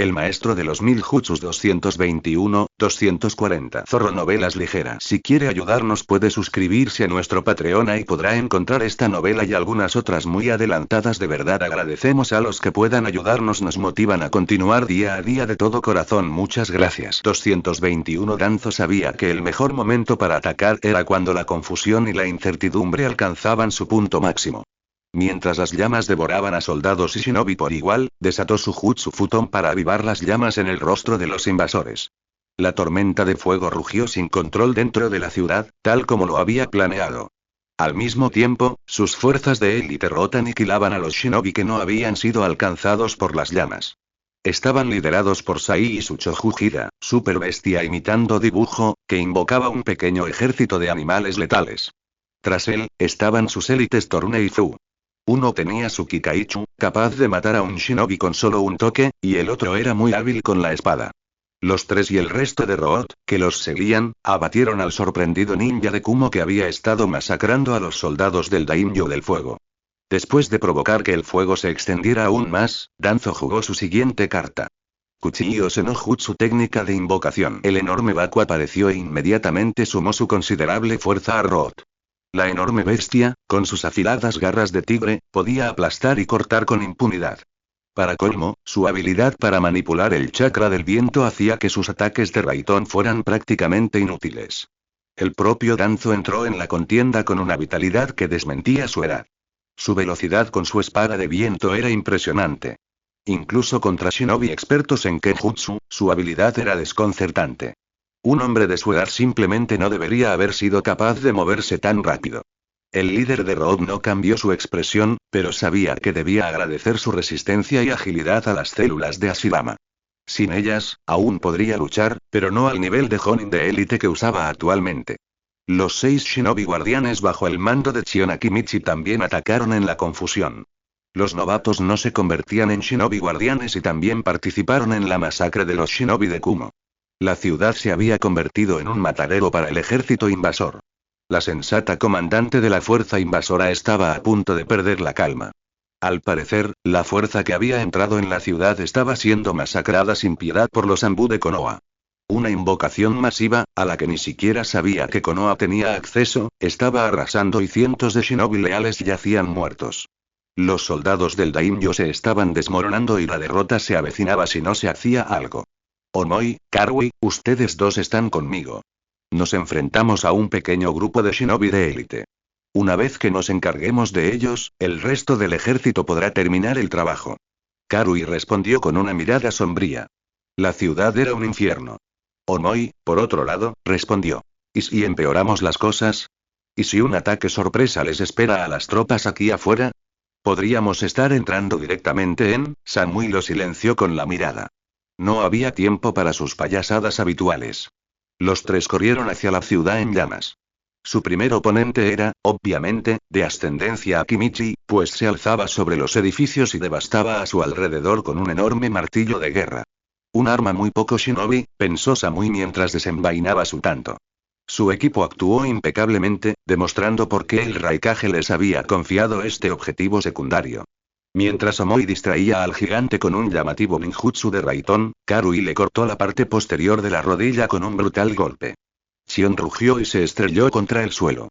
El maestro de los 1000 jutsus 221-240. Zorro Novelas Ligeras. Si quiere ayudarnos puede suscribirse a nuestro Patreon y podrá encontrar esta novela y algunas otras muy adelantadas. De verdad agradecemos a los que puedan ayudarnos, nos motivan a continuar día a día de todo corazón. Muchas gracias. 221. Danzo sabía que el mejor momento para atacar era cuando la confusión y la incertidumbre alcanzaban su punto máximo. Mientras las llamas devoraban a soldados y shinobi por igual, desató su jutsu Futon para avivar las llamas en el rostro de los invasores. La tormenta de fuego rugió sin control dentro de la ciudad, tal como lo había planeado. Al mismo tiempo, sus fuerzas de élite Root aniquilaban a los shinobi que no habían sido alcanzados por las llamas. Estaban liderados por Sai y su Choujira, super bestia imitando dibujo, que invocaba un pequeño ejército de animales letales. Tras él, estaban sus élites Torune y Zu. Uno tenía su Kikaichu, capaz de matar a un shinobi con solo un toque, y el otro era muy hábil con la espada. Los tres y el resto de Root, que los seguían, abatieron al sorprendido ninja de Kumo que había estado masacrando a los soldados del Daimyo del Fuego. Después de provocar que el fuego se extendiera aún más, Danzo jugó su siguiente carta. Kuchiyo no Jutsu, técnica de invocación. El enorme Baku apareció e inmediatamente sumó su considerable fuerza a Root. La enorme bestia, con sus afiladas garras de tigre, podía aplastar y cortar con impunidad. Para colmo, su habilidad para manipular el chakra del viento hacía que sus ataques de Raitón fueran prácticamente inútiles. El propio Danzo entró en la contienda con una vitalidad que desmentía su edad. Su velocidad con su espada de viento era impresionante. Incluso contra shinobi expertos en Kenjutsu, su habilidad era desconcertante. Un hombre de su edad simplemente no debería haber sido capaz de moverse tan rápido. El líder de Root no cambió su expresión, pero sabía que debía agradecer su resistencia y agilidad a las células de Ashirama. Sin ellas, aún podría luchar, pero no al nivel de Jonin de élite que usaba actualmente. Los 6 shinobi guardianes bajo el mando de Chion Akimichi también atacaron en la confusión. Los novatos no se convertían en shinobi guardianes y también participaron en la masacre de los shinobi de Kumo. La ciudad se había convertido en un matadero para el ejército invasor. La sensata comandante de la fuerza invasora estaba a punto de perder la calma. Al parecer, la fuerza que había entrado en la ciudad estaba siendo masacrada sin piedad por los Anbu de Konoha. Una invocación masiva, a la que ni siquiera sabía que Konoha tenía acceso, estaba arrasando y cientos de shinobi leales yacían muertos. Los soldados del Daimyo se estaban desmoronando y la derrota se avecinaba si no se hacía algo. Omoi, Karui, ustedes dos están conmigo. Nos enfrentamos a un pequeño grupo de shinobi de élite. Una vez que nos encarguemos de ellos, el resto del ejército podrá terminar el trabajo. Karui respondió con una mirada sombría. La ciudad era un infierno. Omoi, por otro lado, respondió. ¿Y si empeoramos las cosas? ¿Y si un ataque sorpresa les espera a las tropas aquí afuera? Podríamos estar entrando directamente en... Samui lo silenció con la mirada. No había tiempo para sus payasadas habituales. Los tres corrieron hacia la ciudad en llamas. Su primer oponente era, obviamente, de ascendencia Akimichi, pues se alzaba sobre los edificios y devastaba a su alrededor con un enorme martillo de guerra. Un arma muy poco shinobi, pensó Samui mientras desenvainaba su tanto. Su equipo actuó impecablemente, demostrando por qué el Raikage les había confiado este objetivo secundario. Mientras Omoi distraía al gigante con un llamativo ninjutsu de Raitón, Karui le cortó la parte posterior de la rodilla con un brutal golpe. Chion rugió y se estrelló contra el suelo.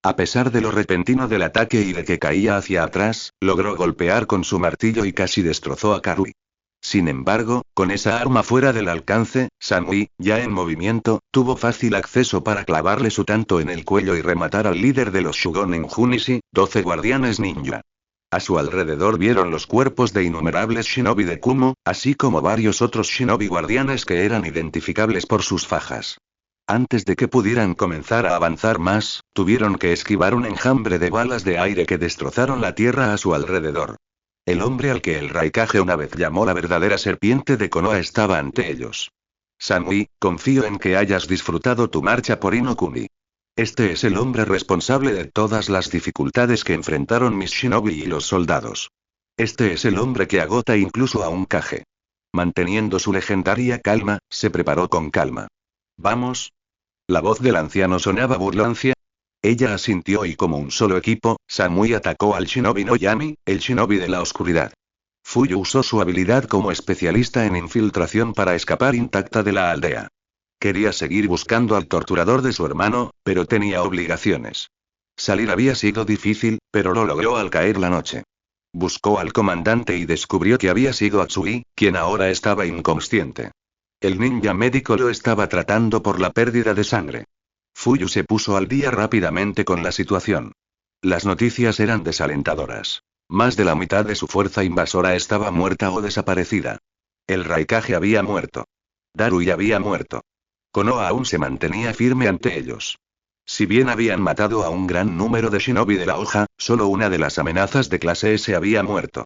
A pesar de lo repentino del ataque y de que caía hacia atrás, logró golpear con su martillo y casi destrozó a Karui. Sin embargo, con esa arma fuera del alcance, Samui, ya en movimiento, tuvo fácil acceso para clavarle su tanto en el cuello y rematar al líder de los Shugonen Junishi, 12 guardianes ninja. A su alrededor vieron los cuerpos de innumerables shinobi de Kumo, así como varios otros shinobi guardianes que eran identificables por sus fajas. Antes de que pudieran comenzar a avanzar más, tuvieron que esquivar un enjambre de balas de aire que destrozaron la tierra a su alrededor. El hombre al que el Raikage una vez llamó la verdadera serpiente de Konoha estaba ante ellos. Samui, confío en que hayas disfrutado tu marcha por Inokuni. Este es el hombre responsable de todas las dificultades que enfrentaron mis shinobi y los soldados. Este es el hombre que agota incluso a un Kage. Manteniendo su legendaria calma, se preparó con calma. ¿Vamos? La voz del anciano sonaba burlancia. Ella asintió y como un solo equipo, Samui atacó al shinobi no Yami, el shinobi de la oscuridad. Fuyu usó su habilidad como especialista en infiltración para escapar intacta de la aldea. Quería seguir buscando al torturador de su hermano, pero tenía obligaciones. Salir había sido difícil, pero lo logró al caer la noche. Buscó al comandante y descubrió que había sido Atsui, quien ahora estaba inconsciente. El ninja médico lo estaba tratando por la pérdida de sangre. Fuyu se puso al día rápidamente con la situación. Las noticias eran desalentadoras. Más de la mitad de su fuerza invasora estaba muerta o desaparecida. El Raikage había muerto. Darui había muerto. Konoha aún se mantenía firme ante ellos. Si bien habían matado a un gran número de shinobi de la hoja, solo una de las amenazas de clase S había muerto.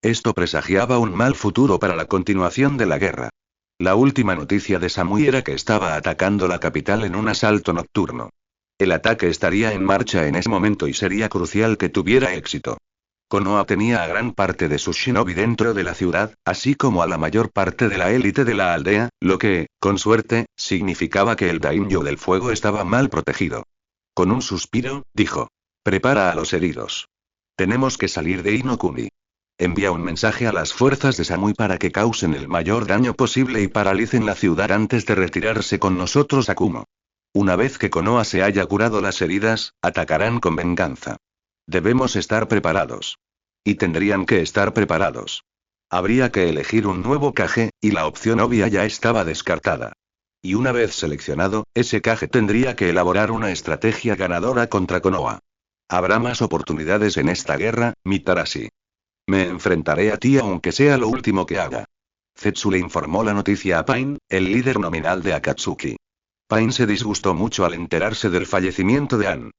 Esto presagiaba un mal futuro para la continuación de la guerra. La última noticia de Samui era que estaba atacando la capital en un asalto nocturno. El ataque estaría en marcha en ese momento y sería crucial que tuviera éxito. Konoha tenía a gran parte de sus shinobi dentro de la ciudad, así como a la mayor parte de la élite de la aldea, lo que, con suerte, significaba que el daimyo del fuego estaba mal protegido. Con un suspiro, dijo: prepara a los heridos. Tenemos que salir de Inokuni. Envía un mensaje a las fuerzas de Samui para que causen el mayor daño posible y paralicen la ciudad antes de retirarse con nosotros a Kumo. Una vez que Konoha se haya curado las heridas, atacarán con venganza. Debemos estar preparados. Y tendrían que estar preparados. Habría que elegir un nuevo Kage, y la opción obvia ya estaba descartada. Y una vez seleccionado, ese Kage tendría que elaborar una estrategia ganadora contra Konoha. Habrá más oportunidades en esta guerra, Mitarashi. Me enfrentaré a ti aunque sea lo último que haga. Zetsu le informó la noticia a Pain, el líder nominal de Akatsuki. Pain se disgustó mucho al enterarse del fallecimiento de Ann.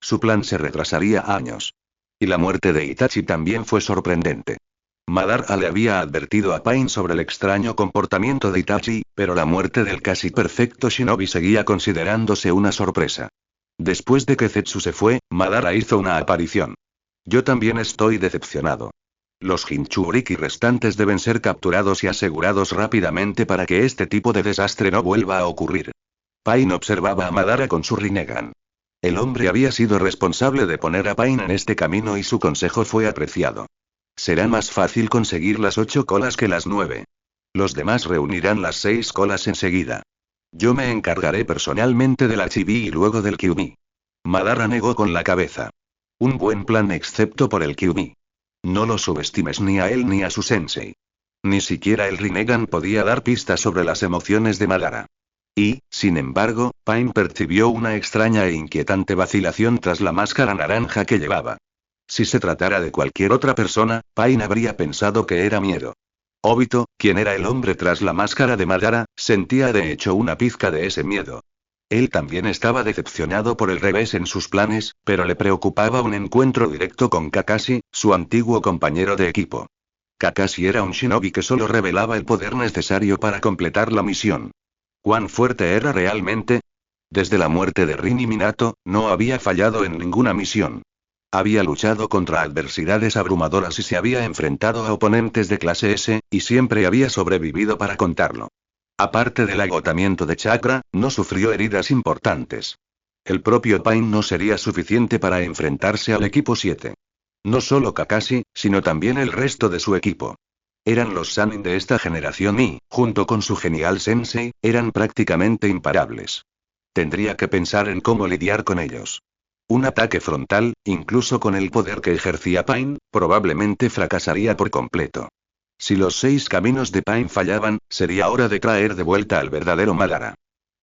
Su plan se retrasaría años. Y la muerte de Itachi también fue sorprendente. Madara le había advertido a Pain sobre el extraño comportamiento de Itachi, pero la muerte del casi perfecto shinobi seguía considerándose una sorpresa. Después de que Zetsu se fue, Madara hizo una aparición. Yo también estoy decepcionado. Los Jinchuriki restantes deben ser capturados y asegurados rápidamente para que este tipo de desastre no vuelva a ocurrir. Pain observaba a Madara con su Rinnegan. El hombre había sido responsable de poner a Pain en este camino y su consejo fue apreciado. Será más fácil conseguir las 8 colas que las 9. Los demás reunirán las 6 colas enseguida. Yo me encargaré personalmente del Chibi y luego del Kyubi. Madara negó con la cabeza. Un buen plan excepto por el Kyubi. No lo subestimes ni a él ni a su sensei. Ni siquiera el Rinnegan podía dar pistas sobre las emociones de Madara. Y, sin embargo, Pain percibió una extraña e inquietante vacilación tras la máscara naranja que llevaba. Si se tratara de cualquier otra persona, Pain habría pensado que era miedo. Obito, quien era el hombre tras la máscara de Madara, sentía de hecho una pizca de ese miedo. Él también estaba decepcionado por el revés en sus planes, pero le preocupaba un encuentro directo con Kakashi, su antiguo compañero de equipo. Kakashi era un shinobi que solo revelaba el poder necesario para completar la misión. ¿Cuán fuerte era realmente? Desde la muerte de Rin y Minato, no había fallado en ninguna misión. Había luchado contra adversidades abrumadoras y se había enfrentado a oponentes de clase S, y siempre había sobrevivido para contarlo. Aparte del agotamiento de chakra, no sufrió heridas importantes. El propio Pain no sería suficiente para enfrentarse al equipo 7. No solo Kakashi, sino también el resto de su equipo. Eran los Sannin de esta generación y, junto con su genial sensei, eran prácticamente imparables. Tendría que pensar en cómo lidiar con ellos. Un ataque frontal, incluso con el poder que ejercía Pain, probablemente fracasaría por completo. Si los 6 caminos de Pain fallaban, sería hora de traer de vuelta al verdadero Madara.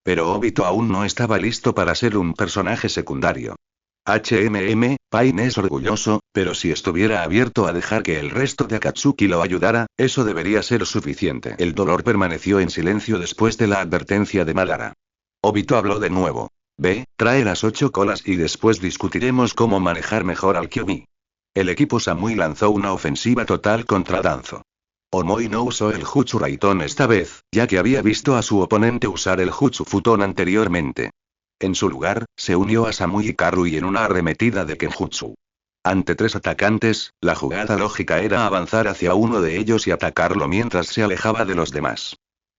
Pero Obito aún no estaba listo para ser un personaje secundario. Pain es orgulloso, pero si estuviera abierto a dejar que el resto de Akatsuki lo ayudara, eso debería ser suficiente. El dolor permaneció en silencio después de la advertencia de Madara. Obito habló de nuevo. Ve, trae las 8 colas y después discutiremos cómo manejar mejor al Kyubi. El equipo Samui lanzó una ofensiva total contra Danzo. Omoi no usó el Jutsu Raitón esta vez, ya que había visto a su oponente usar el Jutsu Futon anteriormente. En su lugar, se unió a Samui y Karui en una arremetida de Kenjutsu. Ante 3 atacantes, la jugada lógica era avanzar hacia uno de ellos y atacarlo mientras se alejaba de los demás.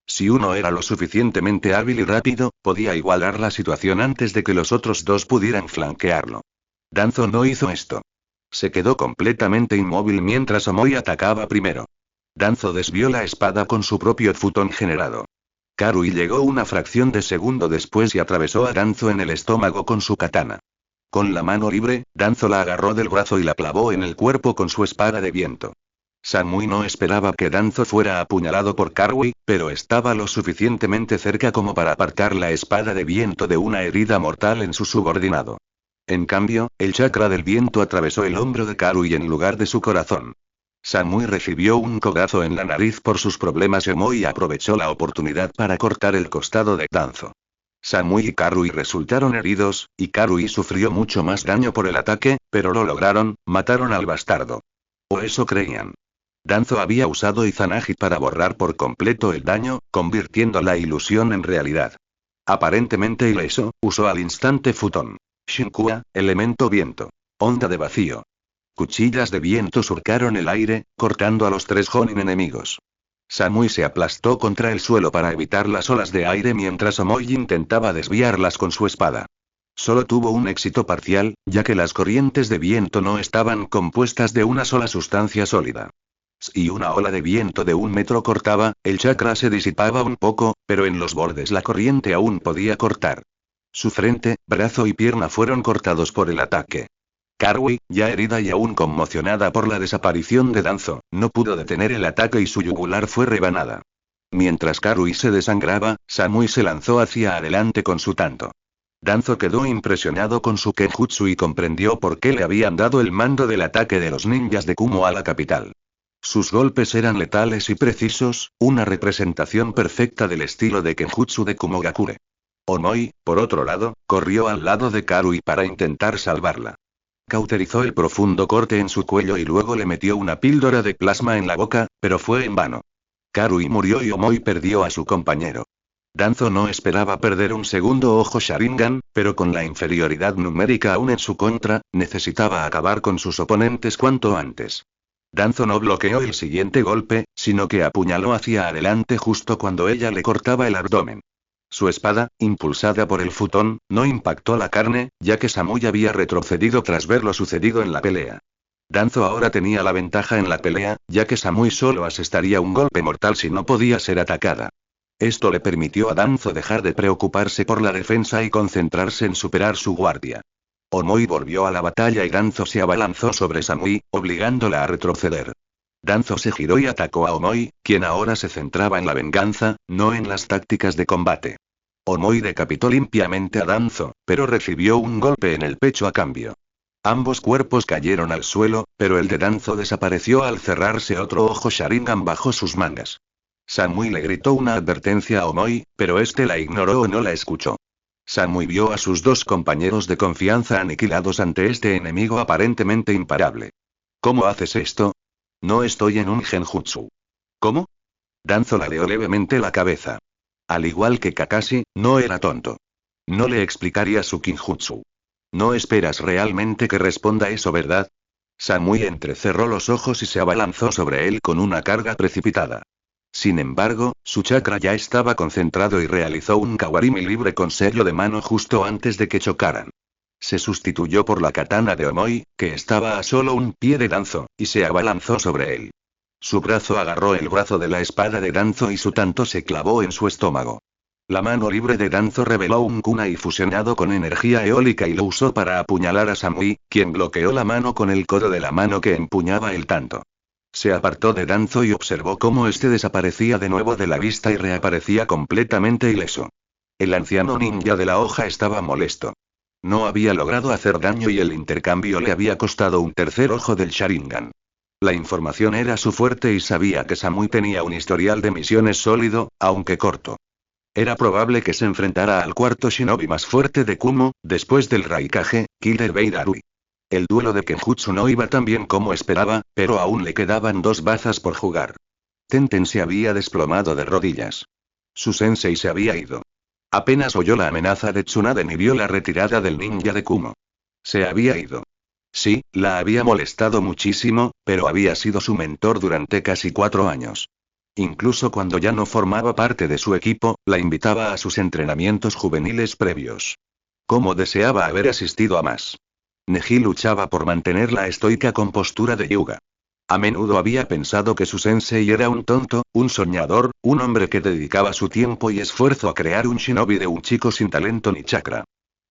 Si uno era lo suficientemente hábil y rápido, podía igualar la situación antes de que los otros 2 pudieran flanquearlo. Danzo no hizo esto. Se quedó completamente inmóvil mientras Omoi atacaba primero. Danzo desvió la espada con su propio futón generado. Karui llegó una fracción de segundo después y atravesó a Danzo en el estómago con su katana. Con la mano libre, Danzo la agarró del brazo y la clavó en el cuerpo con su espada de viento. Samui no esperaba que Danzo fuera apuñalado por Karui, pero estaba lo suficientemente cerca como para apartar la espada de viento de una herida mortal en su subordinado. En cambio, el chakra del viento atravesó el hombro de Karui en lugar de su corazón. Samui recibió un codazo en la nariz por sus problemas y aprovechó la oportunidad para cortar el costado de Danzo. Samui y Karui resultaron heridos, y Karui sufrió mucho más daño por el ataque, pero lo lograron, mataron al bastardo. O eso creían. Danzo había usado Izanagi para borrar por completo el daño, convirtiendo la ilusión en realidad. Aparentemente ileso, usó al instante Futón. Shinkua, elemento viento. Onda de vacío. Cuchillas de viento surcaron el aire, cortando a los 3 Jonin enemigos. Samui se aplastó contra el suelo para evitar las olas de aire mientras Omoi intentaba desviarlas con su espada. Solo tuvo un éxito parcial, ya que las corrientes de viento no estaban compuestas de una sola sustancia sólida. Si una ola de viento de 1 metro cortaba, el chakra se disipaba un poco, pero en los bordes la corriente aún podía cortar. Su frente, brazo y pierna fueron cortados por el ataque. Karui, ya herida y aún conmocionada por la desaparición de Danzo, no pudo detener el ataque y su yugular fue rebanada. Mientras Karui se desangraba, Samui se lanzó hacia adelante con su tanto. Danzo quedó impresionado con su kenjutsu y comprendió por qué le habían dado el mando del ataque de los ninjas de Kumo a la capital. Sus golpes eran letales y precisos, una representación perfecta del estilo de kenjutsu de Kumogakure. Omoi, por otro lado, corrió al lado de Karui para intentar salvarla. Cauterizó el profundo corte en su cuello y luego le metió una píldora de plasma en la boca, pero fue en vano. Karui murió y Omoi perdió a su compañero. Danzo no esperaba perder un segundo ojo Sharingan, pero con la inferioridad numérica aún en su contra, necesitaba acabar con sus oponentes cuanto antes. Danzo no bloqueó el siguiente golpe, sino que apuñaló hacia adelante justo cuando ella le cortaba el abdomen. Su espada, impulsada por el futón, no impactó la carne, ya que Samui había retrocedido tras ver lo sucedido en la pelea. Danzo ahora tenía la ventaja en la pelea, ya que Samui solo asestaría un golpe mortal si no podía ser atacada. Esto le permitió a Danzo dejar de preocuparse por la defensa y concentrarse en superar su guardia. Omoi volvió a la batalla y Danzo se abalanzó sobre Samui, obligándola a retroceder. Danzo se giró y atacó a Omoi, quien ahora se centraba en la venganza, no en las tácticas de combate. Omoi decapitó limpiamente a Danzo, pero recibió un golpe en el pecho a cambio. Ambos cuerpos cayeron al suelo, pero el de Danzo desapareció al cerrarse otro ojo Sharingan bajo sus mangas. Samui le gritó una advertencia a Omoi, pero este la ignoró o no la escuchó. Samui vio a sus 2 compañeros de confianza aniquilados ante este enemigo aparentemente imparable. ¿Cómo haces esto? No estoy en un genjutsu. ¿Cómo? Danzo ladeó levemente la cabeza. Al igual que Kakashi, no era tonto. No le explicaría su kinjutsu. No esperas realmente que responda eso, ¿verdad? Samui entrecerró los ojos y se abalanzó sobre él con una carga precipitada. Sin embargo, su chakra ya estaba concentrado y realizó un kawarimi libre con sello de mano justo antes de que chocaran. Se sustituyó por la katana de Omoi, que estaba a solo un pie de Danzo, y se abalanzó sobre él. Su brazo agarró el brazo de la espada de Danzo y su tanto se clavó en su estómago. La mano libre de Danzo reveló un kunai fusionado con energía eólica y lo usó para apuñalar a Samui, quien bloqueó la mano con el codo de la mano que empuñaba el tanto. Se apartó de Danzo y observó cómo este desaparecía de nuevo de la vista y reaparecía completamente ileso. El anciano ninja de la hoja estaba molesto. No había logrado hacer daño y el intercambio le había costado un tercer ojo del Sharingan. La información era su fuerte y sabía que Samui tenía un historial de misiones sólido, aunque corto. Era probable que se enfrentara al cuarto shinobi más fuerte de Kumo, después del Raikage, Killer Beidarui. El duelo de Kenjutsu no iba tan bien como esperaba, pero aún le quedaban 2 bazas por jugar. Tenten se había desplomado de rodillas. Su sensei se había ido. Apenas oyó la amenaza de Tsunade ni vio la retirada del ninja de Kumo. Se había ido. Sí, la había molestado muchísimo, pero había sido su mentor durante casi 4 años. Incluso cuando ya no formaba parte de su equipo, la invitaba a sus entrenamientos juveniles previos. Cómo deseaba haber asistido a más. Neji luchaba por mantener la estoica compostura de Hyuga. A menudo había pensado que su sensei era un tonto, un soñador, un hombre que dedicaba su tiempo y esfuerzo a crear un shinobi de un chico sin talento ni chakra.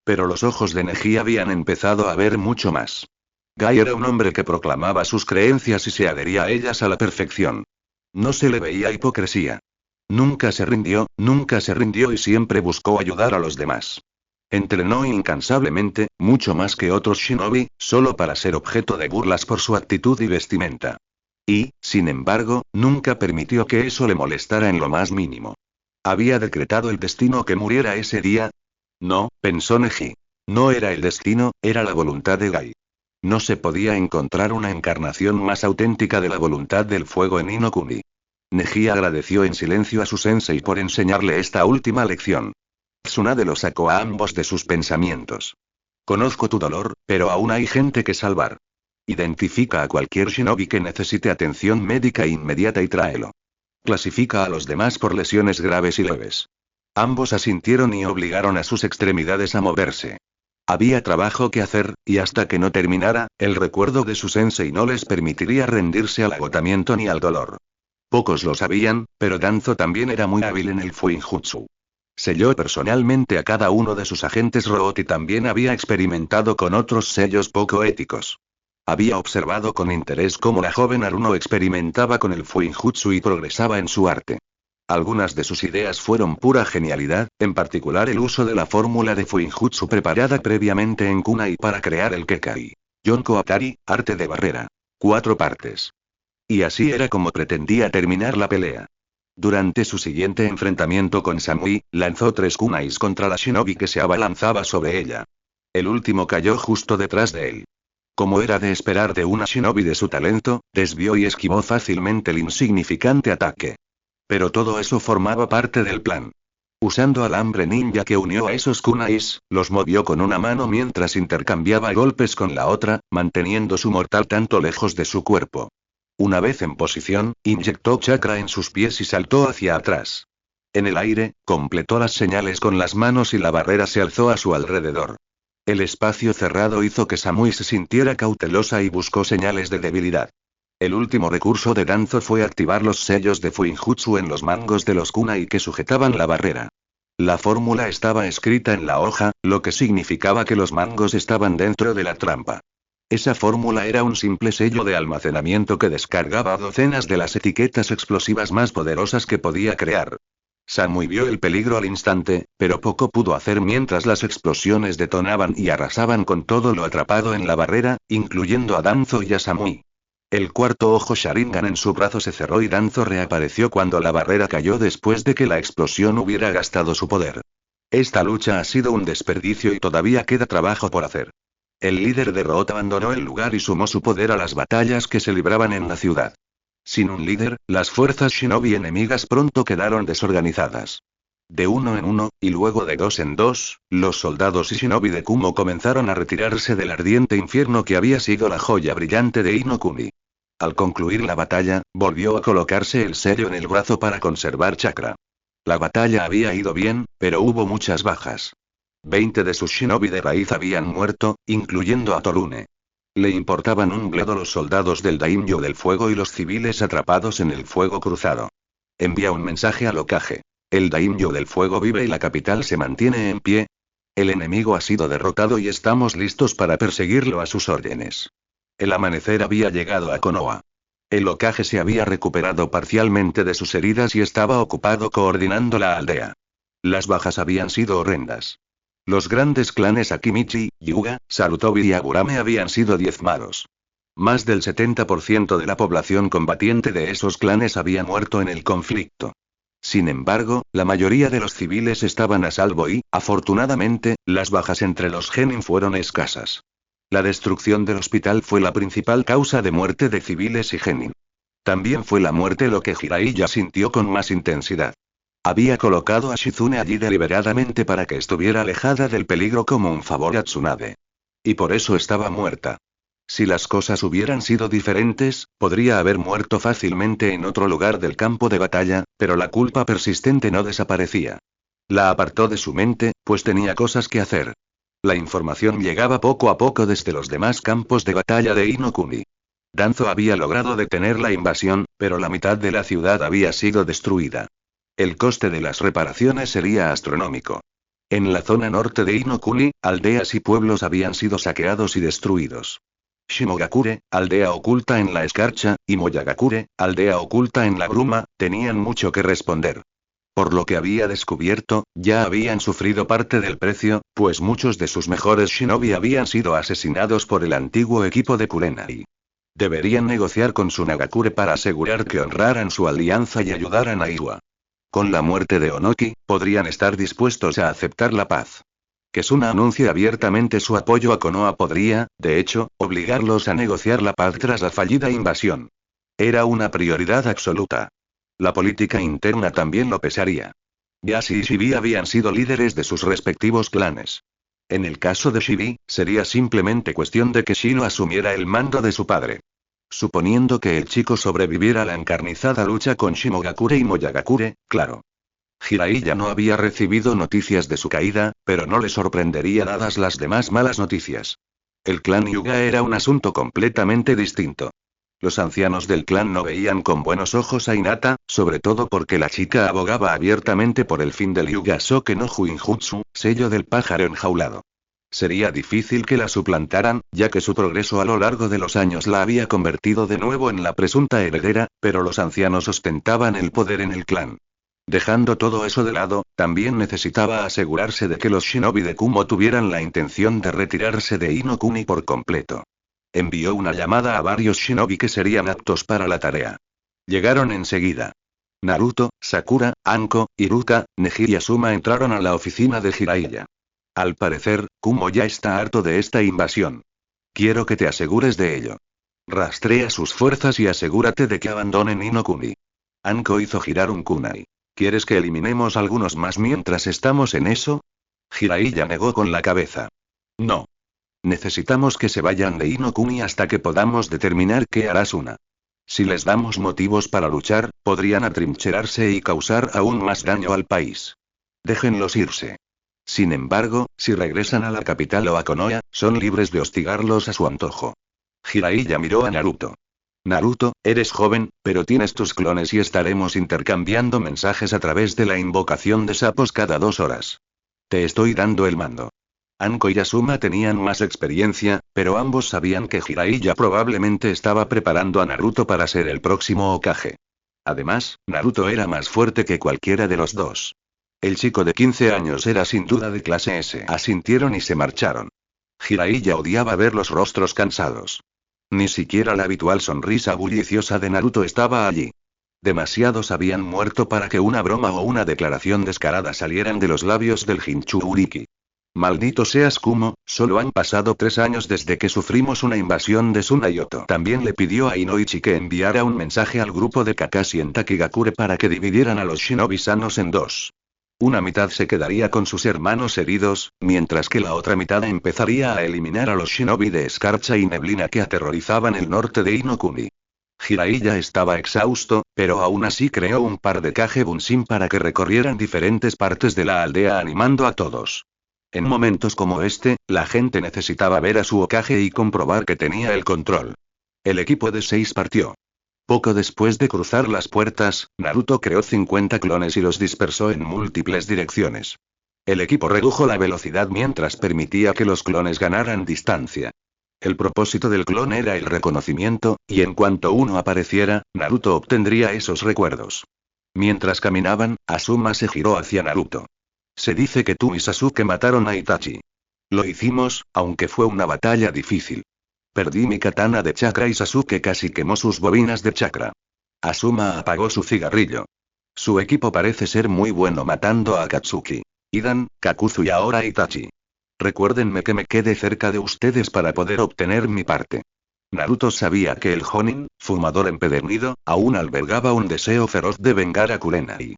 Pero los ojos de Neji habían empezado a ver mucho más. Gai era un hombre que proclamaba sus creencias y se adhería a ellas a la perfección. No se le veía hipocresía. Nunca se rindió y siempre buscó ayudar a los demás. Entrenó incansablemente, mucho más que otros shinobi, solo para ser objeto de burlas por su actitud y vestimenta. Y, sin embargo, nunca permitió que eso le molestara en lo más mínimo. ¿Había decretado el destino que muriera ese día? No, pensó Neji. No era el destino, era la voluntad de Gai. No se podía encontrar una encarnación más auténtica de la voluntad del fuego en Inokuni. Neji agradeció en silencio a su sensei por enseñarle esta última lección. Tsunade lo sacó a ambos de sus pensamientos. Conozco tu dolor, pero aún hay gente que salvar. Identifica a cualquier shinobi que necesite atención médica inmediata y tráelo. Clasifica a los demás por lesiones graves y leves. Ambos asintieron y obligaron a sus extremidades a moverse. Había trabajo que hacer, y hasta que no terminara, el recuerdo de su sensei no les permitiría rendirse al agotamiento ni al dolor. Pocos lo sabían, pero Danzo también era muy hábil en el Fuinjutsu. Selló personalmente a cada uno de sus agentes robot y también había experimentado con otros sellos poco éticos. Había observado con interés cómo la joven Aruno experimentaba con el Fuinjutsu y progresaba en su arte. Algunas de sus ideas fueron pura genialidad, en particular el uso de la fórmula de Fuinjutsu preparada previamente en Kunai para crear el Kekai. Yonko Atari, arte de barrera. 4 partes. Y así era como pretendía terminar la pelea. Durante su siguiente enfrentamiento con Samui, lanzó 3 kunais contra la shinobi que se abalanzaba sobre ella. El último cayó justo detrás de él. Como era de esperar de una shinobi de su talento, desvió y esquivó fácilmente el insignificante ataque. Pero todo eso formaba parte del plan. Usando alambre ninja que unió a esos kunais, los movió con una mano mientras intercambiaba golpes con la otra, manteniendo su mortal tanto lejos de su cuerpo. Una vez en posición, inyectó chakra en sus pies y saltó hacia atrás. En el aire, completó las señales con las manos y la barrera se alzó a su alrededor. El espacio cerrado hizo que Samui se sintiera cautelosa y buscó señales de debilidad. El último recurso de Danzo fue activar los sellos de Fuinjutsu en los mangos de los kunai que sujetaban la barrera. La fórmula estaba escrita en la hoja, lo que significaba que los mangos estaban dentro de la trampa. Esa fórmula era un simple sello de almacenamiento que descargaba docenas de las etiquetas explosivas más poderosas que podía crear. Samui vio el peligro al instante, pero poco pudo hacer mientras las explosiones detonaban y arrasaban con todo lo atrapado en la barrera, incluyendo a Danzo y a Samui. El cuarto ojo Sharingan en su brazo se cerró y Danzo reapareció cuando la barrera cayó después de que la explosión hubiera gastado su poder. Esta lucha ha sido un desperdicio y todavía queda trabajo por hacer. El líder de Root abandonó el lugar y sumó su poder a las batallas que se libraban en la ciudad. Sin un líder, las fuerzas shinobi enemigas pronto quedaron desorganizadas. De uno en uno, y luego de 2 en 2, los soldados y shinobi de Kumo comenzaron a retirarse del ardiente infierno que había sido la joya brillante de Inokuni. Al concluir la batalla, volvió a colocarse el sello en el brazo para conservar chakra. La batalla había ido bien, pero hubo muchas bajas. 20 de sus shinobi de raíz habían muerto, incluyendo a Torune. Le importaban un bledo los soldados del Daimyo del Fuego y los civiles atrapados en el fuego cruzado. Envía un mensaje al Hokage. El Daimyo del Fuego vive y la capital se mantiene en pie. El enemigo ha sido derrotado y estamos listos para perseguirlo a sus órdenes. El amanecer había llegado a Konoha. El Hokage se había recuperado parcialmente de sus heridas y estaba ocupado coordinando la aldea. Las bajas habían sido horrendas. Los grandes clanes Akimichi, Hyuga, Sarutobi y Agurame habían sido diezmados. Más del 70% de la población combatiente de esos clanes había muerto en el conflicto. Sin embargo, la mayoría de los civiles estaban a salvo y, afortunadamente, las bajas entre los genin fueron escasas. La destrucción del hospital fue la principal causa de muerte de civiles y genin. También fue la muerte lo que Jiraiya sintió con más intensidad. Había colocado a Shizune allí deliberadamente para que estuviera alejada del peligro como un favor a Tsunade. Y por eso estaba muerta. Si las cosas hubieran sido diferentes, podría haber muerto fácilmente en otro lugar del campo de batalla, pero la culpa persistente no desaparecía. La apartó de su mente, pues tenía cosas que hacer. La información llegaba poco a poco desde los demás campos de batalla de Inokuni. Danzo había logrado detener la invasión, pero la mitad de la ciudad había sido destruida. El coste de las reparaciones sería astronómico. En la zona norte de Inokuni, aldeas y pueblos habían sido saqueados y destruidos. Shimogakure, aldea oculta en la escarcha, y Moyagakure, aldea oculta en la bruma, tenían mucho que responder. Por lo que había descubierto, ya habían sufrido parte del precio, pues muchos de sus mejores shinobi habían sido asesinados por el antiguo equipo de Kurenai. Deberían negociar con Sunagakure para asegurar que honraran su alianza y ayudaran a Iwa. Con la muerte de Onoki, podrían estar dispuestos a aceptar la paz. Que Suna anuncie abiertamente su apoyo a Konoha podría, de hecho, obligarlos a negociar la paz tras la fallida invasión. Era una prioridad absoluta. La política interna también lo pesaría. Yashi y Shibi habían sido líderes de sus respectivos clanes. En el caso de Shibi, sería simplemente cuestión de que Shino asumiera el mando de su padre. Suponiendo que el chico sobreviviera a la encarnizada lucha con Shimogakure y Moyagakure, claro. Jiraiya no había recibido noticias de su caída, pero no le sorprendería dadas las demás malas noticias. El clan Hyuga era un asunto completamente distinto. Los ancianos del clan no veían con buenos ojos a Hinata, sobre todo porque la chica abogaba abiertamente por el fin del Hyuga Soke no Juinjutsu, sello del pájaro enjaulado. Sería difícil que la suplantaran, ya que su progreso a lo largo de los años la había convertido de nuevo en la presunta heredera, pero los ancianos ostentaban el poder en el clan. Dejando todo eso de lado, también necesitaba asegurarse de que los shinobi de Kumo tuvieran la intención de retirarse de Inokuni por completo. Envió una llamada a varios shinobi que serían aptos para la tarea. Llegaron enseguida. Naruto, Sakura, Anko, Iruka, Neji y Asuma entraron a la oficina de Jiraiya. Al parecer, Kumo ya está harto de esta invasión. Quiero que te asegures de ello. Rastrea sus fuerzas y asegúrate de que abandonen Inokuni. Anko hizo girar un kunai. ¿Quieres que eliminemos algunos más mientras estamos en eso? Jiraiya negó con la cabeza. No. Necesitamos que se vayan de Inokuni hasta que podamos determinar qué hará Suna. Si les damos motivos para luchar, podrían atrincherarse y causar aún más daño al país. Déjenlos irse. Sin embargo, si regresan a la capital o a Konoha, son libres de hostigarlos a su antojo. Jiraiya miró a Naruto. Naruto, eres joven, pero tienes tus clones y estaremos intercambiando mensajes a través de la invocación de sapos cada 2 horas. Te estoy dando el mando. Anko y Asuma tenían más experiencia, pero ambos sabían que Jiraiya probablemente estaba preparando a Naruto para ser el próximo Hokage. Además, Naruto era más fuerte que cualquiera de los dos. El chico de 15 años era sin duda de clase S. Asintieron y se marcharon. Jiraiya odiaba ver los rostros cansados. Ni siquiera la habitual sonrisa bulliciosa de Naruto estaba allí. Demasiados habían muerto para que una broma o una declaración descarada salieran de los labios del Jinchuriki. Maldito seas Kumo, solo han pasado 3 años desde que sufrimos una invasión de Tsunayoto. También le pidió a Inoichi que enviara un mensaje al grupo de Kakashi en Takigakure para que dividieran a los shinobi sanos en 2. Una mitad se quedaría con sus hermanos heridos, mientras que la otra mitad empezaría a eliminar a los shinobi de escarcha y neblina que aterrorizaban el norte de Inokuni. Jiraiya estaba exhausto, pero aún así creó un par de Kage Bunshin para que recorrieran diferentes partes de la aldea animando a todos. En momentos como este, la gente necesitaba ver a su Hokage y comprobar que tenía el control. El equipo de 6 partió. Poco después de cruzar las puertas, Naruto creó 50 clones y los dispersó en múltiples direcciones. El equipo redujo la velocidad mientras permitía que los clones ganaran distancia. El propósito del clon era el reconocimiento, y en cuanto uno apareciera, Naruto obtendría esos recuerdos. Mientras caminaban, Asuma se giró hacia Naruto. Se dice que tú y Sasuke mataron a Itachi. Lo hicimos, aunque fue una batalla difícil. Perdí mi katana de chakra y Sasuke casi quemó sus bobinas de chakra. Asuma apagó su cigarrillo. Su equipo parece ser muy bueno matando a Akatsuki, Hidan, Kakuzu y ahora Itachi. Recuérdenme que me quede cerca de ustedes para poder obtener mi parte. Naruto sabía que el Jonin, fumador empedernido, aún albergaba un deseo feroz de vengar a Kurenai.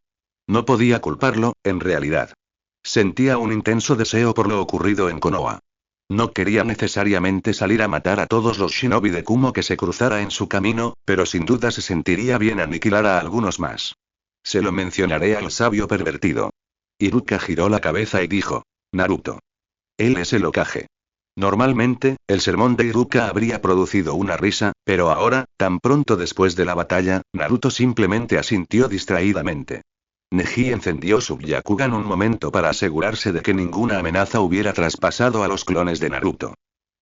No podía culparlo, en realidad. Sentía un intenso deseo por lo ocurrido en Konoha. No quería necesariamente salir a matar a todos los shinobi de Kumo que se cruzara en su camino, pero sin duda se sentiría bien aniquilar a algunos más. Se lo mencionaré al sabio pervertido. Iruka giró la cabeza y dijo: Naruto. Él es el Hokage. Normalmente, el sermón de Iruka habría producido una risa, pero ahora, tan pronto después de la batalla, Naruto simplemente asintió distraídamente. Neji encendió su Byakugan un momento para asegurarse de que ninguna amenaza hubiera traspasado a los clones de Naruto.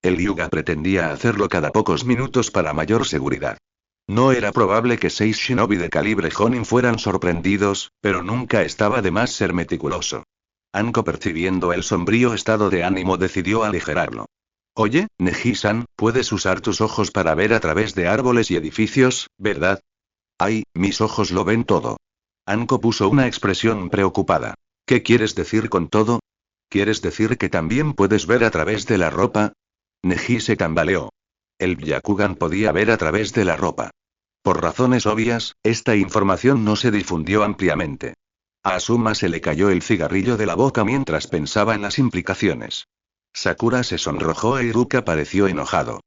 El Hyuga pretendía hacerlo cada pocos minutos para mayor seguridad. No era probable que 6 shinobi de calibre Jonin fueran sorprendidos, pero nunca estaba de más ser meticuloso. Anko, percibiendo el sombrío estado de ánimo, decidió aligerarlo. Oye, Neji-san, puedes usar tus ojos para ver a través de árboles y edificios, ¿verdad? Ay, mis ojos lo ven todo. Anko puso una expresión preocupada. ¿Qué quieres decir con todo? ¿Quieres decir que también puedes ver a través de la ropa? Neji se tambaleó. El Byakugan podía ver a través de la ropa. Por razones obvias, esta información no se difundió ampliamente. A Asuma se le cayó el cigarrillo de la boca mientras pensaba en las implicaciones. Sakura se sonrojó e Iruka pareció enojado.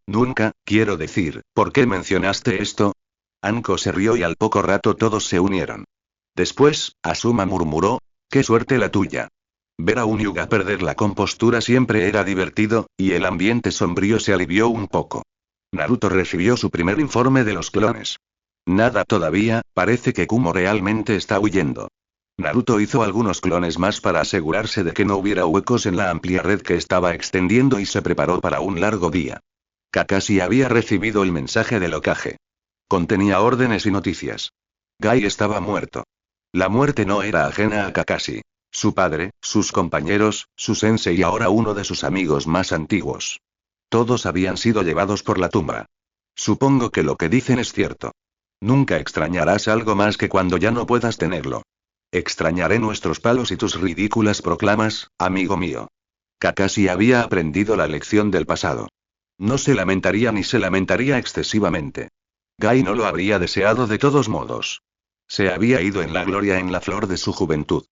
Nunca, quiero decir, ¿por qué mencionaste esto? Anko se rió y al poco rato todos se unieron. Después, Asuma murmuró, qué suerte la tuya. Ver a un Hyuga perder la compostura siempre era divertido, y el ambiente sombrío se alivió un poco. Naruto recibió su primer informe de los clones. Nada todavía, parece que Kumo realmente está huyendo. Naruto hizo algunos clones más para asegurarse de que no hubiera huecos en la amplia red que estaba extendiendo y se preparó para un largo día. Kakashi había recibido el mensaje del Hokage. Contenía órdenes y noticias. Gai estaba muerto. La muerte no era ajena a Kakashi. Su padre, sus compañeros, su sensei y ahora uno de sus amigos más antiguos. Todos habían sido llevados por la tumba. Supongo que lo que dicen es cierto. Nunca extrañarás algo más que cuando ya no puedas tenerlo. Extrañaré nuestros palos y tus ridículas proclamas, amigo mío. Kakashi había aprendido la lección del pasado. No se lamentaría ni se lamentaría excesivamente. Gai no lo habría deseado de todos modos. Se había ido en la gloria en la flor de su juventud.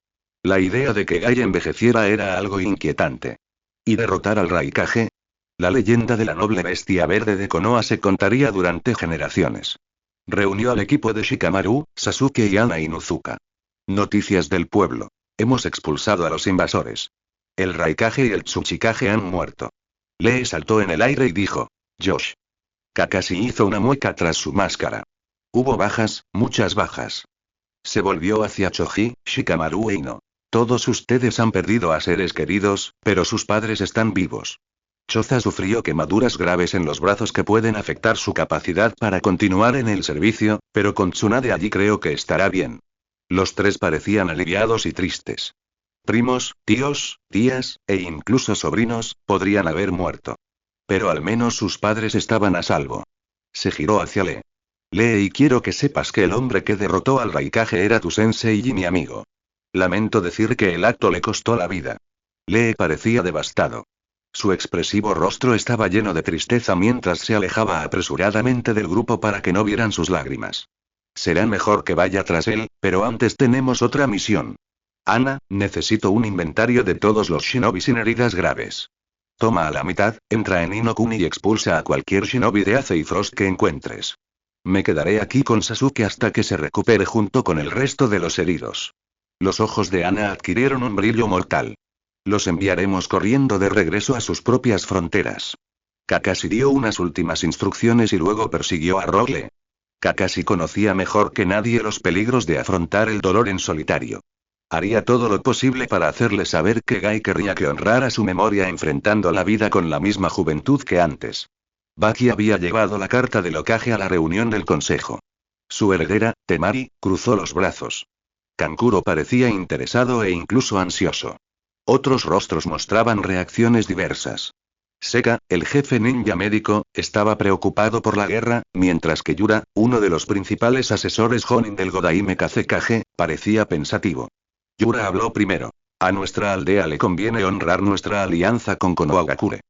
La idea de que Gai envejeciera era algo inquietante. ¿Y derrotar al Raikage? La leyenda de la noble bestia verde de Konoha se contaría durante generaciones. Reunió al equipo de Shikamaru, Sasuke y Ana Inuzuka. Noticias del pueblo. Hemos expulsado a los invasores. El Raikage y el Tsuchikage han muerto. Lee saltó en el aire y dijo, Josh. Kakashi hizo una mueca tras su máscara. Hubo bajas, muchas bajas. Se volvió hacia Choji, Shikamaru e Ino. Todos ustedes han perdido a seres queridos, pero sus padres están vivos. Choza sufrió quemaduras graves en los brazos que pueden afectar su capacidad para continuar en el servicio, pero con Tsunade allí creo que estará bien. Los tres parecían aliviados y tristes. Primos, tíos, tías, e incluso sobrinos, podrían haber muerto. Pero al menos sus padres estaban a salvo. Se giró hacia Lee. Lee, y quiero que sepas que el hombre que derrotó al Raikage era tu sensei y mi amigo. Lamento decir que el acto le costó la vida. Lee parecía devastado. Su expresivo rostro estaba lleno de tristeza mientras se alejaba apresuradamente del grupo para que no vieran sus lágrimas. Será mejor que vaya tras él, pero antes tenemos otra misión. Ana, necesito un inventario de todos los shinobi sin heridas graves. Toma a la mitad, entra en Inokuni y expulsa a cualquier shinobi de Ace y Frost que encuentres. Me quedaré aquí con Sasuke hasta que se recupere junto con el resto de los heridos. Los ojos de Ana adquirieron un brillo mortal. Los enviaremos corriendo de regreso a sus propias fronteras. Kakashi dio unas últimas instrucciones y luego persiguió a Rogue. Kakashi conocía mejor que nadie los peligros de afrontar el dolor en solitario. Haría todo lo posible para hacerle saber que Gai querría que honrara su memoria enfrentando la vida con la misma juventud que antes. Baki había llevado la carta del Hokage a la reunión del consejo. Su heredera, Temari, cruzó los brazos. Kankuro parecía interesado e incluso ansioso. Otros rostros mostraban reacciones diversas. Seka, el jefe ninja médico, estaba preocupado por la guerra, mientras que Yura, uno de los principales asesores Jonin del Godaime Kazekage, parecía pensativo. Yura habló primero. A nuestra aldea le conviene honrar nuestra alianza con Konohagakure.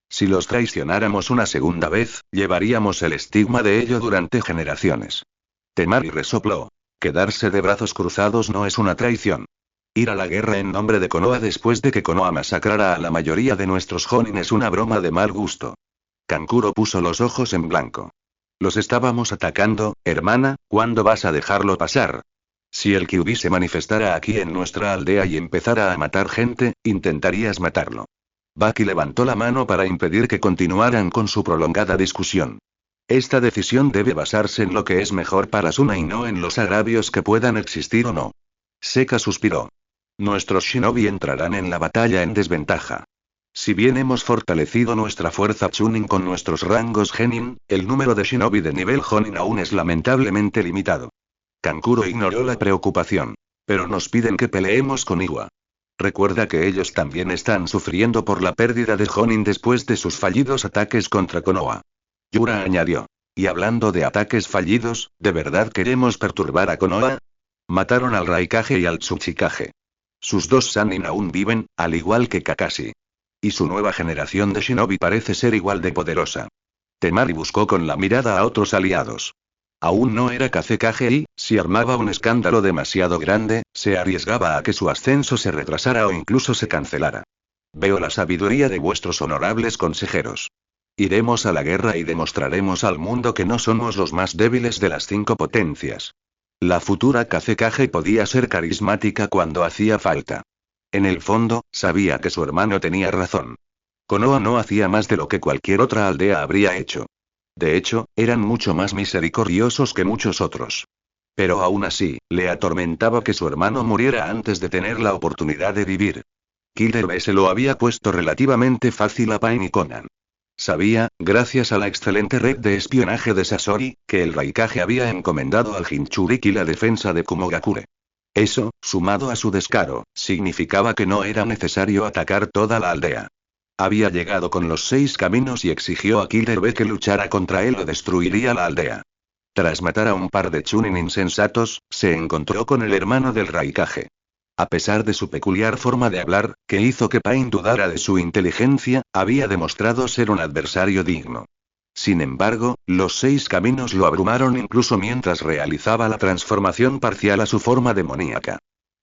Si los traicionáramos una segunda vez, llevaríamos el estigma de ello durante generaciones. Temari resopló. Quedarse de brazos cruzados no es una traición. Ir a la guerra en nombre de Konoha después de que Konoha masacrara a la mayoría de nuestros Jonin es una broma de mal gusto. Kankuro puso los ojos en blanco. Los estábamos atacando, hermana, ¿cuándo vas a dejarlo pasar? Si el Kyuubi se manifestara aquí en nuestra aldea y empezara a matar gente, intentarías matarlo. Baki levantó la mano para impedir que continuaran con su prolongada discusión. Esta decisión debe basarse en lo que es mejor para Suna y no en los agravios que puedan existir o no. Seka suspiró. Nuestros shinobi entrarán en la batalla en desventaja. Si bien hemos fortalecido nuestra fuerza Chunin con nuestros rangos Genin, el número de shinobi de nivel Jonin aún es lamentablemente limitado. Kankuro ignoró la preocupación. Pero nos piden que peleemos con Iwa. Recuerda que ellos también están sufriendo por la pérdida de Jonin después de sus fallidos ataques contra Konoha. Yura añadió. Y hablando de ataques fallidos, ¿de verdad queremos perturbar a Konoha? Mataron al Raikage y al Tsuchikage. Sus dos Sannin aún viven, al igual que Kakashi. Y su nueva generación de shinobi parece ser igual de poderosa. Temari buscó con la mirada a otros aliados. Aún no era Kazekage y, si armaba un escándalo demasiado grande, se arriesgaba a que su ascenso se retrasara o incluso se cancelara. Veo la sabiduría de vuestros honorables consejeros. Iremos a la guerra y demostraremos al mundo que no somos los más débiles de las 5 potencias. La futura Kazekage podía ser carismática cuando hacía falta. En el fondo, sabía que su hermano tenía razón. Konoha no hacía más de lo que cualquier otra aldea habría hecho. De hecho, eran mucho más misericordiosos que muchos otros. Pero aún así, le atormentaba que su hermano muriera antes de tener la oportunidad de vivir. Killer B se lo había puesto relativamente fácil a Pain y Conan. Sabía, gracias a la excelente red de espionaje de Sasori, que el Raikage había encomendado al Jinchuriki la defensa de Kumogakure. Eso, sumado a su descaro, significaba que no era necesario atacar toda la aldea. Había llegado con los 6 caminos y exigió a Killer B que luchara contra él o destruiría la aldea. Tras matar a un par de Chunin insensatos, se encontró con el hermano del Raikage. A pesar de su peculiar forma de hablar, que hizo que Pain dudara de su inteligencia, había demostrado ser un adversario digno. Sin embargo, los 6 caminos lo abrumaron incluso mientras realizaba la transformación parcial a su forma demoníaca.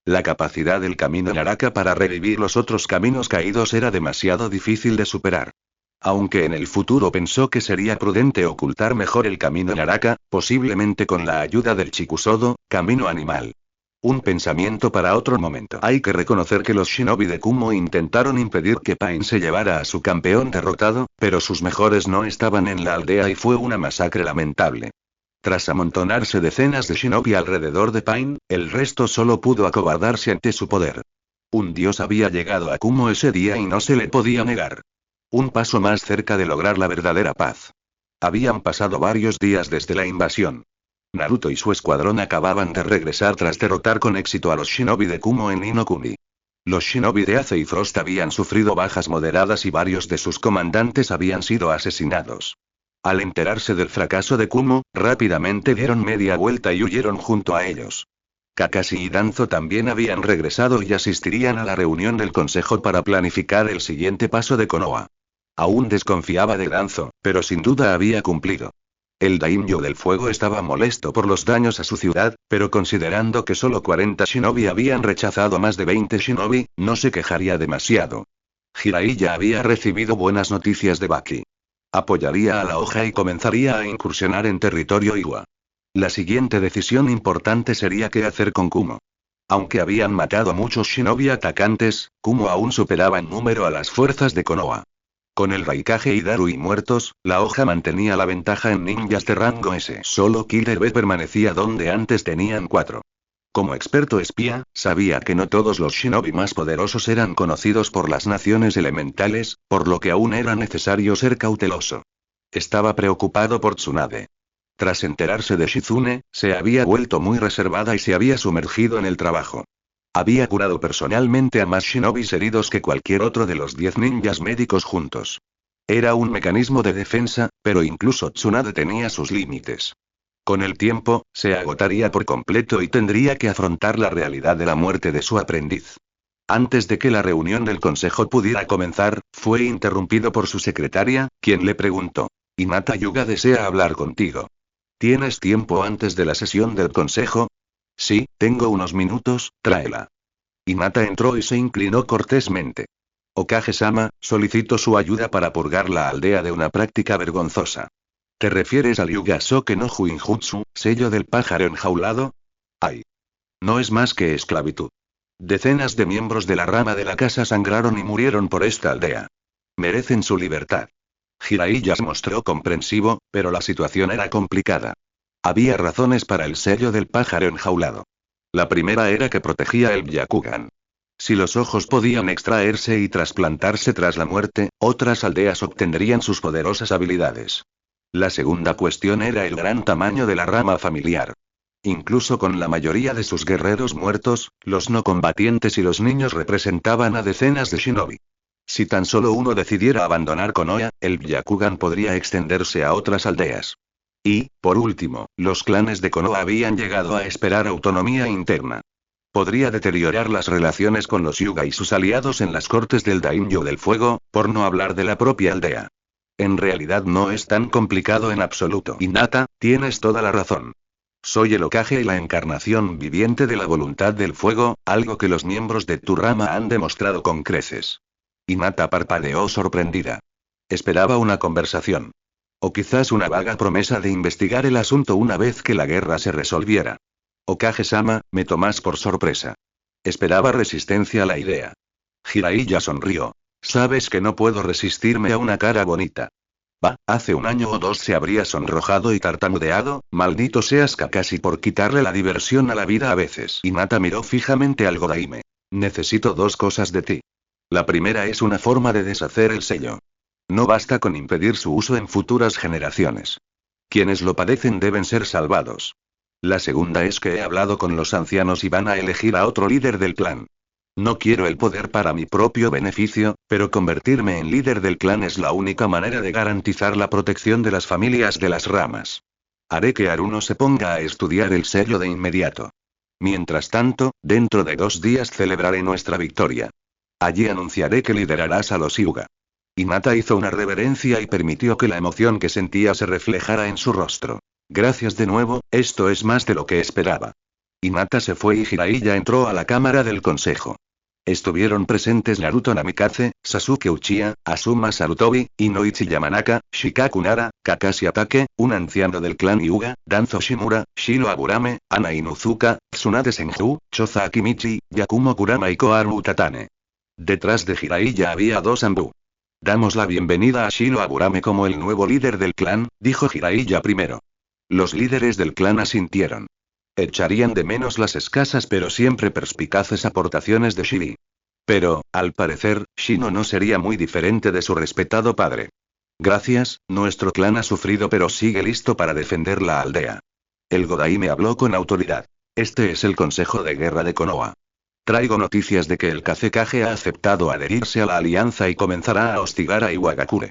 La capacidad del camino Naraka para revivir los otros caminos caídos era demasiado difícil de superar. Aunque en el futuro pensó que sería prudente ocultar mejor el camino Naraka, posiblemente con la ayuda del Chikusodo, camino animal. Un pensamiento para otro momento. Hay que reconocer que los shinobi de Kumo intentaron impedir que Pain se llevara a su campeón derrotado, pero sus mejores no estaban en la aldea y fue una masacre lamentable. Tras amontonarse decenas de shinobi alrededor de Pain, el resto solo pudo acobardarse ante su poder. Un dios había llegado a Kumo ese día y no se le podía negar. Un paso más cerca de lograr la verdadera paz. Habían pasado varios días desde la invasión. Naruto y su escuadrón acababan de regresar tras derrotar con éxito a los shinobi de Kumo en Inokuni. Los shinobi de Ace y Frost habían sufrido bajas moderadas y varios de sus comandantes habían sido asesinados. Al enterarse del fracaso de Kumo, rápidamente dieron media vuelta y huyeron junto a ellos. Kakashi y Danzo también habían regresado y asistirían a la reunión del consejo para planificar el siguiente paso de Konoha. Aún desconfiaba de Danzo, pero sin duda había cumplido. El daimyo del fuego estaba molesto por los daños a su ciudad, pero considerando que solo 40 shinobi habían rechazado a más de 20 shinobi, no se quejaría demasiado. Jiraiya había recibido buenas noticias de Baki. Apoyaría a la hoja y comenzaría a incursionar en territorio Iwa. La siguiente decisión importante sería qué hacer con Kumo. Aunque habían matado a muchos shinobi atacantes, Kumo aún superaba en número a las fuerzas de Konoha. Con el Raikage y Darui muertos, la hoja mantenía la ventaja en ninjas de rango S. Solo Killer B permanecía donde antes tenían 4. Como experto espía, sabía que no todos los shinobi más poderosos eran conocidos por las naciones elementales, por lo que aún era necesario ser cauteloso. Estaba preocupado por Tsunade. Tras enterarse de Shizune, se había vuelto muy reservada y se había sumergido en el trabajo. Había curado personalmente a más shinobis heridos que cualquier otro de los 10 ninjas médicos juntos. Era un mecanismo de defensa, pero incluso Tsunade tenía sus límites. Con el tiempo, se agotaría por completo y tendría que afrontar la realidad de la muerte de su aprendiz. Antes de que la reunión del consejo pudiera comenzar, fue interrumpido por su secretaria, quien le preguntó: «Hinata Yuga desea hablar contigo. ¿Tienes tiempo antes de la sesión del consejo?» «Sí, tengo unos minutos, tráela». Hinata entró y se inclinó cortésmente. «Okage-sama, solicito su ayuda para purgar la aldea de una práctica vergonzosa». ¿Te refieres al Yugasoke no Juinjutsu, sello del pájaro enjaulado? ¡Ay! No es más que esclavitud. Decenas de miembros de la rama de la casa sangraron y murieron por esta aldea. Merecen su libertad. Jiraiya se mostró comprensivo, pero la situación era complicada. Había razones para el sello del pájaro enjaulado. La primera era que protegía el Byakugan. Si los ojos podían extraerse y trasplantarse tras la muerte, otras aldeas obtendrían sus poderosas habilidades. La segunda cuestión era el gran tamaño de la rama familiar. Incluso con la mayoría de sus guerreros muertos, los no combatientes y los niños representaban a decenas de shinobi. Si tan solo uno decidiera abandonar Konoha, el Byakugan podría extenderse a otras aldeas. Y, por último, los clanes de Konoha habían llegado a esperar autonomía interna. Podría deteriorar las relaciones con los Hyuga y sus aliados en las cortes del Daimyo del Fuego, por no hablar de la propia aldea. En realidad no es tan complicado en absoluto. Hinata, tienes toda la razón. Soy el Hokage y la encarnación viviente de la voluntad del fuego, algo que los miembros de tu rama han demostrado con creces. Hinata parpadeó sorprendida. Esperaba una conversación. O quizás una vaga promesa de investigar el asunto una vez que la guerra se resolviera. Hokage-sama, me tomas por sorpresa. Esperaba resistencia a la idea. Jiraiya sonrió. Sabes que no puedo resistirme a una cara bonita. Hace un año o dos se habría sonrojado y tartamudeado, maldito seas Kakashi por quitarle la diversión a la vida a veces. Hinata miró fijamente al Godaime. Necesito dos cosas de ti. La primera es una forma de deshacer el sello. No basta con impedir su uso en futuras generaciones. Quienes lo padecen deben ser salvados. La segunda es que he hablado con los ancianos y van a elegir a otro líder del clan. No quiero el poder para mi propio beneficio, pero convertirme en líder del clan es la única manera de garantizar la protección de las familias de las ramas. Haré que Aruno se ponga a estudiar el sello de inmediato. Mientras tanto, dentro de 2 días celebraré nuestra victoria. Allí anunciaré que liderarás a los Hyuga. Hinata hizo una reverencia y permitió que la emoción que sentía se reflejara en su rostro. Gracias de nuevo, esto es más de lo que esperaba. Hinata se fue y Jiraiya entró a la cámara del consejo. Estuvieron presentes Naruto Namikaze, Sasuke Uchiha, Asuma Sarutobi, Inoichi Yamanaka, Shikaku Nara, Kakashi Atake, un anciano del clan Hyuga, Danzo Shimura, Shiro Aburame, Ana Inuzuka, Tsunade Senju, Choza Akimichi, Yakumo Kurama y Koharu Utatane. Detrás de Jiraiya había 2 Anbu. Damos la bienvenida a Shiro Aburame como el nuevo líder del clan, dijo Jiraiya primero. Los líderes del clan asintieron. Echarían de menos las escasas pero siempre perspicaces aportaciones de Shiri. Pero, al parecer, Shino no sería muy diferente de su respetado padre. Gracias, nuestro clan ha sufrido pero sigue listo para defender la aldea. El Godaime habló con autoridad. Este es el Consejo de Guerra de Konoha. Traigo noticias de que el Kazekage ha aceptado adherirse a la alianza y comenzará a hostigar a Iwagakure.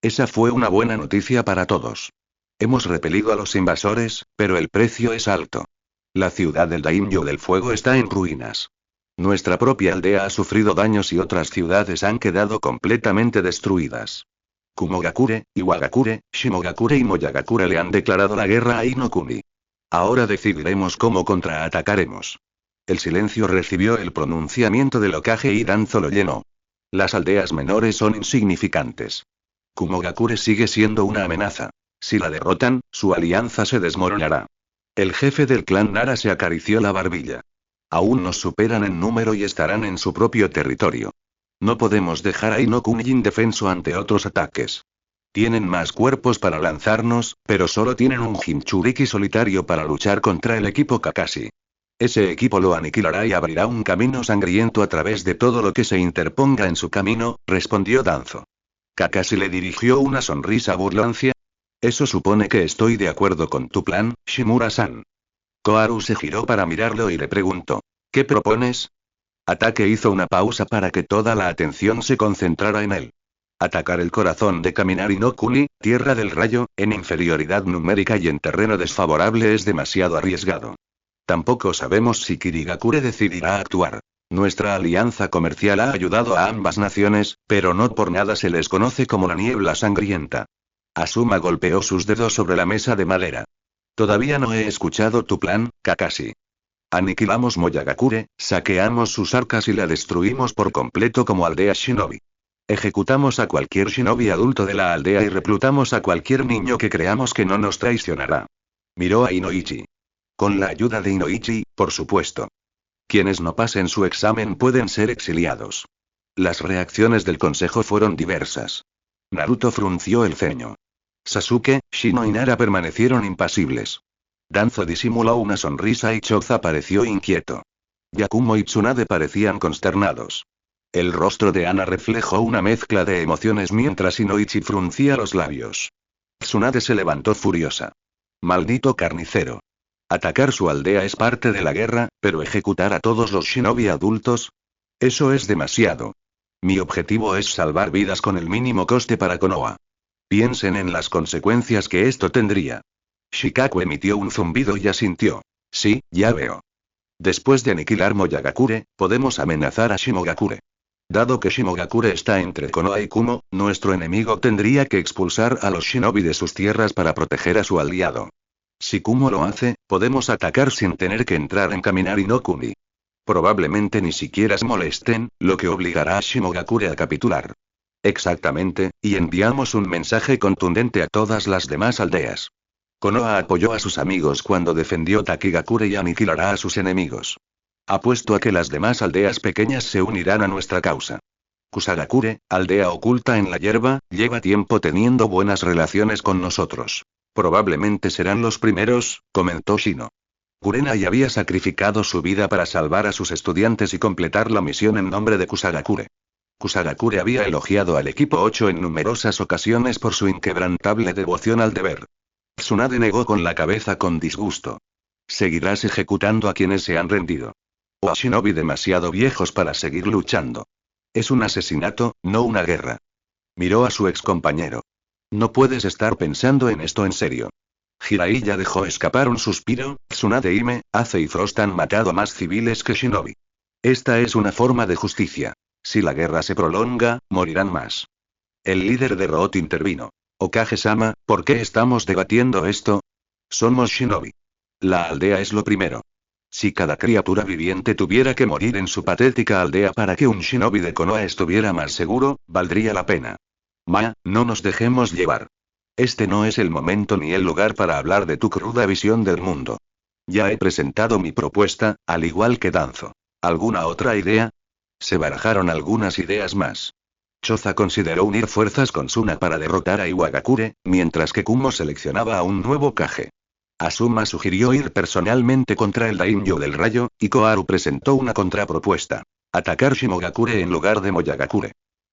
Esa fue una buena noticia para todos. Hemos repelido a los invasores, pero el precio es alto. La ciudad del Daimyo del Fuego está en ruinas. Nuestra propia aldea ha sufrido daños y otras ciudades han quedado completamente destruidas. Kumogakure, Iwagakure, Shimogakure y Moyagakure le han declarado la guerra a Inokuni. Ahora decidiremos cómo contraatacaremos. El silencio recibió el pronunciamiento del Hokage y Danzo lo llenó. Las aldeas menores son insignificantes. Kumogakure sigue siendo una amenaza. Si la derrotan, su alianza se desmoronará. El jefe del clan Nara se acarició la barbilla. Aún nos superan en número y estarán en su propio territorio. No podemos dejar a Inokuni indefenso ante otros ataques. Tienen más cuerpos para lanzarnos, pero solo tienen un Jinchuriki solitario para luchar contra el equipo Kakashi. Ese equipo lo aniquilará y abrirá un camino sangriento a través de todo lo que se interponga en su camino, respondió Danzo. Kakashi le dirigió una sonrisa burlancia. Eso supone que estoy de acuerdo con tu plan, Shimura-san. Koharu se giró para mirarlo y le preguntó. ¿Qué propones? Atake hizo una pausa para que toda la atención se concentrara en él. Atacar el corazón de Kaminari no Kuni, Tierra del Rayo, en inferioridad numérica y en terreno desfavorable es demasiado arriesgado. Tampoco sabemos si Kirigakure decidirá actuar. Nuestra alianza comercial ha ayudado a ambas naciones, pero no por nada se les conoce como la niebla sangrienta. Asuma golpeó sus dedos sobre la mesa de madera. Todavía no he escuchado tu plan, Kakashi. Aniquilamos Moyagakure, saqueamos sus arcas y la destruimos por completo como aldea shinobi. Ejecutamos a cualquier shinobi adulto de la aldea y reclutamos a cualquier niño que creamos que no nos traicionará. Miró a Inoichi. Con la ayuda de Inoichi, por supuesto. Quienes no pasen su examen pueden ser exiliados. Las reacciones del consejo fueron diversas. Naruto frunció el ceño. Sasuke, Shino y Nara permanecieron impasibles. Danzo disimuló una sonrisa y Choza pareció inquieto. Yakumo y Tsunade parecían consternados. El rostro de Ana reflejó una mezcla de emociones mientras Inoichi fruncía los labios. Tsunade se levantó furiosa. Maldito carnicero. Atacar su aldea es parte de la guerra, pero ejecutar a todos los shinobi adultos. Eso es demasiado. Mi objetivo es salvar vidas con el mínimo coste para Konoha. Piensen en las consecuencias que esto tendría. Shikaku emitió un zumbido y asintió. Sí, ya veo. Después de aniquilar Moyagakure, podemos amenazar a Shimogakure. Dado que Shimogakure está entre Konoha y Kumo, nuestro enemigo tendría que expulsar a los shinobi de sus tierras para proteger a su aliado. Si Kumo lo hace, podemos atacar sin tener que entrar en Kaminari no Kuni. Probablemente ni siquiera se molesten, lo que obligará a Shimogakure a capitular. Exactamente, y enviamos un mensaje contundente a todas las demás aldeas. Konoha apoyó a sus amigos cuando defendió Takigakure y aniquilará a sus enemigos. Apuesto a que las demás aldeas pequeñas se unirán a nuestra causa. Kusagakure, aldea oculta en la hierba, lleva tiempo teniendo buenas relaciones con nosotros. Probablemente serán los primeros, comentó Shino. Kurenai había sacrificado su vida para salvar a sus estudiantes y completar la misión en nombre de Kusagakure. Kusagakure había elogiado al equipo 8 en numerosas ocasiones por su inquebrantable devoción al deber. Tsunade negó con la cabeza con disgusto. Seguirás ejecutando a quienes se han rendido. O a shinobi demasiado viejos para seguir luchando. Es un asesinato, no una guerra. Miró a su excompañero. No puedes estar pensando en esto en serio. Jiraiya dejó escapar un suspiro. Tsunade Hime, Ace y Frost han matado a más civiles que shinobi. Esta es una forma de justicia. Si la guerra se prolonga, morirán más. El líder de Root intervino. Okage-sama, ¿por qué estamos debatiendo esto? Somos shinobi. La aldea es lo primero. Si cada criatura viviente tuviera que morir en su patética aldea para que un shinobi de Konoha estuviera más seguro, valdría la pena. No nos dejemos llevar. Este no es el momento ni el lugar para hablar de tu cruda visión del mundo. Ya he presentado mi propuesta, al igual que Danzo. ¿Alguna otra idea? Se barajaron algunas ideas más. Choza consideró unir fuerzas con Suna para derrotar a Iwagakure, mientras que Kumo seleccionaba a un nuevo Kage. Asuma sugirió ir personalmente contra el Daimyo del Rayo, y Koharu presentó una contrapropuesta. Atacar Shimogakure en lugar de Moyagakure.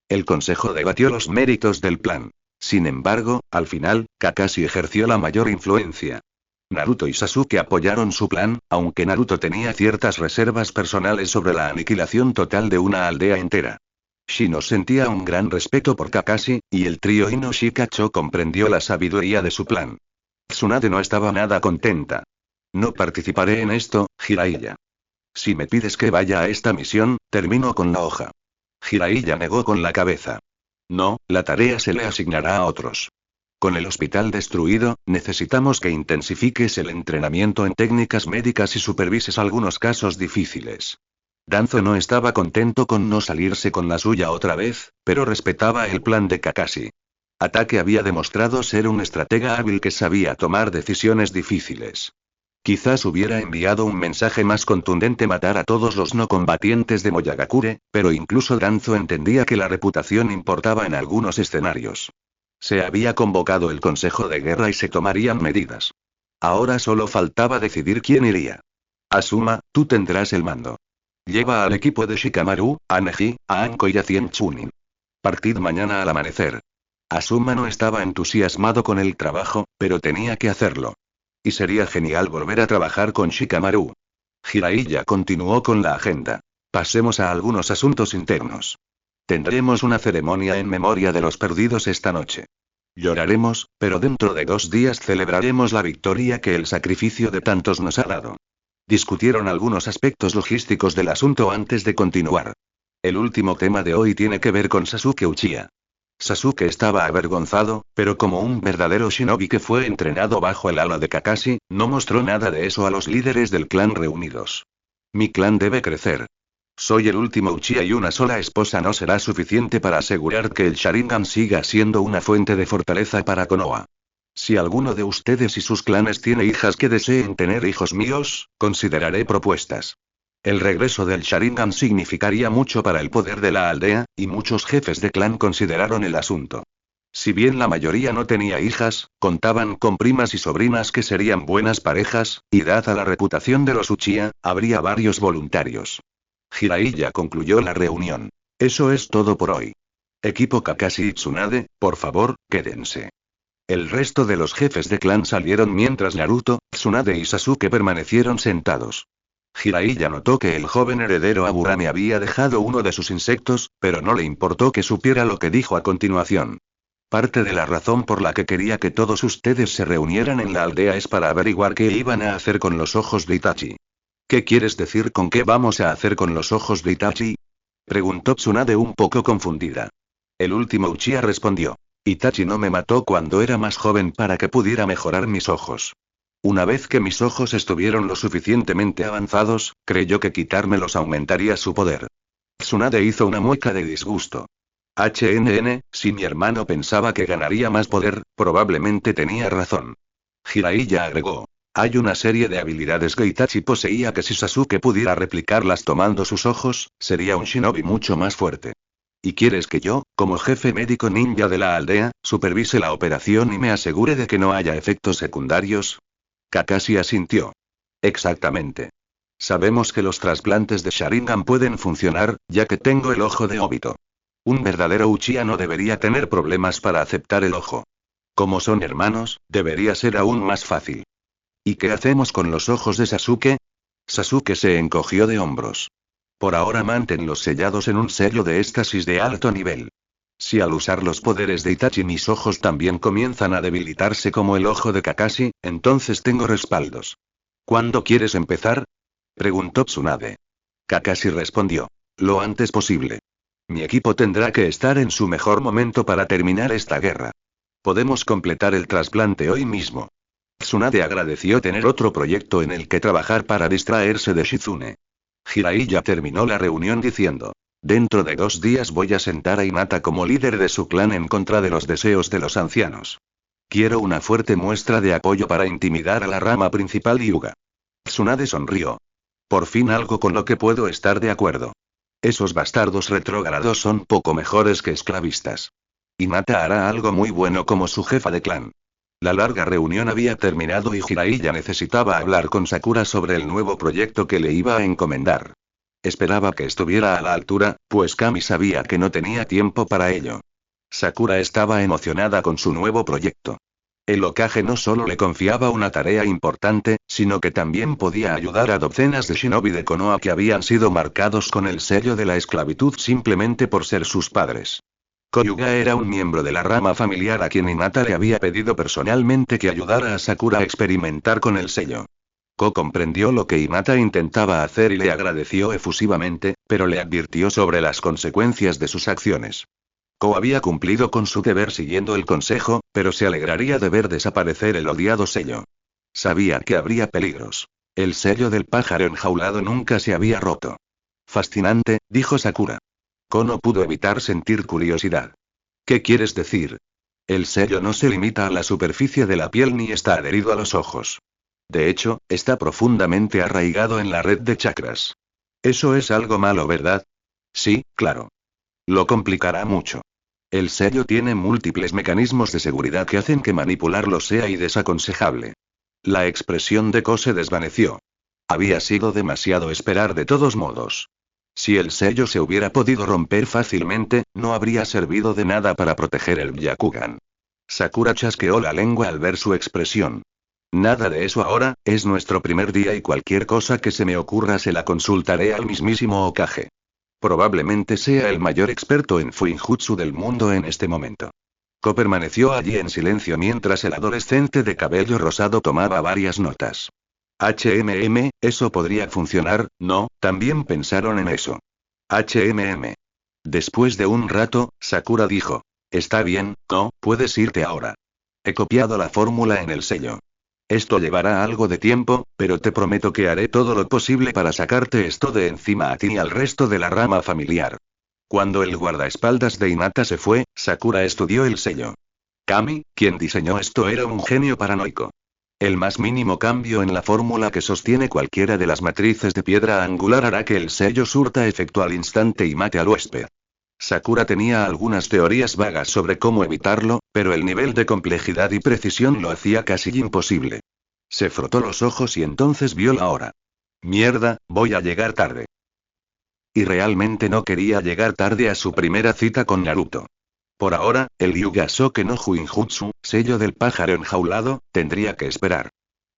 El consejo debatió los méritos del plan. Sin embargo, al final, Kakashi ejerció la mayor influencia. Naruto y Sasuke apoyaron su plan, aunque Naruto tenía ciertas reservas personales sobre la aniquilación total de una aldea entera. Shino sentía un gran respeto por Kakashi, y el trío Ino-Shikacho comprendió la sabiduría de su plan. Tsunade no estaba nada contenta. No participaré en esto, Jiraiya. Si me pides que vaya a esta misión, termino con la hoja. Jiraiya negó con la cabeza. No, la tarea se le asignará a otros. Con el hospital destruido, necesitamos que intensifiques el entrenamiento en técnicas médicas y supervises algunos casos difíciles. Danzo no estaba contento con no salirse con la suya otra vez, pero respetaba el plan de Kakashi. Ataque había demostrado ser un estratega hábil que sabía tomar decisiones difíciles. Quizás hubiera enviado un mensaje más contundente: matar a todos los no combatientes de Moyagakure, pero incluso Danzo entendía que la reputación importaba en algunos escenarios. Se había convocado el Consejo de Guerra y se tomarían medidas. Ahora solo faltaba decidir quién iría. Asuma, tú tendrás el mando. Lleva al equipo de Shikamaru, a Neji, a Anko y a Cien Chunin. Partid mañana al amanecer. Asuma no estaba entusiasmado con el trabajo, pero tenía que hacerlo. Y sería genial volver a trabajar con Shikamaru. Jiraiya continuó con la agenda. Pasemos a algunos asuntos internos. Tendremos una ceremonia en memoria de los perdidos esta noche. Lloraremos, pero dentro de 2 días celebraremos la victoria que el sacrificio de tantos nos ha dado. Discutieron algunos aspectos logísticos del asunto antes de continuar. El último tema de hoy tiene que ver con Sasuke Uchiha. Sasuke estaba avergonzado, pero como un verdadero shinobi que fue entrenado bajo el ala de Kakashi, no mostró nada de eso a los líderes del clan reunidos. Mi clan debe crecer. Soy el último Uchiha y una sola esposa no será suficiente para asegurar que el Sharingan siga siendo una fuente de fortaleza para Konoha. Si alguno de ustedes y sus clanes tiene hijas que deseen tener hijos míos, consideraré propuestas. El regreso del Sharingan significaría mucho para el poder de la aldea, y muchos jefes de clan consideraron el asunto. Si bien la mayoría no tenía hijas, contaban con primas y sobrinas que serían buenas parejas, y dada la reputación de los Uchiha, habría varios voluntarios. Jiraiya concluyó la reunión. Eso es todo por hoy. Equipo Kakashi y Tsunade, por favor, quédense. El resto de los jefes de clan salieron mientras Naruto, Tsunade y Sasuke permanecieron sentados. Jiraiya notó que el joven heredero Aburame había dejado uno de sus insectos, pero no le importó que supiera lo que dijo a continuación. Parte de la razón por la que quería que todos ustedes se reunieran en la aldea es para averiguar qué iban a hacer con los ojos de Itachi. ¿Qué quieres decir con qué vamos a hacer con los ojos de Itachi? Preguntó Tsunade un poco confundida. El último Uchiha respondió. Itachi no me mató cuando era más joven para que pudiera mejorar mis ojos. Una vez que mis ojos estuvieron lo suficientemente avanzados, creyó que quitármelos aumentaría su poder. Tsunade hizo una mueca de disgusto. Si mi hermano pensaba que ganaría más poder, probablemente tenía razón. Jiraiya agregó. Hay una serie de habilidades que Itachi poseía que si Sasuke pudiera replicarlas tomando sus ojos, sería un shinobi mucho más fuerte. ¿Y quieres que yo, como jefe médico ninja de la aldea, supervise la operación y me asegure de que no haya efectos secundarios? Kakashi asintió. Exactamente. Sabemos que los trasplantes de Sharingan pueden funcionar, ya que tengo el ojo de Obito. Un verdadero Uchiha no debería tener problemas para aceptar el ojo. Como son hermanos, debería ser aún más fácil. ¿Y qué hacemos con los ojos de Sasuke? Sasuke se encogió de hombros. Por ahora manténlos sellados en un sello de éxtasis de alto nivel. Si al usar los poderes de Itachi mis ojos también comienzan a debilitarse como el ojo de Kakashi, entonces tengo respaldos. ¿Cuándo quieres empezar? Preguntó Tsunade. Kakashi respondió. Lo antes posible. Mi equipo tendrá que estar en su mejor momento para terminar esta guerra. Podemos completar el trasplante hoy mismo. Tsunade agradeció tener otro proyecto en el que trabajar para distraerse de Shizune. Jiraiya terminó la reunión diciendo. Dentro de 2 días voy a sentar a Hinata como líder de su clan en contra de los deseos de los ancianos. Quiero una fuerte muestra de apoyo para intimidar a la rama principal Hyuga. Tsunade sonrió. Por fin algo con lo que puedo estar de acuerdo. Esos bastardos retrógrados son poco mejores que esclavistas. Hinata hará algo muy bueno como su jefa de clan. La larga reunión había terminado y Jiraiya necesitaba hablar con Sakura sobre el nuevo proyecto que le iba a encomendar. Esperaba que estuviera a la altura, pues Kami sabía que no tenía tiempo para ello. Sakura estaba emocionada con su nuevo proyecto. El Hokage no solo le confiaba una tarea importante, sino que también podía ayudar a docenas de shinobi de Konoha que habían sido marcados con el sello de la esclavitud simplemente por ser sus padres. Koyuga era un miembro de la rama familiar a quien Hinata le había pedido personalmente que ayudara a Sakura a experimentar con el sello. Ko comprendió lo que Hinata intentaba hacer y le agradeció efusivamente, pero le advirtió sobre las consecuencias de sus acciones. Ko había cumplido con su deber siguiendo el consejo, pero se alegraría de ver desaparecer el odiado sello. Sabía que habría peligros. El sello del pájaro enjaulado nunca se había roto. Fascinante, dijo Sakura. Ko no pudo evitar sentir curiosidad. ¿Qué quieres decir? El sello no se limita a la superficie de la piel ni está adherido a los ojos. De hecho, está profundamente arraigado en la red de chakras. Eso es algo malo, ¿verdad? Sí, claro. Lo complicará mucho. El sello tiene múltiples mecanismos de seguridad que hacen que manipularlo sea desaconsejable. La expresión de Ko se desvaneció. Había sido demasiado esperar de todos modos. Si el sello se hubiera podido romper fácilmente, no habría servido de nada para proteger el Byakugan. Sakura chasqueó la lengua al ver su expresión. Nada de eso ahora, es nuestro primer día y cualquier cosa que se me ocurra se la consultaré al mismísimo Hokage. Probablemente sea el mayor experto en Fuinjutsu del mundo en este momento. Ko permaneció allí en silencio mientras el adolescente de cabello rosado tomaba varias notas. Eso podría funcionar, ¿no? También pensaron en eso. Después de un rato, Sakura dijo. Está bien, no, puedes irte ahora. He copiado la fórmula en el sello. Esto llevará algo de tiempo, pero te prometo que haré todo lo posible para sacarte esto de encima a ti y al resto de la rama familiar. Cuando el guardaespaldas de Hinata se fue, Sakura estudió el sello. Kami, quien diseñó esto, era un genio paranoico. El más mínimo cambio en la fórmula que sostiene cualquiera de las matrices de piedra angular hará que el sello surta efecto al instante y mate al huésped. Sakura tenía algunas teorías vagas sobre cómo evitarlo, pero el nivel de complejidad y precisión lo hacía casi imposible. Se frotó los ojos y entonces vio la hora. Mierda, voy a llegar tarde. Y realmente no quería llegar tarde a su primera cita con Naruto. Por ahora, el Ryugasoke no Juinjutsu, sello del pájaro enjaulado, tendría que esperar.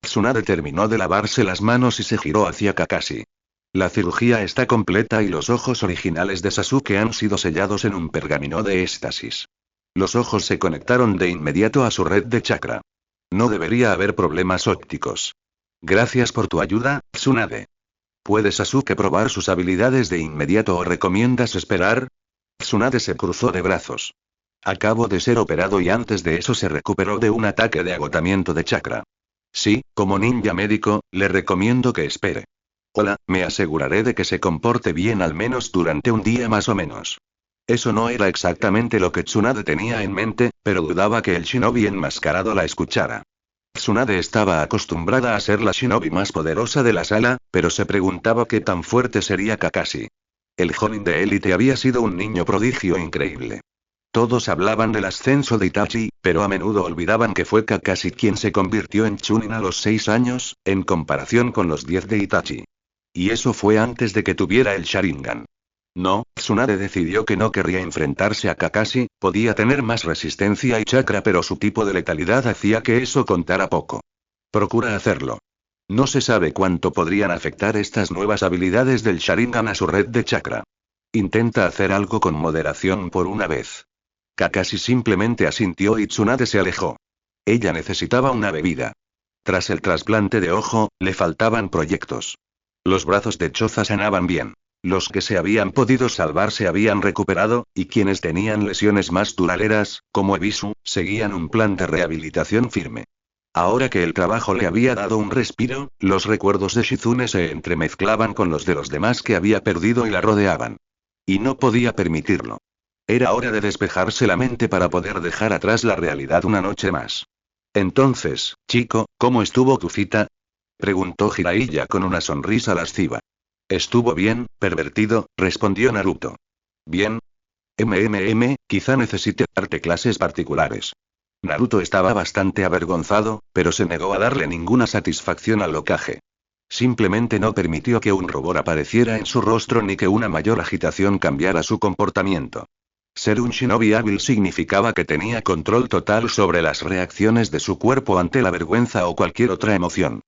Tsunade terminó de lavarse las manos y se giró hacia Kakashi. La cirugía está completa y los ojos originales de Sasuke han sido sellados en un pergamino de éxtasis. Los ojos se conectaron de inmediato a su red de chakra. No debería haber problemas ópticos. Gracias por tu ayuda, Tsunade. ¿Puede Sasuke probar sus habilidades de inmediato o recomiendas esperar? Tsunade se cruzó de brazos. Acabo de ser operado y antes de eso se recuperó de un ataque de agotamiento de chakra. Sí, como ninja médico, le recomiendo que espere. Hola, me aseguraré de que se comporte bien al menos durante un día más o menos. Eso no era exactamente lo que Tsunade tenía en mente, pero dudaba que el shinobi enmascarado la escuchara. Tsunade estaba acostumbrada a ser la shinobi más poderosa de la sala, pero se preguntaba qué tan fuerte sería Kakashi. El Jonin de élite había sido un niño prodigio increíble. Todos hablaban del ascenso de Itachi, pero a menudo olvidaban que fue Kakashi quien se convirtió en Chunin a los 6 años, en comparación con los 10 de Itachi. Y eso fue antes de que tuviera el Sharingan. No, Tsunade decidió que no querría enfrentarse a Kakashi, podía tener más resistencia y chakra pero su tipo de letalidad hacía que eso contara poco. Procura hacerlo. No se sabe cuánto podrían afectar estas nuevas habilidades del Sharingan a su red de chakra. Intenta hacer algo con moderación por una vez. Kakashi simplemente asintió y Tsunade se alejó. Ella necesitaba una bebida. Tras el trasplante de ojo, le faltaban proyectos. Los brazos de Choza sanaban bien. Los que se habían podido salvar se habían recuperado, y quienes tenían lesiones más duraderas, como Ebisu, seguían un plan de rehabilitación firme. Ahora que el trabajo le había dado un respiro, los recuerdos de Shizune se entremezclaban con los de los demás que había perdido y la rodeaban. Y no podía permitirlo. Era hora de despejarse la mente para poder dejar atrás la realidad una noche más. Entonces, chico, ¿cómo estuvo tu cita? Preguntó Jiraiya con una sonrisa lasciva. Estuvo bien, pervertido, respondió Naruto. Bien. Quizá necesite darte clases particulares. Naruto estaba bastante avergonzado, pero se negó a darle ninguna satisfacción al Hokage. Simplemente no permitió que un rubor apareciera en su rostro ni que una mayor agitación cambiara su comportamiento. Ser un shinobi hábil significaba que tenía control total sobre las reacciones de su cuerpo ante la vergüenza o cualquier otra emoción.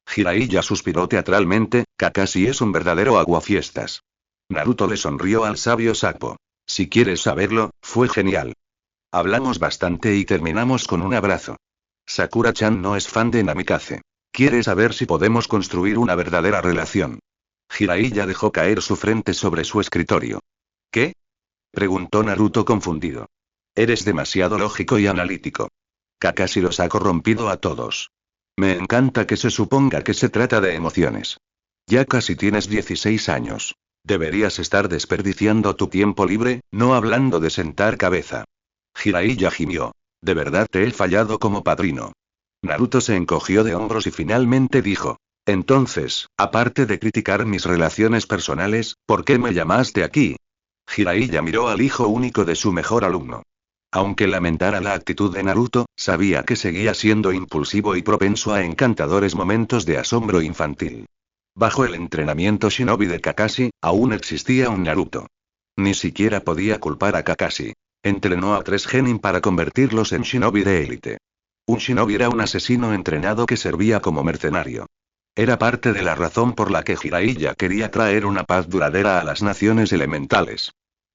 Jiraiya suspiró teatralmente, Kakashi es un verdadero aguafiestas. Naruto le sonrió al sabio sapo. Si quieres saberlo, fue genial. Hablamos bastante y terminamos con un abrazo. Sakura-chan no es fan de Namikaze. Quiere saber si podemos construir una verdadera relación. Jiraiya dejó caer su frente sobre su escritorio. ¿Qué? Preguntó Naruto confundido. Eres demasiado lógico y analítico. Kakashi los ha corrompido a todos. Me encanta que se suponga que se trata de emociones. Ya casi tienes 16 años. Deberías estar desperdiciando tu tiempo libre, no hablando de sentar cabeza. Jiraiya gimió. De verdad te he fallado como padrino. Naruto se encogió de hombros y finalmente dijo. Entonces, aparte de criticar mis relaciones personales, ¿por qué me llamaste aquí? Jiraiya miró al hijo único de su mejor alumno. Aunque lamentara la actitud de Naruto, sabía que seguía siendo impulsivo y propenso a encantadores momentos de asombro infantil. Bajo el entrenamiento shinobi de Kakashi, aún existía un Naruto. Ni siquiera podía culpar a Kakashi. Entrenó a 3 genin para convertirlos en shinobi de élite. Un shinobi era un asesino entrenado que servía como mercenario. Era parte de la razón por la que Jiraiya quería traer una paz duradera a las naciones elementales.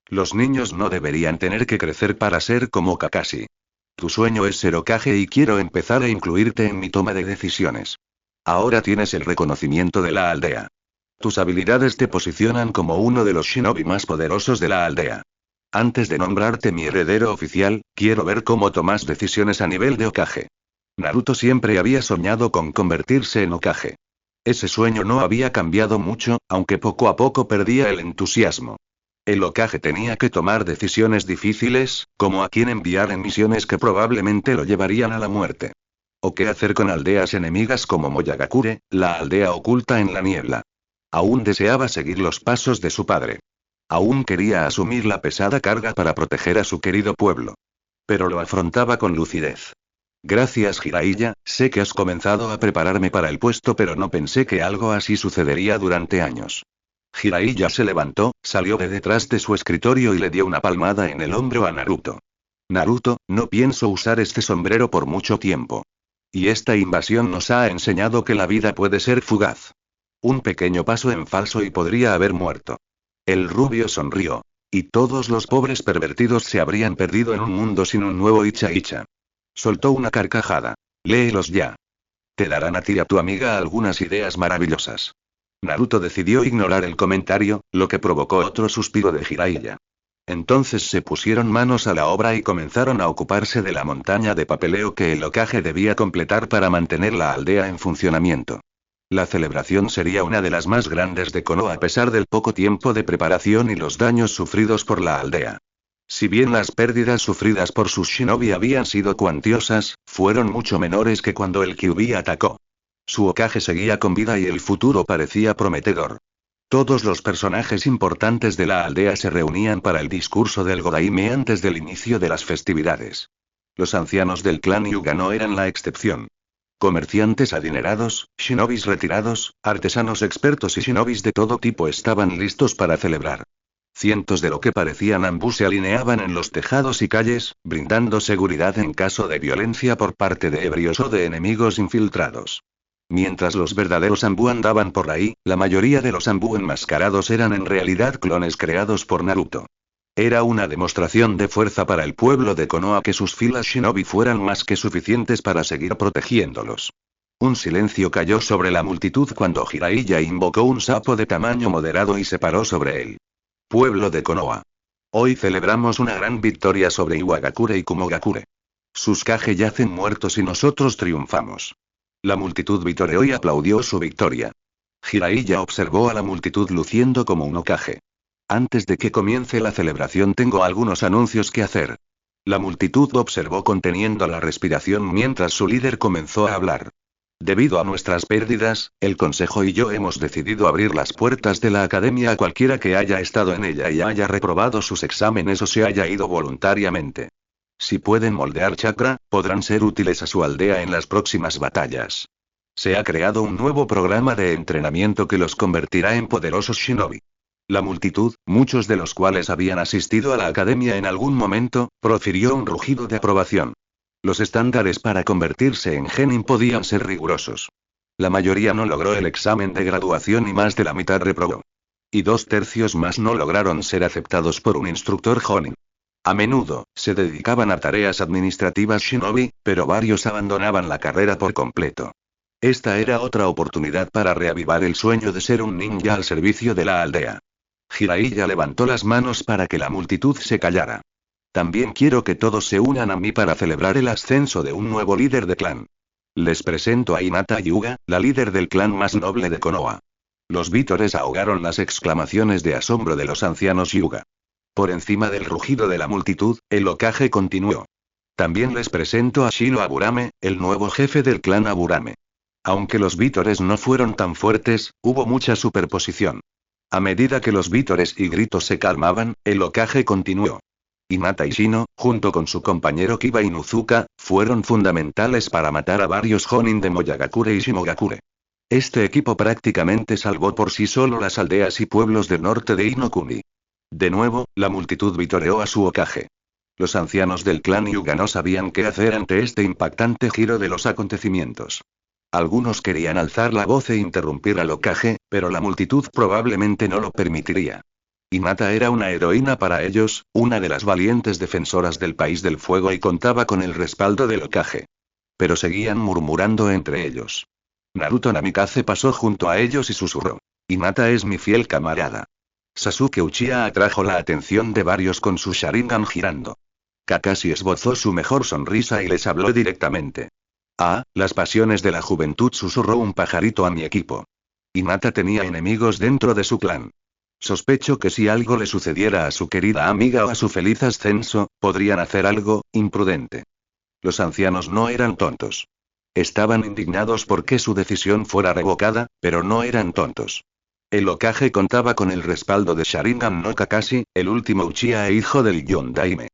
Los niños no deberían tener que crecer para ser como Kakashi. Tu sueño es ser Hokage y quiero empezar a incluirte en mi toma de decisiones. Ahora tienes el reconocimiento de la aldea. Tus habilidades te posicionan como uno de los shinobi más poderosos de la aldea. Antes de nombrarte mi heredero oficial, quiero ver cómo tomas decisiones a nivel de Hokage. Naruto siempre había soñado con convertirse en Hokage. Ese sueño no había cambiado mucho, aunque poco a poco perdía el entusiasmo. El Hokage tenía que tomar decisiones difíciles, como a quién enviar en misiones que probablemente lo llevarían a la muerte. ¿O qué hacer con aldeas enemigas como Moyagakure, la aldea oculta en la niebla? Aún deseaba seguir los pasos de su padre. Aún quería asumir la pesada carga para proteger a su querido pueblo. Pero lo afrontaba con lucidez. Gracias, Jiraiya, sé que has comenzado a prepararme para el puesto, pero no pensé que algo así sucedería durante años. Jiraiya se levantó, salió de detrás de su escritorio y le dio una palmada en el hombro a Naruto. Naruto, no pienso usar este sombrero por mucho tiempo. Y esta invasión nos ha enseñado que la vida puede ser fugaz. Un pequeño paso en falso y podría haber muerto. El rubio sonrió. Y todos los pobres pervertidos se habrían perdido en un mundo sin un nuevo Icha Icha. Soltó una carcajada. Léelos ya. Te darán a ti y a tu amiga algunas ideas maravillosas. Naruto decidió ignorar el comentario, lo que provocó otro suspiro de Jiraiya. Entonces se pusieron manos a la obra y comenzaron a ocuparse de la montaña de papeleo que el Hokage debía completar para mantener la aldea en funcionamiento. La celebración sería una de las más grandes de Konoha a pesar del poco tiempo de preparación y los daños sufridos por la aldea. Si bien las pérdidas sufridas por sus shinobi habían sido cuantiosas, fueron mucho menores que cuando el Kyuubi atacó. Su Hokage seguía con vida y el futuro parecía prometedor. Todos los personajes importantes de la aldea se reunían para el discurso del Godaime antes del inicio de las festividades. Los ancianos del clan Hyuga no eran la excepción. Comerciantes adinerados, shinobis retirados, artesanos expertos y shinobis de todo tipo estaban listos para celebrar. Cientos de lo que parecían ambú se alineaban en los tejados y calles, brindando seguridad en caso de violencia por parte de ebrios o de enemigos infiltrados. Mientras los verdaderos ambú andaban por ahí, la mayoría de los ambú enmascarados eran en realidad clones creados por Naruto. Era una demostración de fuerza para el pueblo de Konoha que sus filas shinobi fueran más que suficientes para seguir protegiéndolos. Un silencio cayó sobre la multitud cuando Jiraiya invocó un sapo de tamaño moderado y se paró sobre él. Pueblo de Konoha. Hoy celebramos una gran victoria sobre Iwagakure y Kumogakure. Sus Kage yacen muertos y nosotros triunfamos. La multitud vitoreó y aplaudió su victoria. Jiraiya observó a la multitud luciendo como un Hokage. Antes de que comience la celebración tengo algunos anuncios que hacer. La multitud observó conteniendo la respiración mientras su líder comenzó a hablar. Debido a nuestras pérdidas, el Consejo y yo hemos decidido abrir las puertas de la academia a cualquiera que haya estado en ella y haya reprobado sus exámenes o se haya ido voluntariamente. Si pueden moldear chakra, podrán ser útiles a su aldea en las próximas batallas. Se ha creado un nuevo programa de entrenamiento que los convertirá en poderosos shinobi. La multitud, muchos de los cuales habían asistido a la academia en algún momento, profirió un rugido de aprobación. Los estándares para convertirse en genin podían ser rigurosos. La mayoría no logró el examen de graduación y más de la mitad reprobó. Y 2/3 más no lograron ser aceptados por un instructor jonin. A menudo, se dedicaban a tareas administrativas shinobi, pero varios abandonaban la carrera por completo. Esta era otra oportunidad para reavivar el sueño de ser un ninja al servicio de la aldea. Jiraiya levantó las manos para que la multitud se callara. También quiero que todos se unan a mí para celebrar el ascenso de un nuevo líder de clan. Les presento a Hinata Hyuga, la líder del clan más noble de Konoha. Los vítores ahogaron las exclamaciones de asombro de los ancianos Hyuga. Por encima del rugido de la multitud, el Hokage continuó. También les presento a Shino Aburame, el nuevo jefe del clan Aburame. Aunque los vítores no fueron tan fuertes, hubo mucha superposición. A medida que los vítores y gritos se calmaban, el Hokage continuó. Hinata y Shino, junto con su compañero Kiba Inuzuka, fueron fundamentales para matar a varios Jonin de Moyagakure y Shimogakure. Este equipo prácticamente salvó por sí solo las aldeas y pueblos del norte de Inokuni. De nuevo, la multitud vitoreó a su Hokage. Los ancianos del clan Hyuga no sabían qué hacer ante este impactante giro de los acontecimientos. Algunos querían alzar la voz e interrumpir al Hokage, pero la multitud probablemente no lo permitiría. Hinata era una heroína para ellos, una de las valientes defensoras del país del fuego y contaba con el respaldo del Hokage. Pero seguían murmurando entre ellos. Naruto Namikaze pasó junto a ellos y susurró. Hinata es mi fiel camarada. Sasuke Uchiha atrajo la atención de varios con su Sharingan girando. Kakashi esbozó su mejor sonrisa y les habló directamente. Ah, las pasiones de la juventud, susurró un pajarito a mi equipo. Hinata tenía enemigos dentro de su clan. Sospecho que si algo le sucediera a su querida amiga o a su feliz ascenso, podrían hacer algo imprudente. Los ancianos no eran tontos. Estaban indignados porque su decisión fuera revocada, pero no eran tontos. El Hokage contaba con el respaldo de Sharingan no Kakashi, el último Uchiha e hijo del Yondaime.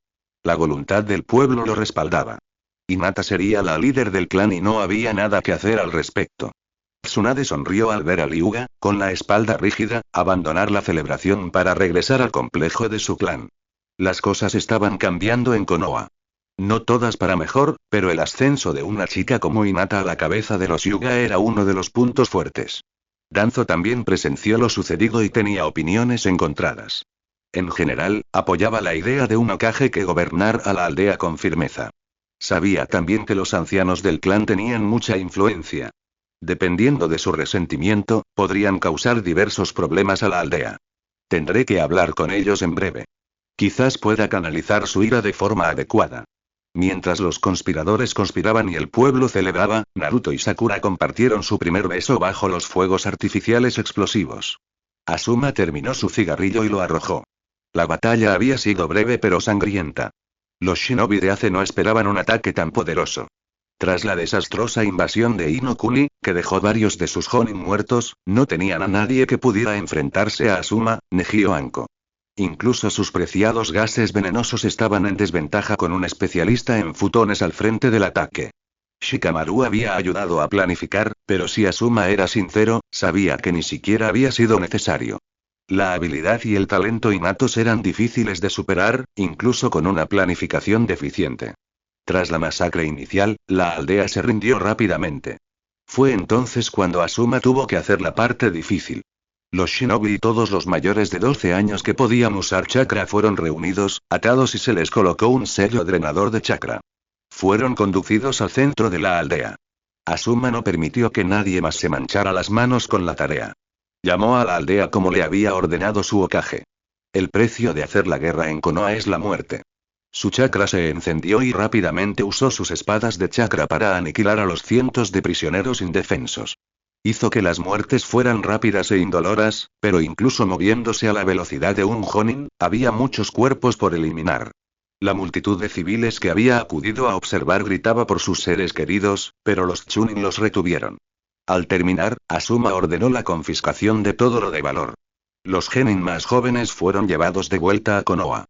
La voluntad del pueblo lo respaldaba. Hinata sería la líder del clan y no había nada que hacer al respecto. Tsunade sonrió al ver a Liuga, con la espalda rígida, abandonar la celebración para regresar al complejo de su clan. Las cosas estaban cambiando en Konoha. No todas para mejor, pero el ascenso de una chica como Hinata a la cabeza de los Hyuga era uno de los puntos fuertes. Danzo también presenció lo sucedido y tenía opiniones encontradas. En general, apoyaba la idea de un Hokage que gobernara a la aldea con firmeza. Sabía también que los ancianos del clan tenían mucha influencia. Dependiendo de su resentimiento, podrían causar diversos problemas a la aldea. Tendré que hablar con ellos en breve. Quizás pueda canalizar su ira de forma adecuada. Mientras los conspiradores conspiraban y el pueblo celebraba, Naruto y Sakura compartieron su primer beso bajo los fuegos artificiales explosivos. Asuma terminó su cigarrillo y lo arrojó. La batalla había sido breve pero sangrienta. Los shinobi de Ace no esperaban un ataque tan poderoso. Tras la desastrosa invasión de Inokuni, que dejó varios de sus Jonin muertos, no tenían a nadie que pudiera enfrentarse a Asuma, Neji o Anko. Incluso sus preciados gases venenosos estaban en desventaja con un especialista en futones al frente del ataque. Shikamaru había ayudado a planificar, pero si Asuma era sincero, sabía que ni siquiera había sido necesario. La habilidad y el talento innatos eran difíciles de superar, incluso con una planificación deficiente. Tras la masacre inicial, la aldea se rindió rápidamente. Fue entonces cuando Asuma tuvo que hacer la parte difícil. Los shinobi y todos los mayores de 12 años que podían usar chakra fueron reunidos, atados y se les colocó un sello drenador de chakra. Fueron conducidos al centro de la aldea. Asuma no permitió que nadie más se manchara las manos con la tarea. Llamó a la aldea como le había ordenado su Hokage. El precio de hacer la guerra en Konoha es la muerte. Su chakra se encendió y rápidamente usó sus espadas de chakra para aniquilar a los cientos de prisioneros indefensos. Hizo que las muertes fueran rápidas e indoloras, pero incluso moviéndose a la velocidad de un Jonin, había muchos cuerpos por eliminar. La multitud de civiles que había acudido a observar gritaba por sus seres queridos, pero los Chunin los retuvieron. Al terminar, Asuma ordenó la confiscación de todo lo de valor. Los genin más jóvenes fueron llevados de vuelta a Konoha.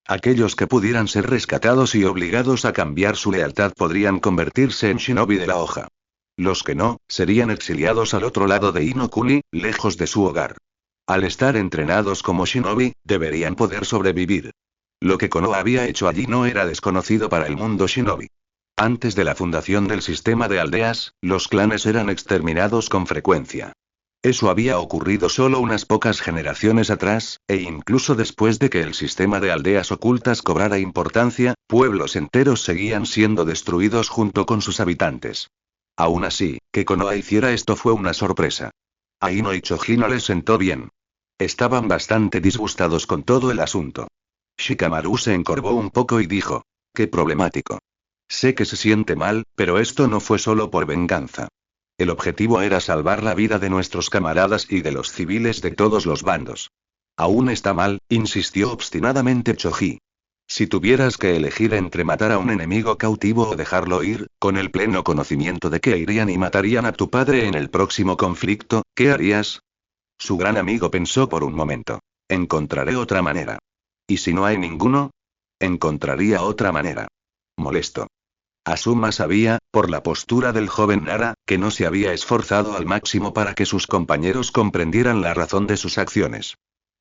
Aquellos que pudieran ser rescatados y obligados a cambiar su lealtad podrían convertirse en shinobi de la hoja. Los que no, serían exiliados al otro lado de Inokuni, lejos de su hogar. Al estar entrenados como shinobi, deberían poder sobrevivir. Lo que Konoha había hecho allí no era desconocido para el mundo shinobi. Antes de la fundación del sistema de aldeas, los clanes eran exterminados con frecuencia. Eso había ocurrido solo unas pocas generaciones atrás, e incluso después de que el sistema de aldeas ocultas cobrara importancia, pueblos enteros seguían siendo destruidos junto con sus habitantes. Aún así, que Konoha hiciera esto fue una sorpresa. A Ino y Choji no les sentó bien. Estaban bastante disgustados con todo el asunto. Shikamaru se encorvó un poco y dijo: «Qué problemático. Sé que se siente mal, pero esto no fue solo por venganza. El objetivo era salvar la vida de nuestros camaradas y de los civiles de todos los bandos». «Aún está mal», insistió obstinadamente Choji. «Si tuvieras que elegir entre matar a un enemigo cautivo o dejarlo ir, con el pleno conocimiento de que irían y matarían a tu padre en el próximo conflicto, ¿qué harías?». Su gran amigo pensó por un momento. «Encontraré otra manera». «¿Y si no hay ninguno?». «Encontraría otra manera». Molesto. Asuma sabía, por la postura del joven Nara, que no se había esforzado al máximo para que sus compañeros comprendieran la razón de sus acciones.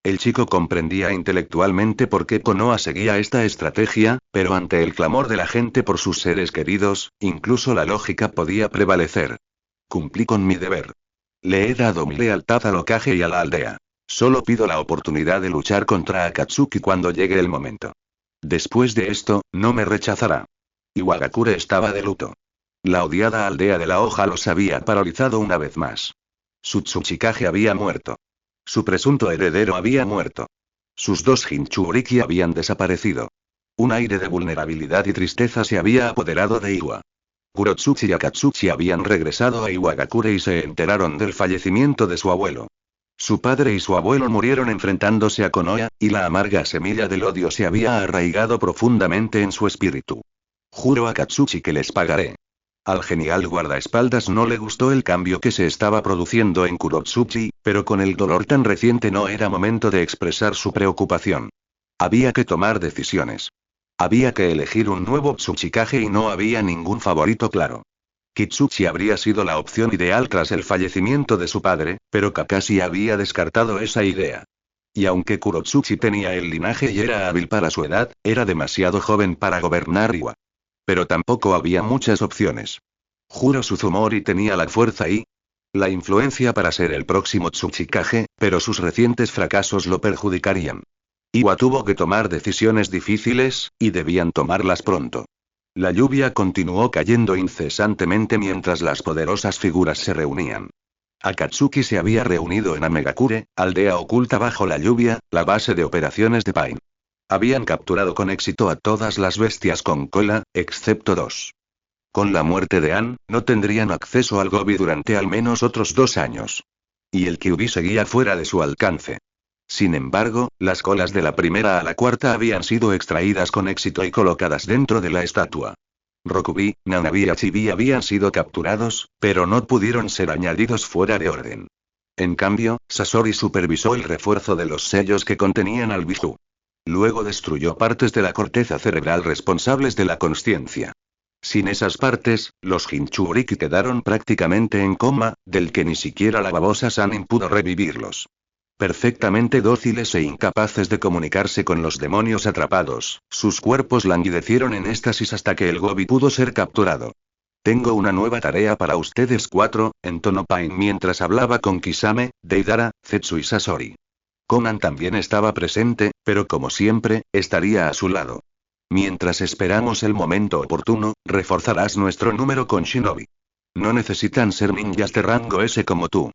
El chico comprendía intelectualmente por qué Konoha seguía esta estrategia, pero ante el clamor de la gente por sus seres queridos, incluso la lógica podía prevalecer. «Cumplí con mi deber. Le he dado mi lealtad al Hokage y a la aldea. Solo pido la oportunidad de luchar contra Akatsuki cuando llegue el momento. Después de esto, no me rechazará». Iwagakure estaba de luto. La odiada aldea de la hoja los había paralizado una vez más. Su Tsuchikage había muerto. Su presunto heredero había muerto. Sus dos Jinchuriki habían desaparecido. Un aire de vulnerabilidad y tristeza se había apoderado de Iwa. Kurotsuchi y Akatsuchi habían regresado a Iwagakure y se enteraron del fallecimiento de su abuelo. Su padre y su abuelo murieron enfrentándose a Konoha, y la amarga semilla del odio se había arraigado profundamente en su espíritu. «Juro a Akatsuchi que les pagaré. Al genial guardaespaldas no le gustó el cambio que se estaba produciendo en Kurotsuchi, pero con el dolor tan reciente no era momento de expresar su preocupación. Había que tomar decisiones. Había que elegir un nuevo Tsuchikage y no había ningún favorito claro. Kitsuchi habría sido la opción ideal tras el fallecimiento de su padre, pero Kakashi había descartado esa idea. Y aunque Kurotsuchi tenía el linaje y era hábil para su edad, era demasiado joven para gobernar Iwa. Pero tampoco había muchas opciones. Juro Suzumori tenía la fuerza y la influencia para ser el próximo Tsuchikage, pero sus recientes fracasos lo perjudicarían. Iwa tuvo que tomar decisiones difíciles, y debían tomarlas pronto. La lluvia continuó cayendo incesantemente mientras las poderosas figuras se reunían. Akatsuki se había reunido en Amegakure, aldea oculta bajo la lluvia, la base de operaciones de Pain. Habían capturado con éxito a todas las bestias con cola, excepto 2. Con la muerte de Ann, no tendrían acceso al Gobi durante al menos otros 2 años. Y el Kyuubi seguía fuera de su alcance. Sin embargo, las colas de la primera a la cuarta habían sido extraídas con éxito y colocadas dentro de la estatua. Rokubi, Nanabi y Achibi habían sido capturados, pero no pudieron ser añadidos fuera de orden. En cambio, Sasori supervisó el refuerzo de los sellos que contenían al Biju. Luego destruyó partes de la corteza cerebral responsables de la consciencia. Sin esas partes, los Jinchuriki quedaron prácticamente en coma, del que ni siquiera la babosa Sanin pudo revivirlos. Perfectamente dóciles e incapaces de comunicarse con los demonios atrapados, sus cuerpos languidecieron en éxtasis hasta que el Gobi pudo ser capturado. Tengo una nueva tarea para ustedes 4, entonó Pain mientras hablaba con Kisame, Deidara, Zetsu y Sasori. Conan también estaba presente, pero como siempre, estaría a su lado. Mientras esperamos el momento oportuno, reforzarás nuestro número con Shinobi. No necesitan ser ninjas de rango S como tú.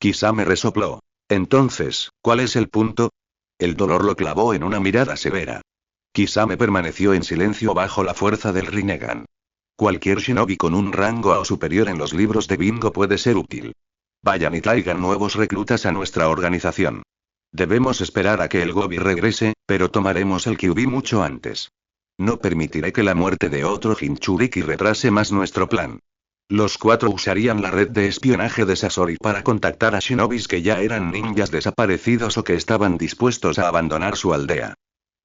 Kisame resopló. Entonces, ¿cuál es el punto? El dolor lo clavó en una mirada severa. Kisame permaneció en silencio bajo la fuerza del Rinnegan. Cualquier shinobi con un rango A superior en los libros de bingo puede ser útil. Vayan y traigan nuevos reclutas a nuestra organización. Debemos esperar a que el Gobi regrese, pero tomaremos el Kyuubi mucho antes. No permitiré que la muerte de otro Jinchuriki retrase más nuestro plan. Los 4 usarían la red de espionaje de Sasori para contactar a shinobis que ya eran ninjas desaparecidos o que estaban dispuestos a abandonar su aldea.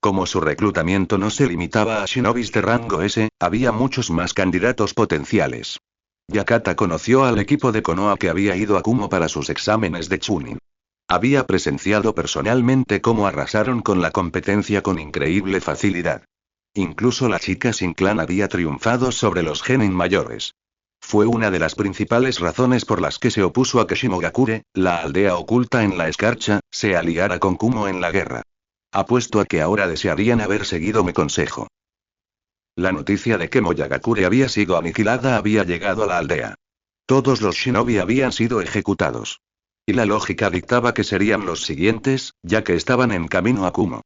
Como su reclutamiento no se limitaba a shinobis de rango S, había muchos más candidatos potenciales. Yakata conoció al equipo de Konoha que había ido a Kumo para sus exámenes de Chunin. Había presenciado personalmente cómo arrasaron con la competencia con increíble facilidad. Incluso la chica sin clan había triunfado sobre los genin mayores. Fue una de las principales razones por las que se opuso a que Shimogakure, la aldea oculta en la escarcha, se aliara con Kumo en la guerra. Apuesto a que ahora desearían haber seguido mi consejo. La noticia de que Moyagakure había sido aniquilada había llegado a la aldea. Todos los shinobi habían sido ejecutados. Y la lógica dictaba que serían los siguientes, ya que estaban en camino a Kumo.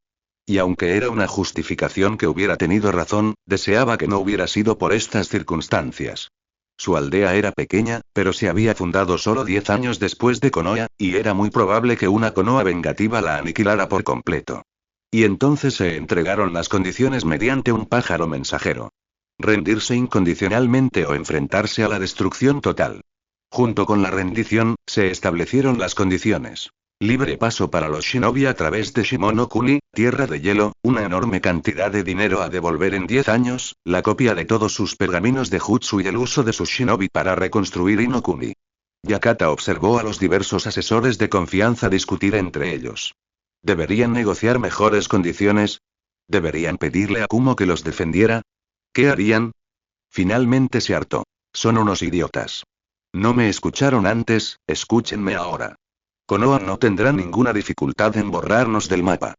Y aunque era una justificación que hubiera tenido razón, deseaba que no hubiera sido por estas circunstancias. Su aldea era pequeña, pero se había fundado solo 10 años después de Konoha, y era muy probable que una Konoha vengativa la aniquilara por completo. Y entonces se entregaron las condiciones mediante un pájaro mensajero. Rendirse incondicionalmente o enfrentarse a la destrucción total. Junto con la rendición, se establecieron las condiciones. Libre paso para los shinobi a través de Shimono-kuni, tierra de hielo, una enorme cantidad de dinero a devolver en 10 años, la copia de todos sus pergaminos de jutsu y el uso de sus shinobi para reconstruir Inokuni. Yakata observó a los diversos asesores de confianza discutir entre ellos. ¿Deberían negociar mejores condiciones? ¿Deberían pedirle a Kumo que los defendiera? ¿Qué harían? Finalmente se hartó. Son unos idiotas. No me escucharon antes, escúchenme ahora. Konoha no tendrá ninguna dificultad en borrarnos del mapa.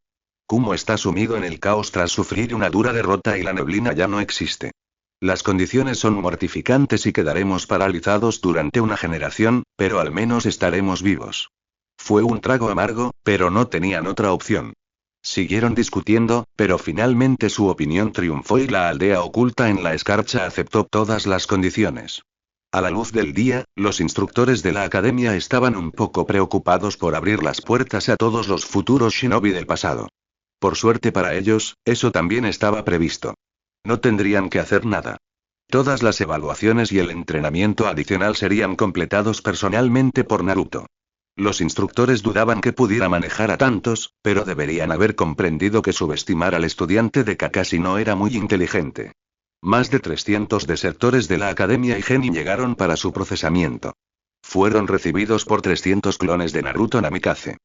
Kumo está sumido en el caos tras sufrir una dura derrota y la neblina ya no existe. Las condiciones son mortificantes y quedaremos paralizados durante una generación, pero al menos estaremos vivos. Fue un trago amargo, pero no tenían otra opción. Siguieron discutiendo, pero finalmente su opinión triunfó y la aldea oculta en la escarcha aceptó todas las condiciones. A la luz del día, los instructores de la academia estaban un poco preocupados por abrir las puertas a todos los futuros shinobi del pasado. Por suerte para ellos, eso también estaba previsto. No tendrían que hacer nada. Todas las evaluaciones y el entrenamiento adicional serían completados personalmente por Naruto. Los instructores dudaban que pudiera manejar a tantos, pero deberían haber comprendido que subestimar al estudiante de Kakashi no era muy inteligente. Más de 300 desertores de la Academia Genin llegaron para su procesamiento. Fueron recibidos por 300 clones de Naruto Namikaze.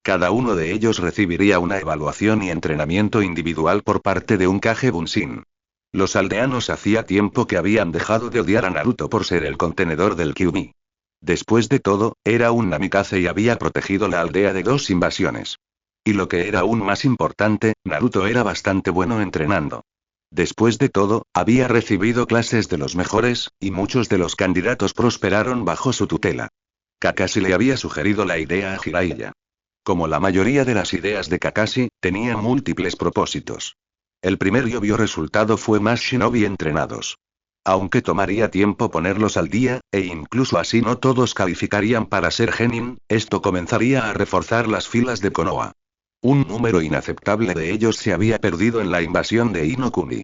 Cada uno de ellos recibiría una evaluación y entrenamiento individual por parte de un Kage Bunshin. Los aldeanos hacía tiempo que habían dejado de odiar a Naruto por ser el contenedor del Kyuubi. Después de todo, era un Namikaze y había protegido la aldea de 2 invasiones. Y lo que era aún más importante, Naruto era bastante bueno entrenando. Después de todo, había recibido clases de los mejores, y muchos de los candidatos prosperaron bajo su tutela. Kakashi le había sugerido la idea a Jiraiya. Como la mayoría de las ideas de Kakashi, tenía múltiples propósitos. El primer y obvio resultado fue más shinobi entrenados. Aunque tomaría tiempo ponerlos al día, e incluso así no todos calificarían para ser genin, esto comenzaría a reforzar las filas de Konoha. Un número inaceptable de ellos se había perdido en la invasión de Inokuni.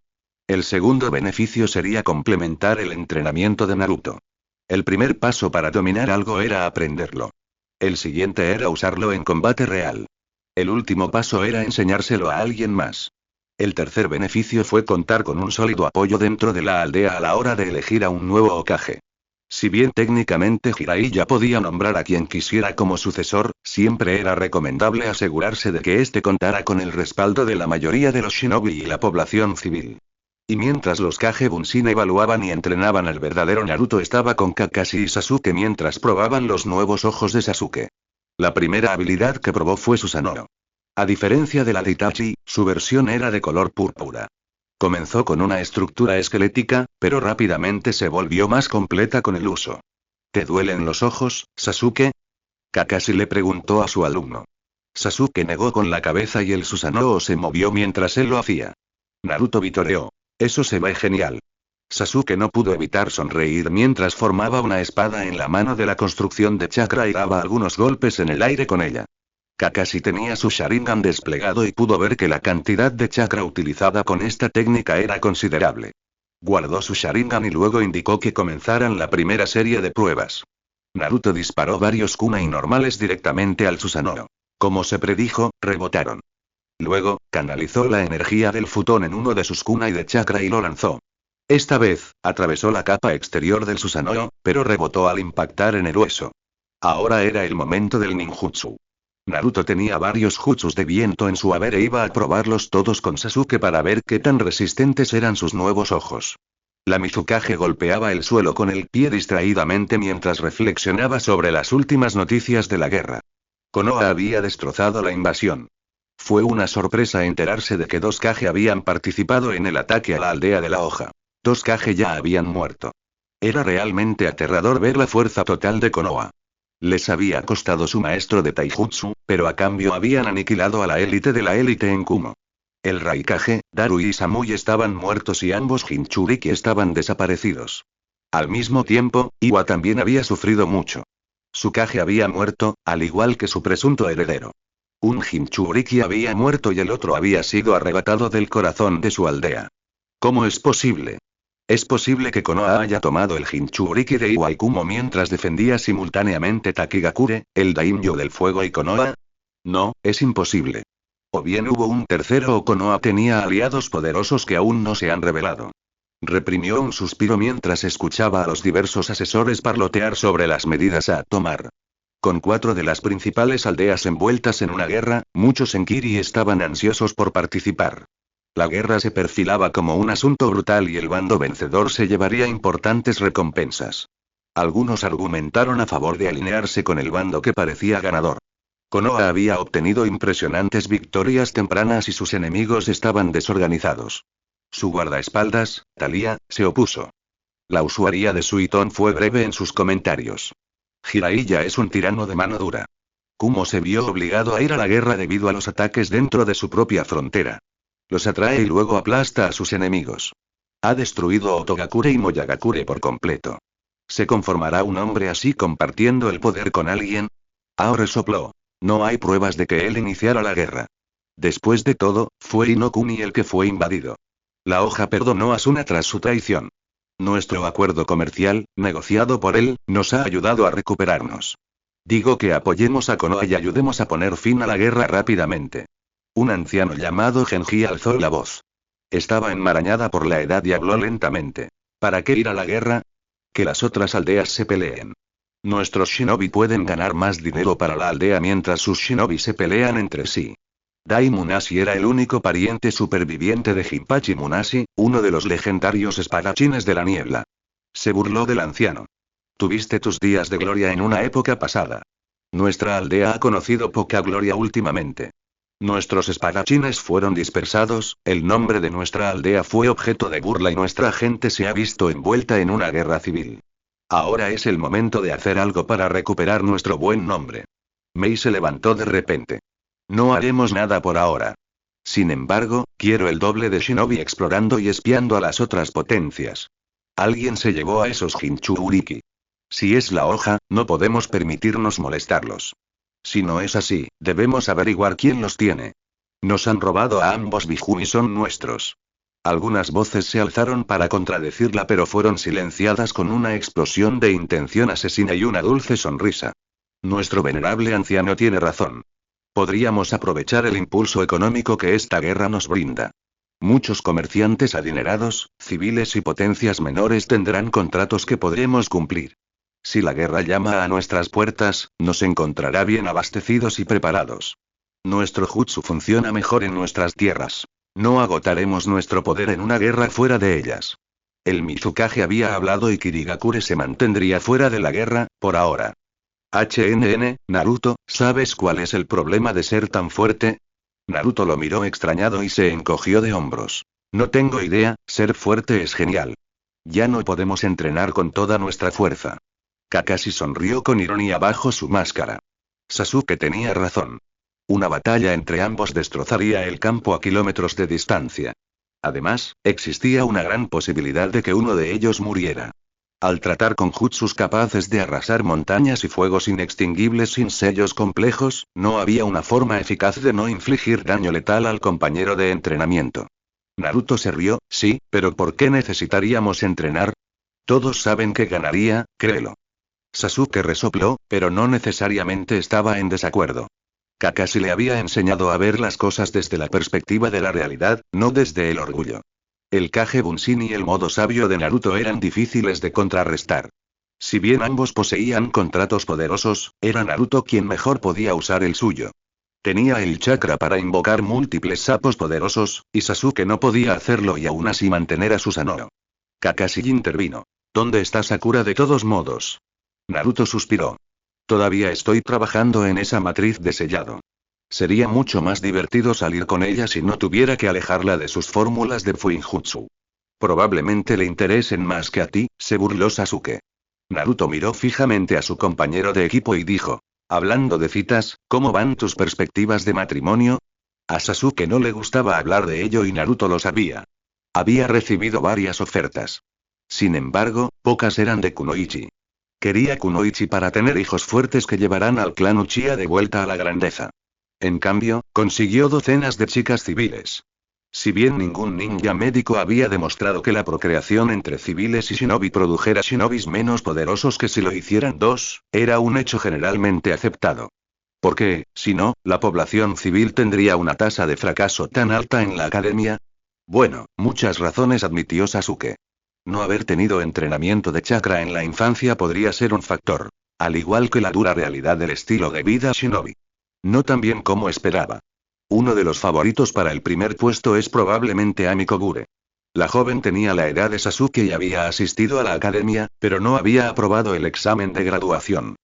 El segundo beneficio sería complementar el entrenamiento de Naruto. El primer paso para dominar algo era aprenderlo. El siguiente era usarlo en combate real. El último paso era enseñárselo a alguien más. El tercer beneficio fue contar con un sólido apoyo dentro de la aldea a la hora de elegir a un nuevo Hokage. Si bien técnicamente Jiraiya podía nombrar a quien quisiera como sucesor, siempre era recomendable asegurarse de que éste contara con el respaldo de la mayoría de los shinobi y la población civil. Y mientras los Kage Bunshin evaluaban y entrenaban al verdadero Naruto estaba con Kakashi y Sasuke mientras probaban los nuevos ojos de Sasuke. La primera habilidad que probó fue Susanoo. A diferencia de la de Itachi, su versión era de color púrpura. Comenzó con una estructura esquelética, pero rápidamente se volvió más completa con el uso. ¿Te duelen los ojos, Sasuke? Kakashi le preguntó a su alumno. Sasuke negó con la cabeza y el Susanoo se movió mientras él lo hacía. Naruto vitoreó. Eso se ve genial. Sasuke no pudo evitar sonreír mientras formaba una espada en la mano de la construcción de chakra y daba algunos golpes en el aire con ella. Kakashi tenía su Sharingan desplegado y pudo ver que la cantidad de chakra utilizada con esta técnica era considerable. Guardó su Sharingan y luego indicó que comenzaran la primera serie de pruebas. Naruto disparó varios kunai normales directamente al Susanoo. Como se predijo, rebotaron. Luego, canalizó la energía del futón en uno de sus kunai de chakra y lo lanzó. Esta vez, atravesó la capa exterior del Susanoo, pero rebotó al impactar en el hueso. Ahora era el momento del ninjutsu. Naruto tenía varios jutsus de viento en su haber e iba a probarlos todos con Sasuke para ver qué tan resistentes eran sus nuevos ojos. La Mizukage golpeaba el suelo con el pie distraídamente mientras reflexionaba sobre las últimas noticias de la guerra. Konoha había destrozado la invasión. Fue una sorpresa enterarse de que 2 Kage habían participado en el ataque a la aldea de la hoja. 2 Kage ya habían muerto. Era realmente aterrador ver la fuerza total de Konoha. Les había costado su maestro de Taijutsu, pero a cambio habían aniquilado a la élite de la élite en Kumo. El Raikage, Daru y Samui estaban muertos y ambos Jinchuriki estaban desaparecidos. Al mismo tiempo, Iwa también había sufrido mucho. Su Kage había muerto, al igual que su presunto heredero. Un Jinchuriki había muerto y el otro había sido arrebatado del corazón de su aldea. ¿Cómo es posible? ¿Es posible que Konoha haya tomado el Jinchuriki de Iwa y Kumo mientras defendía simultáneamente Takigakure, el daimyo del fuego y Konoha? No, es imposible. O bien hubo un tercero o Konoha tenía aliados poderosos que aún no se han revelado. Reprimió un suspiro mientras escuchaba a los diversos asesores parlotear sobre las medidas a tomar. Con 4 de las principales aldeas envueltas en una guerra, muchos en Kiri estaban ansiosos por participar. La guerra se perfilaba como un asunto brutal y el bando vencedor se llevaría importantes recompensas. Algunos argumentaron a favor de alinearse con el bando que parecía ganador. Konoha había obtenido impresionantes victorias tempranas y sus enemigos estaban desorganizados. Su guardaespaldas, Thalia, se opuso. La usuaria de Suiton fue breve en sus comentarios. Jiraiya es un tirano de mano dura. Kumo se vio obligado a ir a la guerra debido a los ataques dentro de su propia frontera. Los atrae y luego aplasta a sus enemigos. Ha destruido Otogakure y Moyagakure por completo. ¿Se conformará un hombre así compartiendo el poder con alguien? Ao resopló. No hay pruebas de que él iniciara la guerra. Después de todo, fue Inokuni el que fue invadido. La hoja perdonó a Asuna tras su traición. Nuestro acuerdo comercial, negociado por él, nos ha ayudado a recuperarnos. Digo que apoyemos a Konoha y ayudemos a poner fin a la guerra rápidamente. Un anciano llamado Genji alzó la voz. Estaba enmarañada por la edad y habló lentamente. ¿Para qué ir a la guerra? Que las otras aldeas se peleen. Nuestros shinobi pueden ganar más dinero para la aldea mientras sus shinobi se pelean entre sí. Dai Munashi era el único pariente superviviente de Jinpachi Munashi, uno de los legendarios espadachines de la niebla. Se burló del anciano. Tuviste tus días de gloria en una época pasada. Nuestra aldea ha conocido poca gloria últimamente. Nuestros espadachines fueron dispersados, el nombre de nuestra aldea fue objeto de burla y nuestra gente se ha visto envuelta en una guerra civil. Ahora es el momento de hacer algo para recuperar nuestro buen nombre. Mei se levantó de repente. No haremos nada por ahora. Sin embargo, quiero el doble de shinobi explorando y espiando a las otras potencias. Alguien se llevó a esos Jinchuriki. Si es la hoja, no podemos permitirnos molestarlos. Si no es así, debemos averiguar quién los tiene. Nos han robado a ambos Biju y son nuestros. Algunas voces se alzaron para contradecirla pero fueron silenciadas con una explosión de intención asesina y una dulce sonrisa. Nuestro venerable anciano tiene razón. Podríamos aprovechar el impulso económico que esta guerra nos brinda. Muchos comerciantes adinerados, civiles y potencias menores tendrán contratos que podremos cumplir. Si la guerra llama a nuestras puertas, nos encontrará bien abastecidos y preparados. Nuestro jutsu funciona mejor en nuestras tierras. No agotaremos nuestro poder en una guerra fuera de ellas. El Mizukage había hablado y Kirigakure se mantendría fuera de la guerra, por ahora. Naruto, ¿sabes cuál es el problema de ser tan fuerte? Naruto lo miró extrañado y se encogió de hombros. No tengo idea, ser fuerte es genial. Ya no podemos entrenar con toda nuestra fuerza. Kakashi sonrió con ironía bajo su máscara. Sasuke tenía razón. Una batalla entre ambos destrozaría el campo a kilómetros de distancia. Además, existía una gran posibilidad de que uno de ellos muriera. Al tratar con jutsus capaces de arrasar montañas y fuegos inextinguibles sin sellos complejos, no había una forma eficaz de no infligir daño letal al compañero de entrenamiento. Naruto se rió, sí, pero ¿por qué necesitaríamos entrenar? Todos saben que ganaría, créelo. Sasuke resopló, pero no necesariamente estaba en desacuerdo. Kakashi le había enseñado a ver las cosas desde la perspectiva de la realidad, no desde el orgullo. El Kage Bunshin y el modo sabio de Naruto eran difíciles de contrarrestar. Si bien ambos poseían contratos poderosos, era Naruto quien mejor podía usar el suyo. Tenía el chakra para invocar múltiples sapos poderosos, y Sasuke no podía hacerlo y aún así mantener a Susanoo. Kakashi intervino. ¿Dónde está Sakura de todos modos? Naruto suspiró. Todavía estoy trabajando en esa matriz de sellado. Sería mucho más divertido salir con ella si no tuviera que alejarla de sus fórmulas de Fuinjutsu. Probablemente le interesen más que a ti, se burló Sasuke. Naruto miró fijamente a su compañero de equipo y dijo: hablando de citas, ¿cómo van tus perspectivas de matrimonio? A Sasuke no le gustaba hablar de ello y Naruto lo sabía. Había recibido varias ofertas. Sin embargo, pocas eran de Kunoichi. Quería Kunoichi para tener hijos fuertes que llevarán al clan Uchiha de vuelta a la grandeza. En cambio, consiguió docenas de chicas civiles. Si bien ningún ninja médico había demostrado que la procreación entre civiles y shinobi produjera shinobis menos poderosos que si lo hicieran dos, era un hecho generalmente aceptado. Porque, si no, la población civil tendría una tasa de fracaso tan alta en la academia. Bueno, muchas razones admitió Sasuke. No haber tenido entrenamiento de chakra en la infancia podría ser un factor. Al igual que la dura realidad del estilo de vida shinobi. No tan bien como esperaba. Uno de los favoritos para el primer puesto es probablemente Ami Kogure. La joven tenía la edad de Sasuke y había asistido a la academia, pero no había aprobado el examen de graduación.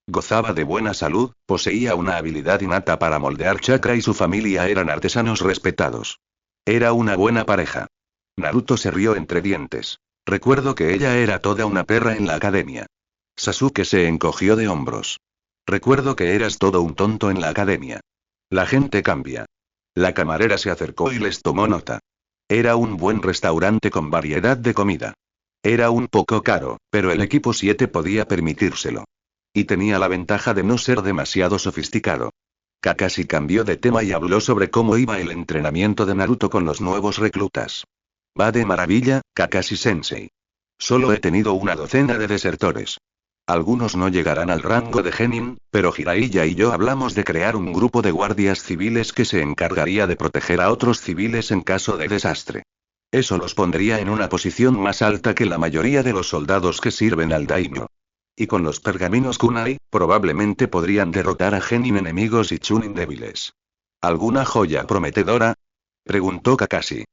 Gozaba de buena salud, poseía una habilidad innata para moldear chakra y su familia eran artesanos respetados. Era una buena pareja. Naruto se rió entre dientes. Recuerdo que ella era toda una perra en la academia. Sasuke se encogió de hombros. Recuerdo que eras todo un tonto en la academia. La gente cambia. La camarera se acercó y les tomó nota. Era un buen restaurante con variedad de comida. Era un poco caro, pero el equipo 7 podía permitírselo. Y tenía la ventaja de no ser demasiado sofisticado. Kakashi cambió de tema y habló sobre cómo iba el entrenamiento de Naruto con los nuevos reclutas. Va de maravilla, Kakashi-sensei. Solo he tenido una docena de desertores. Algunos no llegarán al rango de genin, pero Jiraiya y yo hablamos de crear un grupo de guardias civiles que se encargaría de proteger a otros civiles en caso de desastre. Eso los pondría en una posición más alta que la mayoría de los soldados que sirven al daimyo. Y con los pergaminos kunai, probablemente podrían derrotar a genin enemigos y chunin débiles. ¿Alguna joya prometedora?, preguntó Kakashi.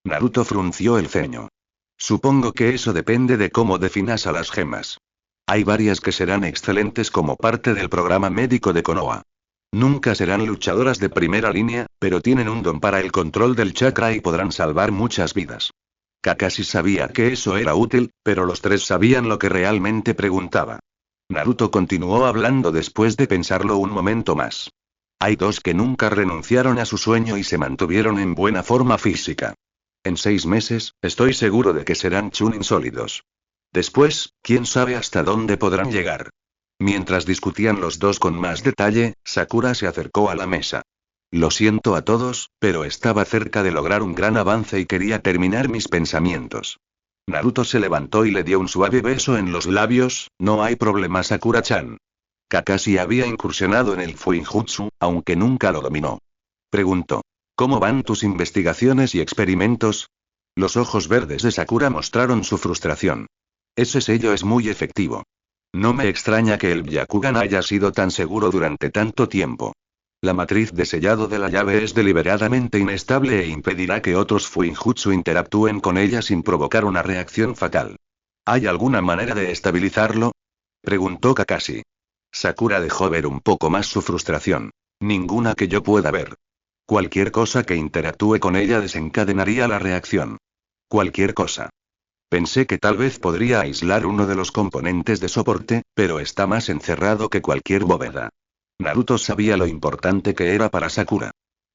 Naruto frunció el ceño. Supongo que eso depende de cómo definas a las gemas. Hay varias que serán excelentes como parte del programa médico de Konoha. Nunca serán luchadoras de primera línea, pero tienen un don para el control del chakra y podrán salvar muchas vidas. Kakashi sabía que eso era útil, pero los tres sabían lo que realmente preguntaba. Naruto continuó hablando después de pensarlo un momento más. Hay dos que nunca renunciaron a su sueño y se mantuvieron en buena forma física. En 6 meses, estoy seguro de que serán chunin sólidos. Después, quién sabe hasta dónde podrán llegar. Mientras discutían los dos con más detalle, Sakura se acercó a la mesa. Lo siento a todos, pero estaba cerca de lograr un gran avance y quería terminar mis pensamientos. Naruto se levantó y le dio un suave beso en los labios. No hay problema, Sakura-chan. Kakashi había incursionado en el Fuinjutsu, aunque nunca lo dominó. Preguntó. ¿Cómo van tus investigaciones y experimentos? Los ojos verdes de Sakura mostraron su frustración. Ese sello es muy efectivo. No me extraña que el Byakugan haya sido tan seguro durante tanto tiempo. La matriz de sellado de la llave es deliberadamente inestable e impedirá que otros Fuinjutsu interactúen con ella sin provocar una reacción fatal. ¿Hay alguna manera de estabilizarlo?, preguntó Kakashi. Sakura dejó ver un poco más su frustración. Ninguna que yo pueda ver. Cualquier cosa que interactúe con ella desencadenaría la reacción. Cualquier cosa. Pensé que tal vez podría aislar uno de los componentes de soporte, pero está más encerrado que cualquier bóveda. Naruto sabía lo importante que era para Sakura.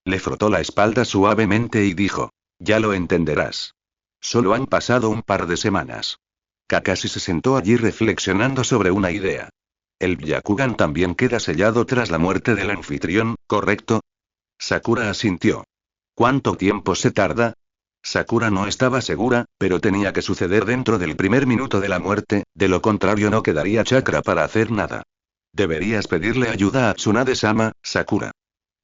Le frotó la espalda suavemente y dijo. Ya lo entenderás. Solo han pasado un par de semanas. Kakashi se sentó allí reflexionando sobre una idea. El Byakugan también queda sellado tras la muerte del anfitrión, ¿correcto? Sakura asintió. ¿Cuánto tiempo se tarda? Sakura no estaba segura, pero tenía que suceder dentro del primer minuto de la muerte, de lo contrario no quedaría chakra para hacer nada. Deberías pedirle ayuda a Tsunade-sama, Sakura.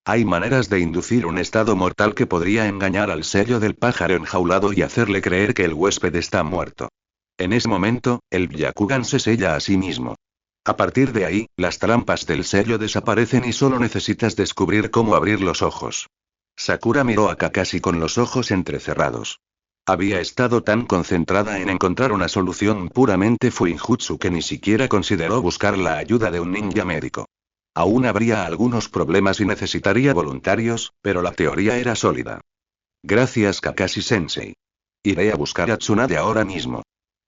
Hay maneras de inducir un estado mortal que podría engañar al sello del pájaro enjaulado y hacerle creer que el huésped está muerto. En ese momento, el Byakugan se sella a sí mismo. A partir de ahí, las trampas del sello desaparecen y solo necesitas descubrir cómo abrir los ojos. Sakura miró a Kakashi con los ojos entrecerrados. Había estado tan concentrada en encontrar una solución puramente Fuinjutsu que ni siquiera consideró buscar la ayuda de un ninja médico. Aún habría algunos problemas y necesitaría voluntarios, pero la teoría era sólida. Gracias, Kakashi-sensei. Iré a buscar a Tsunade ahora mismo.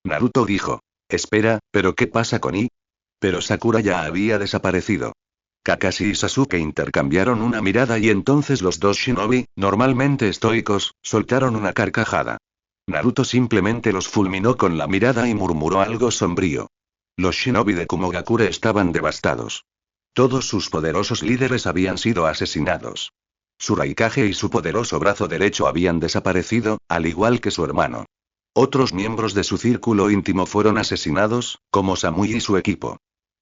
Naruto dijo. Espera, ¿pero qué pasa con I? Pero Sakura ya había desaparecido. Kakashi y Sasuke intercambiaron una mirada y entonces los dos shinobi, normalmente estoicos, soltaron una carcajada. Naruto simplemente los fulminó con la mirada y murmuró algo sombrío. Los shinobi de Kumogakure estaban devastados. Todos sus poderosos líderes habían sido asesinados. Su Raikage y su poderoso brazo derecho habían desaparecido, al igual que su hermano. Otros miembros de su círculo íntimo fueron asesinados, como Samui y su equipo.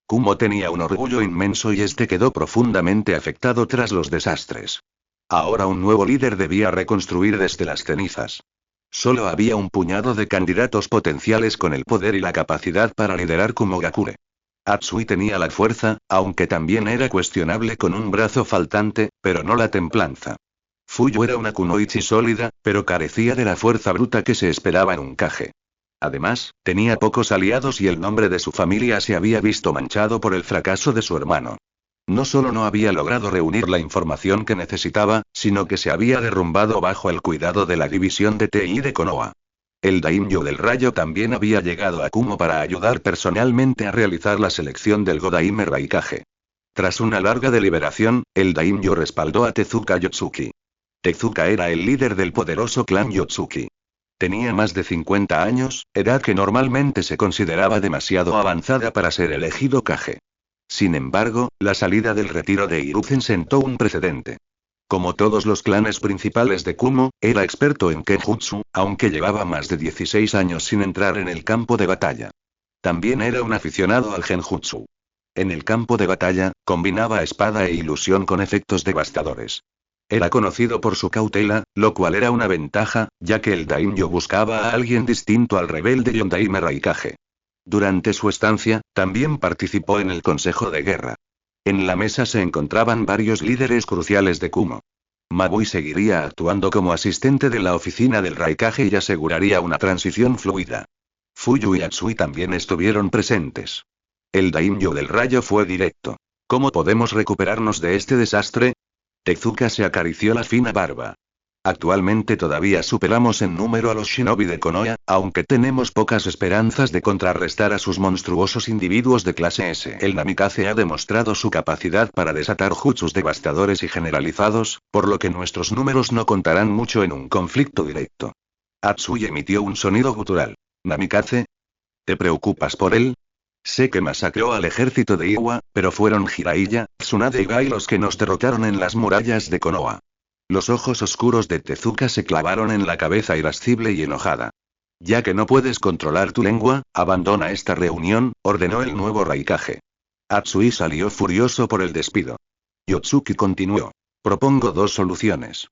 Kumo tenía un orgullo inmenso y este quedó profundamente afectado tras los desastres. Ahora un nuevo líder debía reconstruir desde las cenizas. Solo había un puñado de candidatos potenciales con el poder y la capacidad para liderar Kumogakure. Atsui tenía la fuerza, aunque también era cuestionable con un brazo faltante, pero no la templanza. Fuyu era una kunoichi sólida, pero carecía de la fuerza bruta que se esperaba en un Kage. Además, tenía pocos aliados y el nombre de su familia se había visto manchado por el fracaso de su hermano. No solo no había logrado reunir la información que necesitaba, sino que se había derrumbado bajo el cuidado de la división de TI de Konoha. El daimyo del rayo también había llegado a Kumo para ayudar personalmente a realizar la selección del Godaime Raikage. Tras una larga deliberación, el daimyo respaldó a Tezuka Yotsuki. Tezuka era el líder del poderoso clan Yotsuki. Tenía más de 50 años, edad que normalmente se consideraba demasiado avanzada para ser elegido Kage. Sin embargo, la salida del retiro de Hiruzen sentó un precedente. Como todos los clanes principales de Kumo, era experto en Kenjutsu, aunque llevaba más de 16 años sin entrar en el campo de batalla. También era un aficionado al Genjutsu. En el campo de batalla, combinaba espada e ilusión con efectos devastadores. Era conocido por su cautela, lo cual era una ventaja, ya que el daimyo buscaba a alguien distinto al rebelde Yondaime Raikage. Durante su estancia, también participó en el Consejo de Guerra. En la mesa se encontraban varios líderes cruciales de Kumo. Mabui seguiría actuando como asistente de la oficina del Raikage y aseguraría una transición fluida. Fuyu y Atsui también estuvieron presentes. El daimyo del rayo fue directo. ¿Cómo podemos recuperarnos de este desastre? Tezuka se acarició la fina barba. Actualmente todavía superamos en número a los shinobi de Konoha, aunque tenemos pocas esperanzas de contrarrestar a sus monstruosos individuos de clase S. El Namikaze ha demostrado su capacidad para desatar jutsus devastadores y generalizados, por lo que nuestros números no contarán mucho en un conflicto directo. Atsui emitió un sonido gutural. ¿Namikaze? ¿Te preocupas por él? Sé que masacró al ejército de Iwa, pero fueron Jiraiya, Tsunade y Gai los que nos derrotaron en las murallas de Konoha. Los ojos oscuros de Tezuka se clavaron en la cabeza irascible y enojada. Ya que no puedes controlar tu lengua, abandona esta reunión, ordenó el nuevo Raikage. Atsui salió furioso por el despido. Yotsuki continuó. Propongo dos soluciones.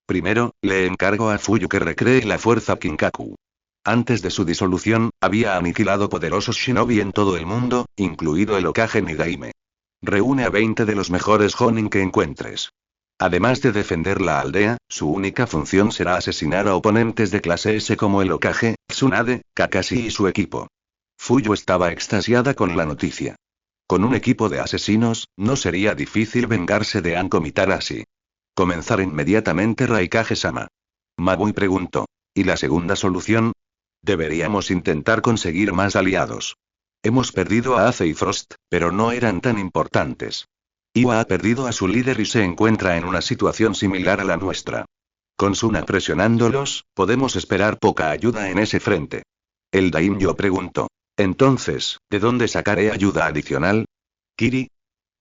Primero, le encargo a Fuyu que recree la fuerza Kinkaku. Antes de su disolución, había aniquilado poderosos shinobi en todo el mundo, incluido el Hokage Nidaime. Reúne a 20 de los mejores Jonin que encuentres. Además de defender la aldea, su única función será asesinar a oponentes de clase S como el Hokage, Tsunade, Kakashi y su equipo. Fuyu estaba extasiada con la noticia. Con un equipo de asesinos, no sería difícil vengarse de Anko Mitarashi. Comenzar inmediatamente Raikage-sama. Mabui preguntó. ¿Y la segunda solución? Deberíamos intentar conseguir más aliados. Hemos perdido a Ace y Frost, pero no eran tan importantes. Iwa ha perdido a su líder y se encuentra en una situación similar a la nuestra. Con Suna presionándolos, podemos esperar poca ayuda en ese frente. El daimyo preguntó. Entonces, ¿de dónde sacaré ayuda adicional? ¿Kiri?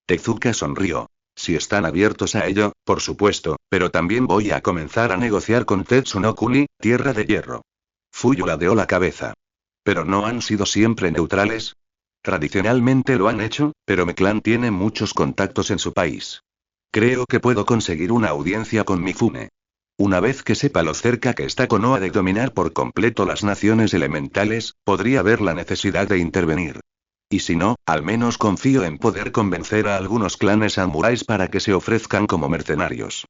Tezuka sonrió. Si están abiertos a ello, por supuesto, pero también voy a comenzar a negociar con Tetsunokuni, Tierra de Hierro. Fuyu ladeó la cabeza. ¿Pero no han sido siempre neutrales? Tradicionalmente lo han hecho, pero mi clan tiene muchos contactos en su país. Creo que puedo conseguir una audiencia con Mifune. Una vez que sepa lo cerca que está Konoha de dominar por completo las naciones elementales, podría ver la necesidad de intervenir. Y si no, al menos confío en poder convencer a algunos clanes samuráis para que se ofrezcan como mercenarios.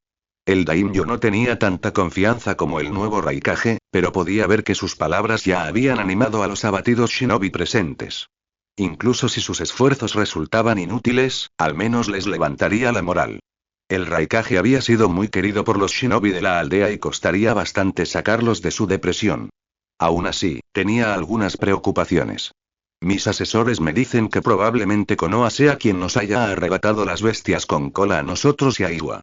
El daimyo no tenía tanta confianza como el nuevo Raikage, pero podía ver que sus palabras ya habían animado a los abatidos shinobi presentes. Incluso si sus esfuerzos resultaban inútiles, al menos les levantaría la moral. El Raikage había sido muy querido por los shinobi de la aldea y costaría bastante sacarlos de su depresión. Aún así, tenía algunas preocupaciones. Mis asesores me dicen que probablemente Konoha sea quien nos haya arrebatado las bestias con cola a nosotros y a Iwa.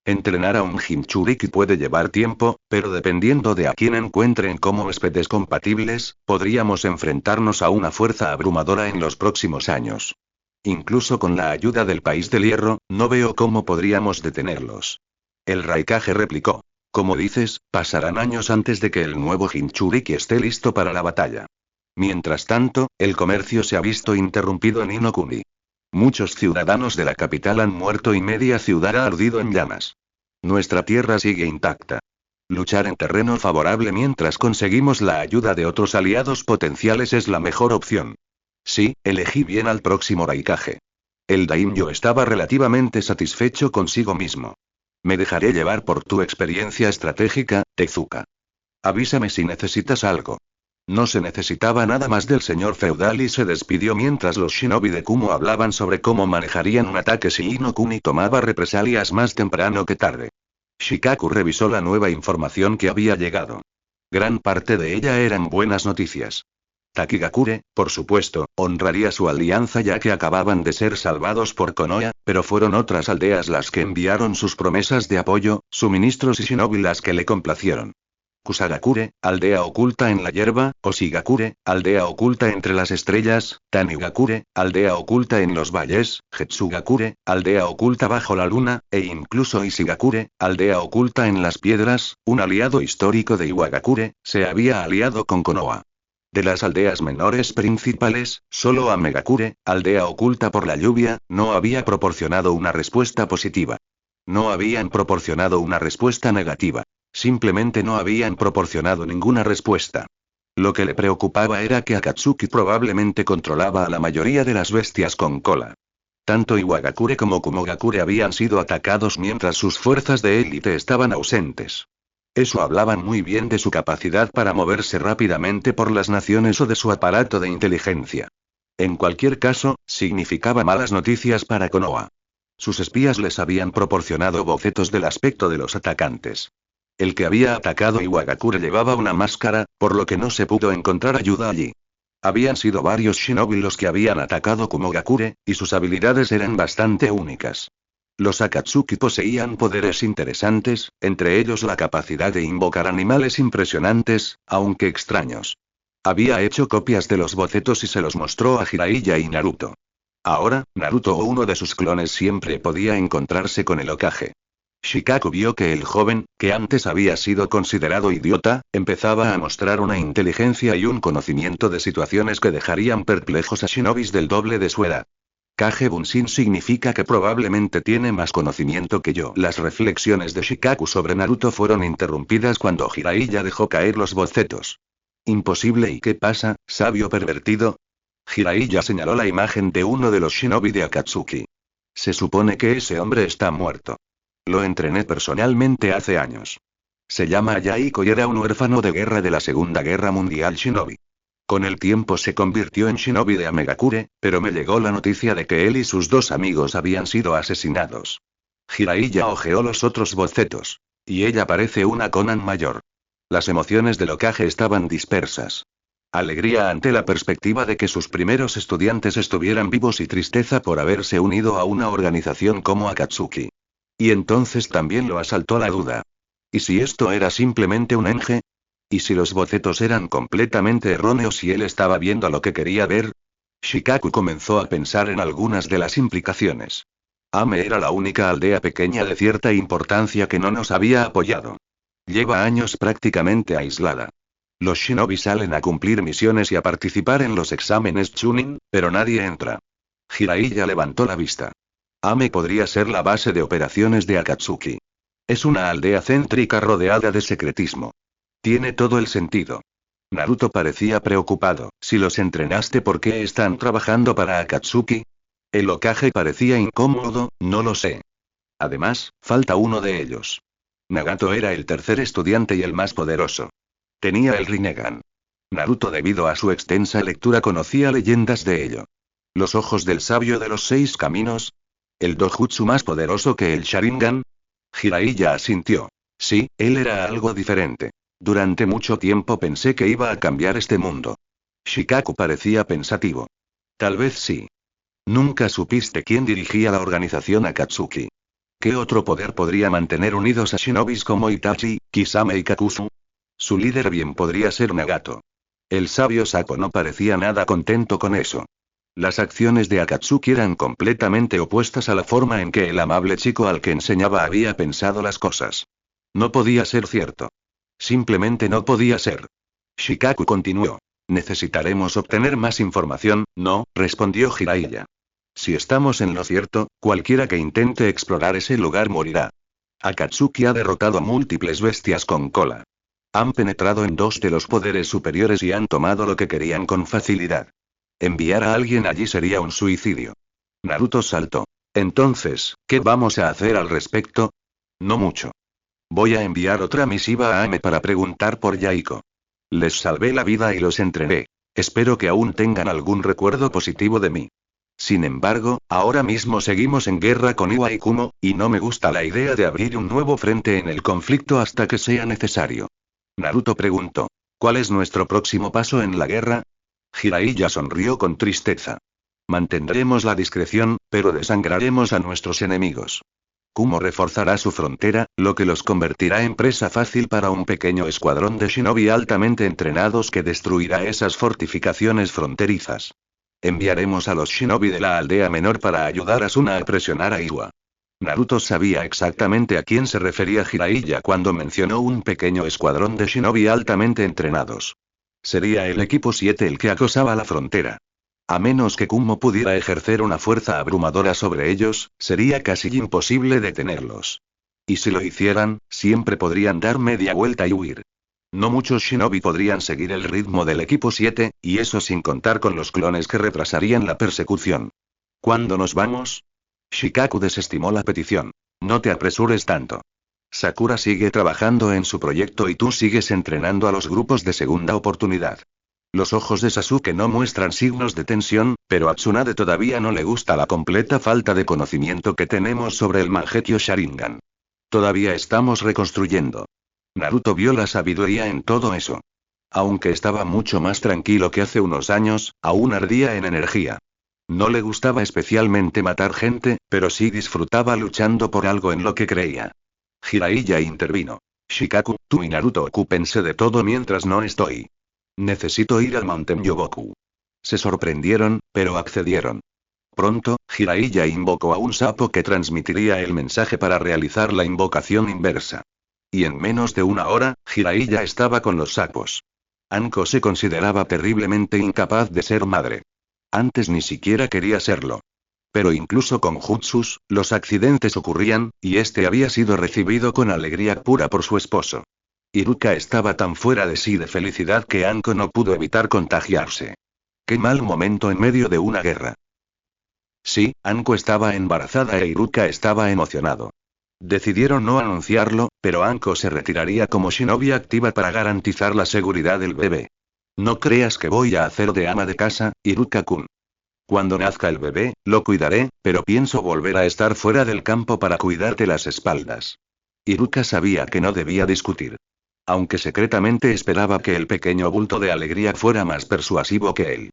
Entrenar a un Jinchuriki puede llevar tiempo, pero dependiendo de a quién encuentren como huéspedes compatibles, podríamos enfrentarnos a una fuerza abrumadora en los próximos años. Incluso con la ayuda del País del Hierro, no veo cómo podríamos detenerlos. El Raikage replicó. Como dices, pasarán años antes de que el nuevo Jinchuriki esté listo para la batalla. Mientras tanto, el comercio se ha visto interrumpido en Inokuni. Muchos ciudadanos de la capital han muerto y media ciudad ha ardido en llamas. Nuestra tierra sigue intacta. Luchar en terreno favorable mientras conseguimos la ayuda de otros aliados potenciales es la mejor opción. Sí, elegí bien al próximo Raikage. El daimyo estaba relativamente satisfecho consigo mismo. Me dejaré llevar por tu experiencia estratégica, Tezuka. Avísame si necesitas algo. No se necesitaba nada más del señor feudal y se despidió mientras los shinobi de Kumo hablaban sobre cómo manejarían un ataque si Inokuni tomaba represalias más temprano que tarde. Shikaku revisó la nueva información que había llegado. Gran parte de ella eran buenas noticias. Takigakure, por supuesto, honraría su alianza ya que acababan de ser salvados por Konoha, pero fueron otras aldeas las que enviaron sus promesas de apoyo, suministros y shinobi las que le complacieron. Kusagakure, aldea oculta en la hierba, Oshigakure, aldea oculta entre las estrellas, Tanigakure, aldea oculta en los valles, Hetsugakure, aldea oculta bajo la luna, e incluso Ishigakure, aldea oculta en las piedras. Un aliado histórico de Iwagakure, se había aliado con Konoha. De las aldeas menores principales, solo Amegakure, aldea oculta por la lluvia, no había proporcionado una respuesta positiva. No habían proporcionado una respuesta negativa. Simplemente no habían proporcionado ninguna respuesta. Lo que le preocupaba era que Akatsuki probablemente controlaba a la mayoría de las bestias con cola. Tanto Iwagakure como Kumogakure habían sido atacados mientras sus fuerzas de élite estaban ausentes. Eso hablaban muy bien de su capacidad para moverse rápidamente por las naciones o de su aparato de inteligencia. En cualquier caso, significaba malas noticias para Konoha. Sus espías les habían proporcionado bocetos del aspecto de los atacantes. El que había atacado Iwagakure llevaba una máscara, por lo que no se pudo encontrar ayuda allí. Habían sido varios shinobi los que habían atacado Kumogakure, y sus habilidades eran bastante únicas. Los Akatsuki poseían poderes interesantes, entre ellos la capacidad de invocar animales impresionantes, aunque extraños. Había hecho copias de los bocetos y se los mostró a Jiraiya y Naruto. Ahora, Naruto o uno de sus clones siempre podía encontrarse con el Hokage. Shikaku vio que el joven, que antes había sido considerado idiota, empezaba a mostrar una inteligencia y un conocimiento de situaciones que dejarían perplejos a shinobis del doble de su edad. Kage Bunshin significa que probablemente tiene más conocimiento que yo. Las reflexiones de Shikaku sobre Naruto fueron interrumpidas cuando Jiraiya dejó caer los bocetos. Imposible. ¿Y qué pasa, sabio pervertido? Jiraiya señaló la imagen de uno de los shinobi de Akatsuki. Se supone que ese hombre está muerto. Lo entrené personalmente hace años. Se llama Yaiko y era un huérfano de guerra de la Segunda Guerra Mundial shinobi. Con el tiempo se convirtió en shinobi de Amegakure, pero me llegó la noticia de que él y sus dos amigos habían sido asesinados. Jiraiya hojeó los otros bocetos. Y ella parece una Conan mayor. Las emociones del Hokage estaban dispersas. Alegría ante la perspectiva de que sus primeros estudiantes estuvieran vivos y tristeza por haberse unido a una organización como Akatsuki. Y entonces también lo asaltó la duda. ¿Y si esto era simplemente un enje? ¿Y si los bocetos eran completamente erróneos y él estaba viendo lo que quería ver? Shikaku comenzó a pensar en algunas de las implicaciones. Ame era la única aldea pequeña de cierta importancia que no nos había apoyado. Lleva años prácticamente aislada. Los shinobi salen a cumplir misiones y a participar en los exámenes Chunin, pero nadie entra. Jiraiya levantó la vista. Ame podría ser la base de operaciones de Akatsuki. Es una aldea céntrica rodeada de secretismo. Tiene todo el sentido. Naruto parecía preocupado. Si los entrenaste, ¿por qué están trabajando para Akatsuki? El Hokage parecía incómodo. No lo sé. Además, falta uno de ellos. Nagato era el tercer estudiante y el más poderoso. Tenía el Rinnegan. Naruto, debido a su extensa lectura, conocía leyendas de ello. Los ojos del sabio de los 6 caminos. ¿El dojutsu más poderoso que el Sharingan? Jiraiya asintió. Sí, él era algo diferente. Durante mucho tiempo pensé que iba a cambiar este mundo. Shikaku parecía pensativo. Tal vez sí. Nunca supiste quién dirigía la organización Akatsuki. ¿Qué otro poder podría mantener unidos a shinobis como Itachi, Kisame y Kakuzu? Su líder bien podría ser Nagato. El sabio Sapo no parecía nada contento con eso. Las acciones de Akatsuki eran completamente opuestas a la forma en que el amable chico al que enseñaba había pensado las cosas. No podía ser cierto. Simplemente no podía ser. Shikaku continuó. Necesitaremos obtener más información, ¿no? Respondió Jiraiya. Si estamos en lo cierto, cualquiera que intente explorar ese lugar morirá. Akatsuki ha derrotado a múltiples bestias con cola. Han penetrado en 2 de los poderes superiores y han tomado lo que querían con facilidad. Enviar a alguien allí sería un suicidio. Naruto saltó. Entonces, ¿qué vamos a hacer al respecto? No mucho. Voy a enviar otra misiva a Ame para preguntar por Yaiko. Les salvé la vida y los entrené. Espero que aún tengan algún recuerdo positivo de mí. Sin embargo, ahora mismo seguimos en guerra con Iwa y Kumo, y no me gusta la idea de abrir un nuevo frente en el conflicto hasta que sea necesario. Naruto preguntó. ¿Cuál es nuestro próximo paso en la guerra? Jiraiya sonrió con tristeza. Mantendremos la discreción, pero desangraremos a nuestros enemigos. Kumo reforzará su frontera, lo que los convertirá en presa fácil para un pequeño escuadrón de shinobi altamente entrenados que destruirá esas fortificaciones fronterizas. Enviaremos a los shinobi de la aldea menor para ayudar a Suna a presionar a Iwa. Naruto sabía exactamente a quién se refería Jiraiya cuando mencionó un pequeño escuadrón de shinobi altamente entrenados. Sería el equipo 7 el que acosaba la frontera. A menos que Kumo pudiera ejercer una fuerza abrumadora sobre ellos, sería casi imposible detenerlos. Y si lo hicieran, siempre podrían dar media vuelta y huir. No muchos shinobi podrían seguir el ritmo del equipo 7, y eso sin contar con los clones que retrasarían la persecución. ¿Cuándo nos vamos? Shikaku desestimó la petición. No te apresures tanto. Sakura sigue trabajando en su proyecto y tú sigues entrenando a los grupos de segunda oportunidad. Los ojos de Sasuke no muestran signos de tensión, pero a Tsunade todavía no le gusta la completa falta de conocimiento que tenemos sobre el Mangekyo Sharingan. Todavía estamos reconstruyendo. Naruto vio la sabiduría en todo eso. Aunque estaba mucho más tranquilo que hace unos años, aún ardía en energía. No le gustaba especialmente matar gente, pero sí disfrutaba luchando por algo en lo que creía. Jiraiya intervino. Shikaku, tú y Naruto ocúpense de todo mientras no estoy. Necesito ir al Mountain Yoboku. Se sorprendieron, pero accedieron. Pronto, Jiraiya invocó a un sapo que transmitiría el mensaje para realizar la invocación inversa. Y en menos de una hora, Jiraiya estaba con los sapos. Anko se consideraba terriblemente incapaz de ser madre. Antes ni siquiera quería serlo. Pero incluso con jutsus, los accidentes ocurrían, y este había sido recibido con alegría pura por su esposo. Iruka estaba tan fuera de sí de felicidad que Anko no pudo evitar contagiarse. Qué mal momento en medio de una guerra. Sí, Anko estaba embarazada e Iruka estaba emocionado. Decidieron no anunciarlo, pero Anko se retiraría como shinobi activa para garantizar la seguridad del bebé. No creas que voy a hacer de ama de casa, Iruka-kun. Cuando nazca el bebé, lo cuidaré, pero pienso volver a estar fuera del campo para cuidarte las espaldas. Iruka sabía que no debía discutir. Aunque secretamente esperaba que el pequeño bulto de alegría fuera más persuasivo que él.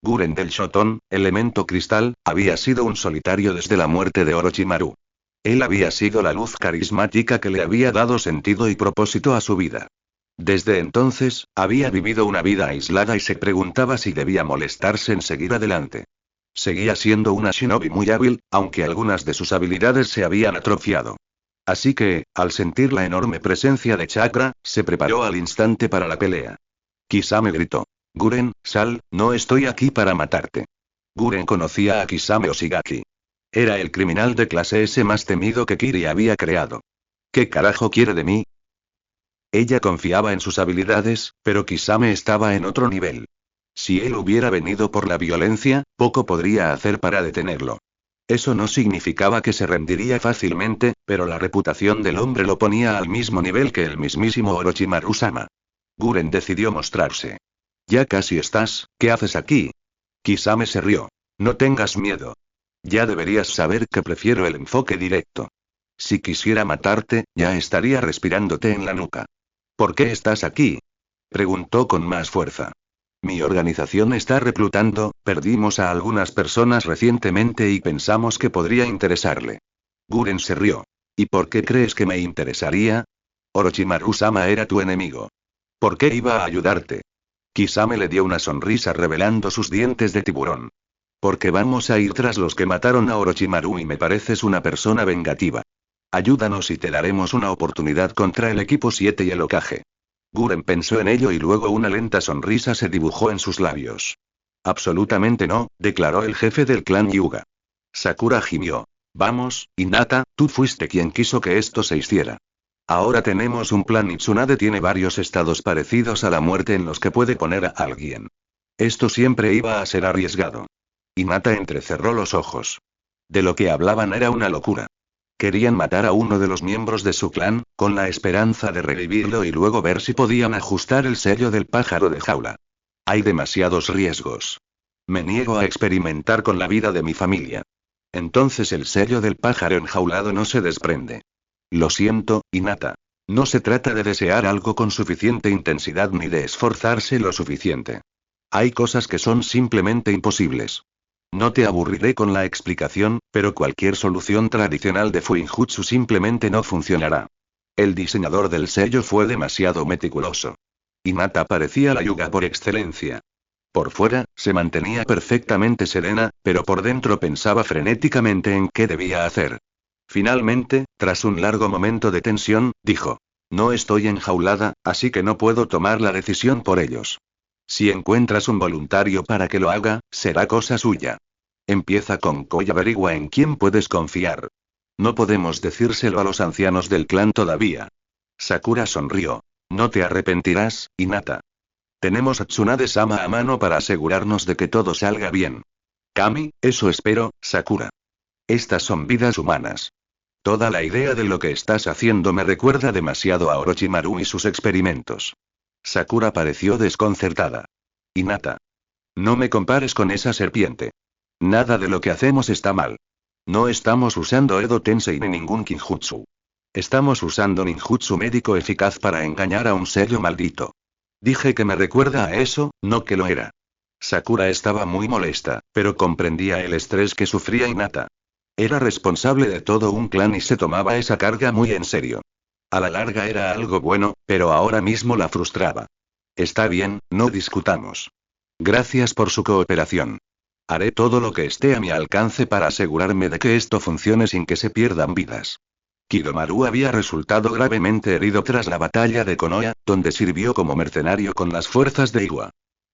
Guren del Shoton, elemento cristal, había sido un solitario desde la muerte de Orochimaru. Él había sido la luz carismática que le había dado sentido y propósito a su vida. Desde entonces, había vivido una vida aislada y se preguntaba si debía molestarse en seguir adelante. Seguía siendo una shinobi muy hábil, aunque algunas de sus habilidades se habían atrofiado. Así que, al sentir la enorme presencia de chakra, se preparó al instante para la pelea. Kisame gritó. Guren, sal, no estoy aquí para matarte. Guren conocía a Kisame Oshigaki. Era el criminal de clase S más temido que Kiri había creado. ¿Qué carajo quiere de mí? Ella confiaba en sus habilidades, pero Kisame estaba en otro nivel. Si él hubiera venido por la violencia, poco podría hacer para detenerlo. Eso no significaba que se rendiría fácilmente, pero la reputación del hombre lo ponía al mismo nivel que el mismísimo Orochimaru-sama. Guren decidió mostrarse. Ya casi estás, ¿qué haces aquí? Kisame se rió. No tengas miedo. Ya deberías saber que prefiero el enfoque directo. Si quisiera matarte, ya estaría respirándote en la nuca. ¿Por qué estás aquí? Preguntó con más fuerza. Mi organización está reclutando, perdimos a algunas personas recientemente y pensamos que podría interesarle. Guren se rió. ¿Y por qué crees que me interesaría? Orochimaru-sama era tu enemigo. ¿Por qué iba a ayudarte? Kisame le dio una sonrisa revelando sus dientes de tiburón. Porque vamos a ir tras los que mataron a Orochimaru y me pareces una persona vengativa. Ayúdanos y te daremos una oportunidad contra el equipo 7 y el Hokage. Guren pensó en ello y luego una lenta sonrisa se dibujó en sus labios. Absolutamente no, declaró el jefe del clan Hyuga. Sakura gimió. Vamos, Hinata, tú fuiste quien quiso que esto se hiciera. Ahora tenemos un plan y Tsunade tiene varios estados parecidos a la muerte en los que puede poner a alguien. Esto siempre iba a ser arriesgado. Hinata entrecerró los ojos. De lo que hablaban era una locura. Querían matar a uno de los miembros de su clan, con la esperanza de revivirlo y luego ver si podían ajustar el sello del pájaro de jaula. Hay demasiados riesgos. Me niego a experimentar con la vida de mi familia. Entonces el sello del pájaro enjaulado no se desprende. Lo siento, Hinata. No se trata de desear algo con suficiente intensidad ni de esforzarse lo suficiente. Hay cosas que son simplemente imposibles. No te aburriré con la explicación, pero cualquier solución tradicional de Fuinjutsu simplemente no funcionará. El diseñador del sello fue demasiado meticuloso. Hinata parecía la Hyuga por excelencia. Por fuera, se mantenía perfectamente serena, pero por dentro pensaba frenéticamente en qué debía hacer. Finalmente, tras un largo momento de tensión, dijo: no estoy enjaulada, así que no puedo tomar la decisión por ellos. Si encuentras un voluntario para que lo haga, será cosa suya. Empieza con Ko y averigua en quién puedes confiar. No podemos decírselo a los ancianos del clan todavía. Sakura sonrió. No te arrepentirás, Hinata. Tenemos a Tsunade-sama a mano para asegurarnos de que todo salga bien. Kami, eso espero, Sakura. Estas son vidas humanas. Toda la idea de lo que estás haciendo me recuerda demasiado a Orochimaru y sus experimentos. Sakura pareció desconcertada. Hinata. No me compares con esa serpiente. Nada de lo que hacemos está mal. No estamos usando Edo Tensei ni ningún Kinjutsu. Estamos usando ninjutsu médico eficaz para engañar a un sello maldito. Dije que me recuerda a eso, no que lo era. Sakura estaba muy molesta, pero comprendía el estrés que sufría Hinata. Era responsable de todo un clan y se tomaba esa carga muy en serio. A la larga era algo bueno, pero ahora mismo la frustraba. Está bien, no discutamos. Gracias por su cooperación. Haré todo lo que esté a mi alcance para asegurarme de que esto funcione sin que se pierdan vidas. Kidomaru había resultado gravemente herido tras la batalla de Konoha, donde sirvió como mercenario con las fuerzas de Iwa.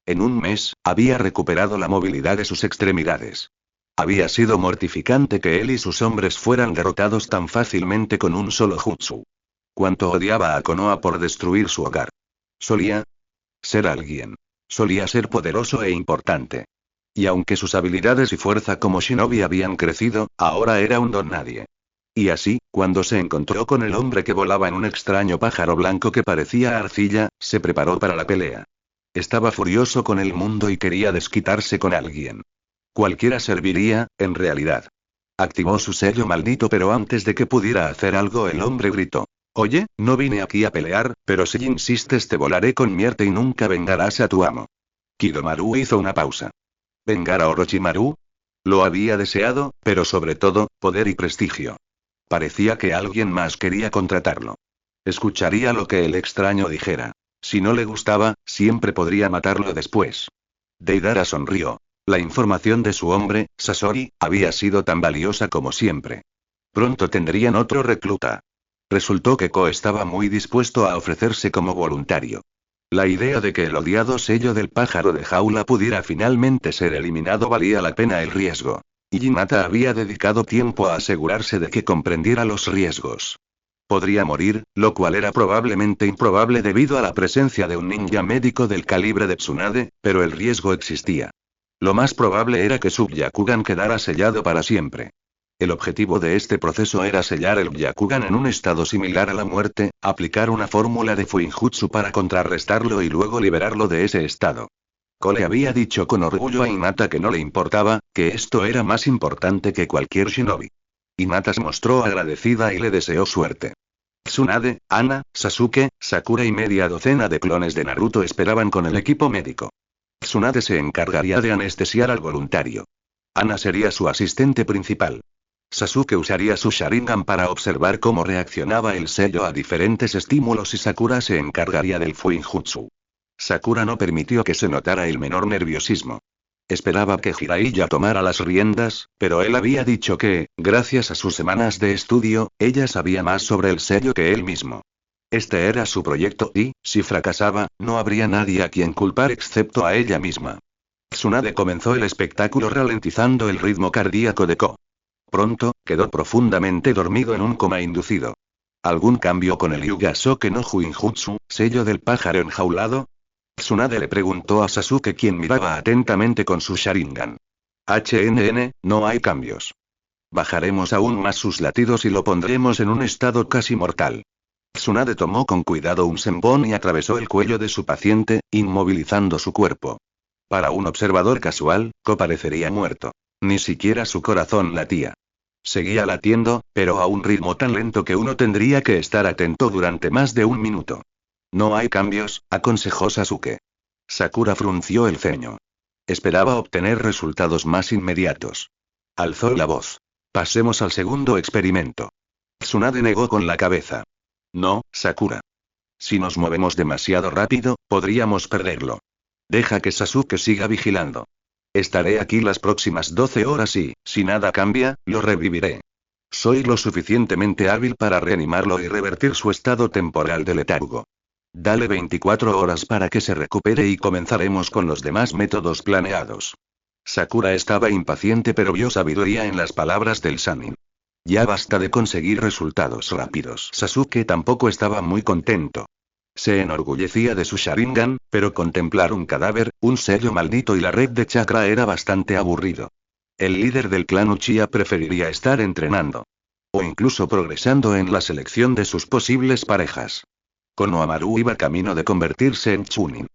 En un mes, había recuperado la movilidad de sus extremidades. Había sido mortificante que él y sus hombres fueran derrotados tan fácilmente con un solo jutsu. Cuánto odiaba a Konoha por destruir su hogar. Solía ser alguien. Solía ser poderoso e importante. Y aunque sus habilidades y fuerza como shinobi habían crecido, ahora era un don nadie. Y así, cuando se encontró con el hombre que volaba en un extraño pájaro blanco que parecía arcilla, se preparó para la pelea. Estaba furioso con el mundo y quería desquitarse con alguien. Cualquiera serviría, en realidad. Activó su sello maldito, pero antes de que pudiera hacer algo el hombre gritó: oye, no vine aquí a pelear, pero si insistes te volaré con mi arte y nunca vengarás a tu amo. Kidomaru hizo una pausa. ¿Vengar a Orochimaru? Lo había deseado, pero sobre todo, poder y prestigio. Parecía que alguien más quería contratarlo. Escucharía lo que el extraño dijera. Si no le gustaba, siempre podría matarlo después. Deidara sonrió. La información de su hombre, Sasori, había sido tan valiosa como siempre. Pronto tendrían otro recluta. Resultó que Ko estaba muy dispuesto a ofrecerse como voluntario. La idea de que el odiado sello del pájaro de jaula pudiera finalmente ser eliminado valía la pena el riesgo. Y Hinata había dedicado tiempo a asegurarse de que comprendiera los riesgos. Podría morir, lo cual era probablemente improbable debido a la presencia de un ninja médico del calibre de Tsunade, pero el riesgo existía. Lo más probable era que su Byakugan quedara sellado para siempre. El objetivo de este proceso era sellar el Byakugan en un estado similar a la muerte, aplicar una fórmula de Fuinjutsu para contrarrestarlo y luego liberarlo de ese estado. Ko le había dicho con orgullo a Hinata que no le importaba, que esto era más importante que cualquier shinobi. Hinata se mostró agradecida y le deseó suerte. Tsunade, Ana, Sasuke, Sakura y media docena de clones de Naruto esperaban con el equipo médico. Tsunade se encargaría de anestesiar al voluntario. Ana sería su asistente principal. Sasuke usaría su Sharingan para observar cómo reaccionaba el sello a diferentes estímulos y Sakura se encargaría del Fuinjutsu. Sakura no permitió que se notara el menor nerviosismo. Esperaba que Jiraiya tomara las riendas, pero él había dicho que, gracias a sus semanas de estudio, ella sabía más sobre el sello que él mismo. Este era su proyecto y, si fracasaba, no habría nadie a quien culpar excepto a ella misma. Tsunade comenzó el espectáculo ralentizando el ritmo cardíaco de Ko. Pronto, quedó profundamente dormido en un coma inducido. ¿Algún cambio con el Yugasoke no Fuinjutsu, sello del pájaro enjaulado? Tsunade le preguntó a Sasuke, quien miraba atentamente con su Sharingan. No hay cambios. Bajaremos aún más sus latidos y lo pondremos en un estado casi mortal. Tsunade tomó con cuidado un senbon y atravesó el cuello de su paciente, inmovilizando su cuerpo. Para un observador casual, Ko parecería muerto. Ni siquiera su corazón latía. Seguía latiendo, pero a un ritmo tan lento que uno tendría que estar atento durante más de un minuto. No hay cambios, aconsejó Sasuke. Sakura frunció el ceño. Esperaba obtener resultados más inmediatos. Alzó la voz. Pasemos al segundo experimento. Tsunade negó con la cabeza. No, Sakura. Si nos movemos demasiado rápido, podríamos perderlo. Deja que Sasuke siga vigilando. Estaré aquí las próximas 12 horas y, si nada cambia, lo reviviré. Soy lo suficientemente hábil para reanimarlo y revertir su estado temporal de letargo. Dale 24 horas para que se recupere y comenzaremos con los demás métodos planeados. Sakura estaba impaciente pero vio sabiduría en las palabras del Sannin. Ya basta de conseguir resultados rápidos. Sasuke tampoco estaba muy contento. Se enorgullecía de su Sharingan, pero contemplar un cadáver, un sello maldito y la red de chakra era bastante aburrido. El líder del clan Uchiha preferiría estar entrenando. O incluso progresando en la selección de sus posibles parejas. Konohamaru iba camino de convertirse en Chunin.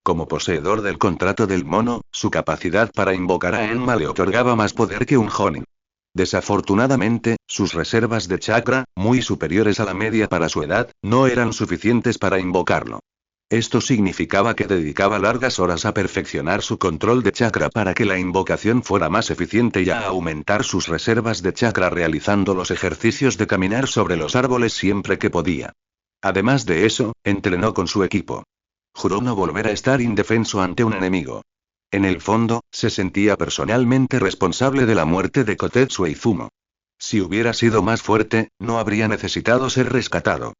Como poseedor del contrato del mono, su capacidad para invocar a Enma le otorgaba más poder que un Jonin. Desafortunadamente, sus reservas de chakra, muy superiores a la media para su edad, no eran suficientes para invocarlo. Esto significaba que dedicaba largas horas a perfeccionar su control de chakra para que la invocación fuera más eficiente y a aumentar sus reservas de chakra realizando los ejercicios de caminar sobre los árboles siempre que podía. Además de eso, entrenó con su equipo. Juró no volver a estar indefenso ante un enemigo. En el fondo, se sentía personalmente responsable de la muerte de Kotetsu e Izumo. Si hubiera sido más fuerte, no habría necesitado ser rescatado.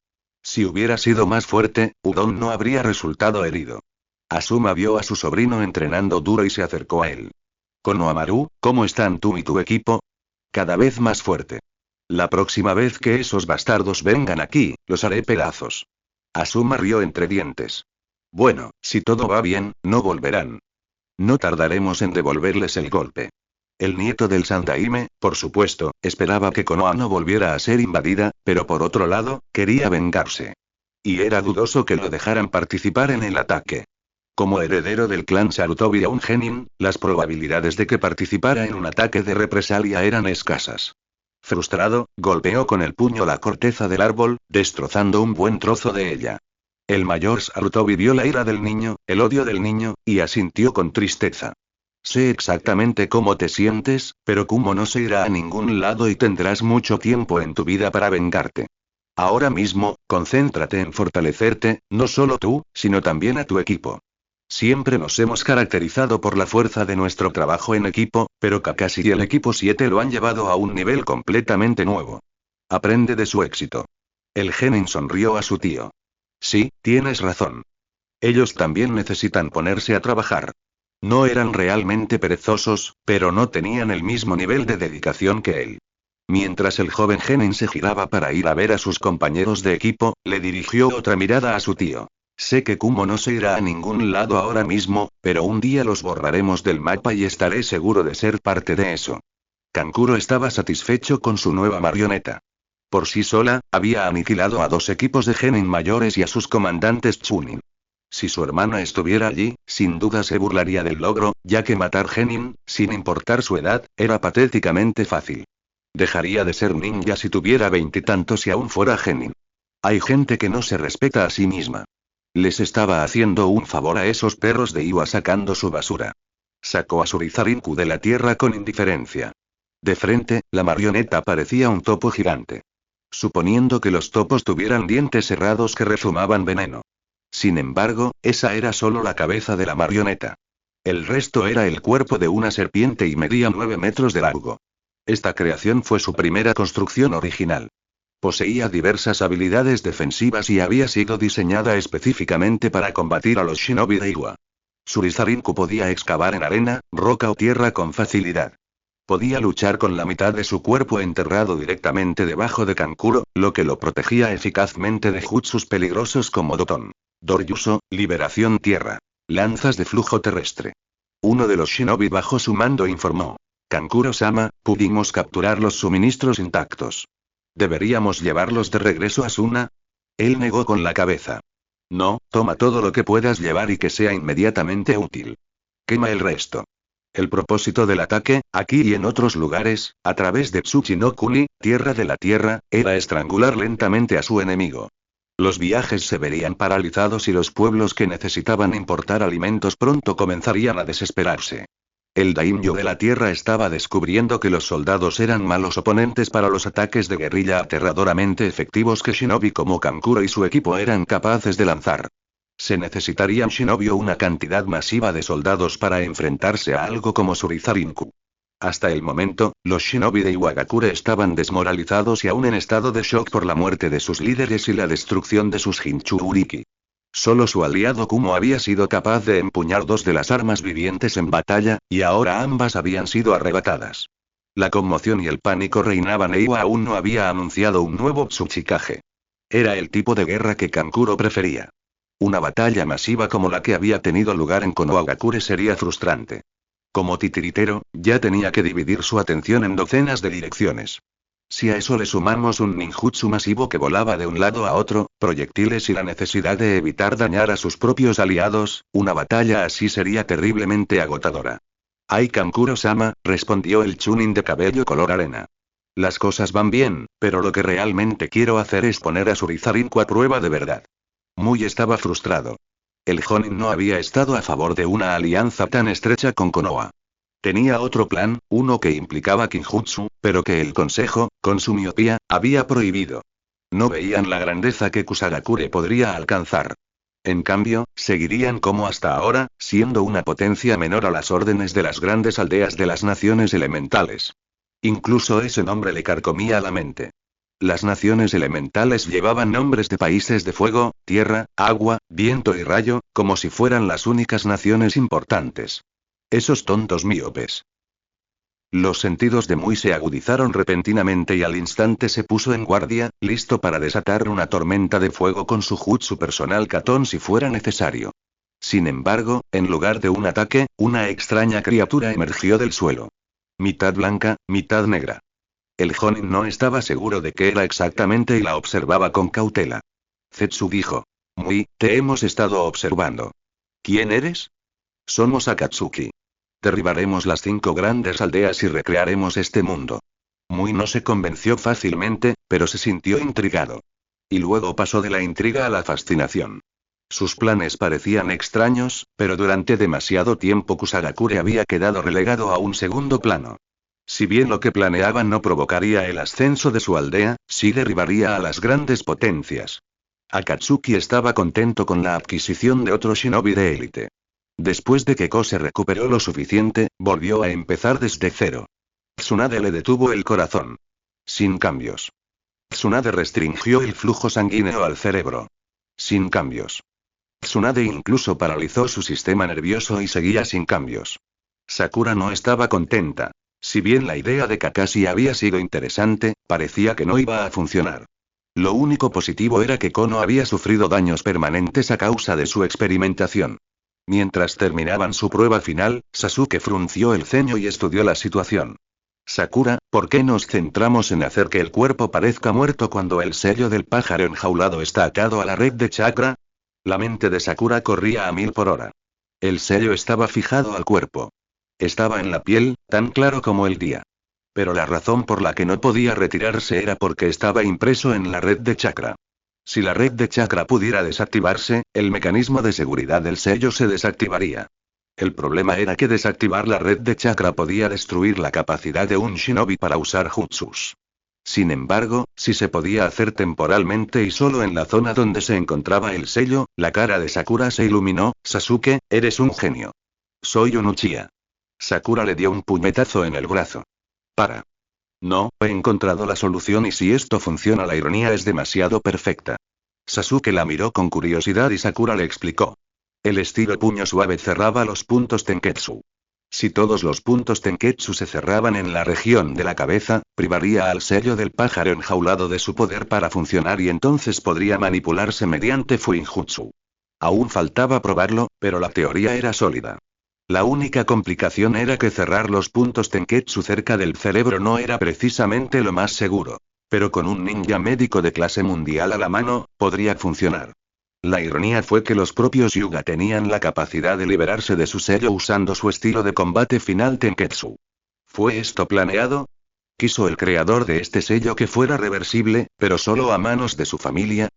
Si hubiera sido más fuerte, Udon no habría resultado herido. Asuma vio a su sobrino entrenando duro y se acercó a él. Konohamaru, ¿cómo están tú y tu equipo? Cada vez más fuerte. La próxima vez que esos bastardos vengan aquí, los haré pedazos. Asuma rió entre dientes. Bueno, si todo va bien, no volverán. No tardaremos en devolverles el golpe. El nieto del Sandaime, por supuesto, esperaba que Konoha no volviera a ser invadida, pero por otro lado, quería vengarse. Y era dudoso que lo dejaran participar en el ataque. Como heredero del clan Sarutobi a un genin, las probabilidades de que participara en un ataque de represalia eran escasas. Frustrado, golpeó con el puño la corteza del árbol, destrozando un buen trozo de ella. El mayor Sarutobi vio la ira del niño, el odio del niño, y asintió con tristeza. Sé exactamente cómo te sientes, pero Kumo no se irá a ningún lado y tendrás mucho tiempo en tu vida para vengarte. Ahora mismo, concéntrate en fortalecerte, no solo tú, sino también a tu equipo. Siempre nos hemos caracterizado por la fuerza de nuestro trabajo en equipo, pero Kakashi y el equipo 7 lo han llevado a un nivel completamente nuevo. Aprende de su éxito. El genin sonrió a su tío. Sí, tienes razón. Ellos también necesitan ponerse a trabajar. No eran realmente perezosos, pero no tenían el mismo nivel de dedicación que él. Mientras el joven genin se giraba para ir a ver a sus compañeros de equipo, le dirigió otra mirada a su tío. Sé que Kumo no se irá a ningún lado ahora mismo, pero un día los borraremos del mapa y estaré seguro de ser parte de eso. Kankuro estaba satisfecho con su nueva marioneta. Por sí sola, había aniquilado a 2 equipos de genin mayores y a sus comandantes Chunin. Si su hermana estuviera allí, sin duda se burlaría del logro, ya que matar genin, sin importar su edad, era patéticamente fácil. Dejaría de ser ninja si tuviera 20 y tantos y aún fuera genin. Hay gente que no se respeta a sí misma. Les estaba haciendo un favor a esos perros de Iwa sacando su basura. Sacó a Surizarinku de la tierra con indiferencia. De frente, la marioneta parecía un topo gigante. Suponiendo que los topos tuvieran dientes cerrados que rezumaban veneno. Sin embargo, esa era solo la cabeza de la marioneta. El resto era el cuerpo de una serpiente y medía 9 metros de largo. Esta creación fue su primera construcción original. Poseía diversas habilidades defensivas y había sido diseñada específicamente para combatir a los shinobi de Iwa. Surizarinku podía excavar en arena, roca o tierra con facilidad. Podía luchar con la mitad de su cuerpo enterrado directamente debajo de Kankuro, lo que lo protegía eficazmente de jutsus peligrosos como Doton. Doryuso, liberación tierra. Lanzas de flujo terrestre. Uno de los shinobi bajo su mando informó. Kankuro-sama, pudimos capturar los suministros intactos. ¿Deberíamos llevarlos de regreso a Suna? Él negó con la cabeza. No, toma todo lo que puedas llevar y que sea inmediatamente útil. Quema el resto. El propósito del ataque, aquí y en otros lugares, a través de Tsuchi no Kuni, tierra de la tierra, era estrangular lentamente a su enemigo. Los viajes se verían paralizados y los pueblos que necesitaban importar alimentos pronto comenzarían a desesperarse. El daimyo de la tierra estaba descubriendo que los soldados eran malos oponentes para los ataques de guerrilla aterradoramente efectivos que shinobi como Kankuro y su equipo eran capaces de lanzar. Se necesitarían shinobi o una cantidad masiva de soldados para enfrentarse a algo como Surizarinku. Hasta el momento, los shinobi de Iwagakure estaban desmoralizados y aún en estado de shock por la muerte de sus líderes y la destrucción de sus Hinchu-uriki. Solo su aliado Kumo había sido capaz de empuñar dos de las armas vivientes en batalla, y ahora ambas habían sido arrebatadas. La conmoción y el pánico reinaban e Iwa aún no había anunciado un nuevo Tsuchikage. Era el tipo de guerra que Kankuro prefería. Una batalla masiva como la que había tenido lugar en Konohagakure sería frustrante. Como titiritero, ya tenía que dividir su atención en docenas de direcciones. Si a eso le sumamos un ninjutsu masivo que volaba de un lado a otro, proyectiles y la necesidad de evitar dañar a sus propios aliados, una batalla así sería terriblemente agotadora. «Ay, Kankuro-sama», respondió el chunin de cabello color arena. «Las cosas van bien, pero lo que realmente quiero hacer es poner a Surizarinku a prueba de verdad». Muy estaba frustrado. El Jonin no había estado a favor de una alianza tan estrecha con Konoha. Tenía otro plan, uno que implicaba Kinjutsu, pero que el consejo, con su miopía, había prohibido. No veían la grandeza que Kusagakure podría alcanzar. En cambio, seguirían como hasta ahora, siendo una potencia menor a las órdenes de las grandes aldeas de las naciones elementales. Incluso ese nombre le carcomía la mente. Las naciones elementales llevaban nombres de países de fuego, tierra, agua, viento y rayo, como si fueran las únicas naciones importantes. Esos tontos míopes. Los sentidos de Mui se agudizaron repentinamente y al instante se puso en guardia, listo para desatar una tormenta de fuego con su jutsu personal Katon si fuera necesario. Sin embargo, en lugar de un ataque, una extraña criatura emergió del suelo. Mitad blanca, mitad negra. El Jonin no estaba seguro de qué era exactamente y la observaba con cautela. Zetsu dijo. Mui, te hemos estado observando. ¿Quién eres? Somos Akatsuki. Derribaremos las 5 grandes aldeas y recrearemos este mundo. Mui no se convenció fácilmente, pero se sintió intrigado. Y luego pasó de la intriga a la fascinación. Sus planes parecían extraños, pero durante demasiado tiempo Kusagakure había quedado relegado a un segundo plano. Si bien lo que planeaban no provocaría el ascenso de su aldea, sí derribaría a las grandes potencias. Akatsuki estaba contento con la adquisición de otro shinobi de élite. Después de que Ko se recuperó lo suficiente, volvió a empezar desde cero. Tsunade le detuvo el corazón. Sin cambios. Tsunade restringió el flujo sanguíneo al cerebro. Sin cambios. Tsunade incluso paralizó su sistema nervioso y seguía sin cambios. Sakura no estaba contenta. Si bien la idea de Kakashi había sido interesante, parecía que no iba a funcionar. Lo único positivo era que Kono había sufrido daños permanentes a causa de su experimentación. Mientras terminaban su prueba final, Sasuke frunció el ceño y estudió la situación. Sakura, ¿por qué nos centramos en hacer que el cuerpo parezca muerto cuando el sello del pájaro enjaulado está atado a la red de chakra? La mente de Sakura corría a 1000 por hora. El sello estaba fijado al cuerpo. Estaba en la piel, tan claro como el día. Pero la razón por la que no podía retirarse era porque estaba impreso en la red de chakra. Si la red de chakra pudiera desactivarse, el mecanismo de seguridad del sello se desactivaría. El problema era que desactivar la red de chakra podía destruir la capacidad de un shinobi para usar jutsus. Sin embargo, si se podía hacer temporalmente y solo en la zona donde se encontraba el sello, la cara de Sakura se iluminó. Sasuke, eres un genio. Soy un Uchiha. Sakura le dio un puñetazo en el brazo. Para. No, he encontrado la solución y si esto funciona la ironía es demasiado perfecta. Sasuke la miró con curiosidad y Sakura le explicó. El estilo puño suave cerraba los puntos Tenketsu. Si todos los puntos Tenketsu se cerraban en la región de la cabeza, privaría al sello del pájaro enjaulado de su poder para funcionar y entonces podría manipularse mediante Fuinjutsu. Aún faltaba probarlo, pero la teoría era sólida. La única complicación era que cerrar los puntos Tenketsu cerca del cerebro no era precisamente lo más seguro. Pero con un ninja médico de clase mundial a la mano, podría funcionar. La ironía fue que los propios Hyuga tenían la capacidad de liberarse de su sello usando su estilo de combate final Tenketsu. ¿Fue esto planeado? ¿Quiso el creador de este sello que fuera reversible, pero solo a manos de su familia?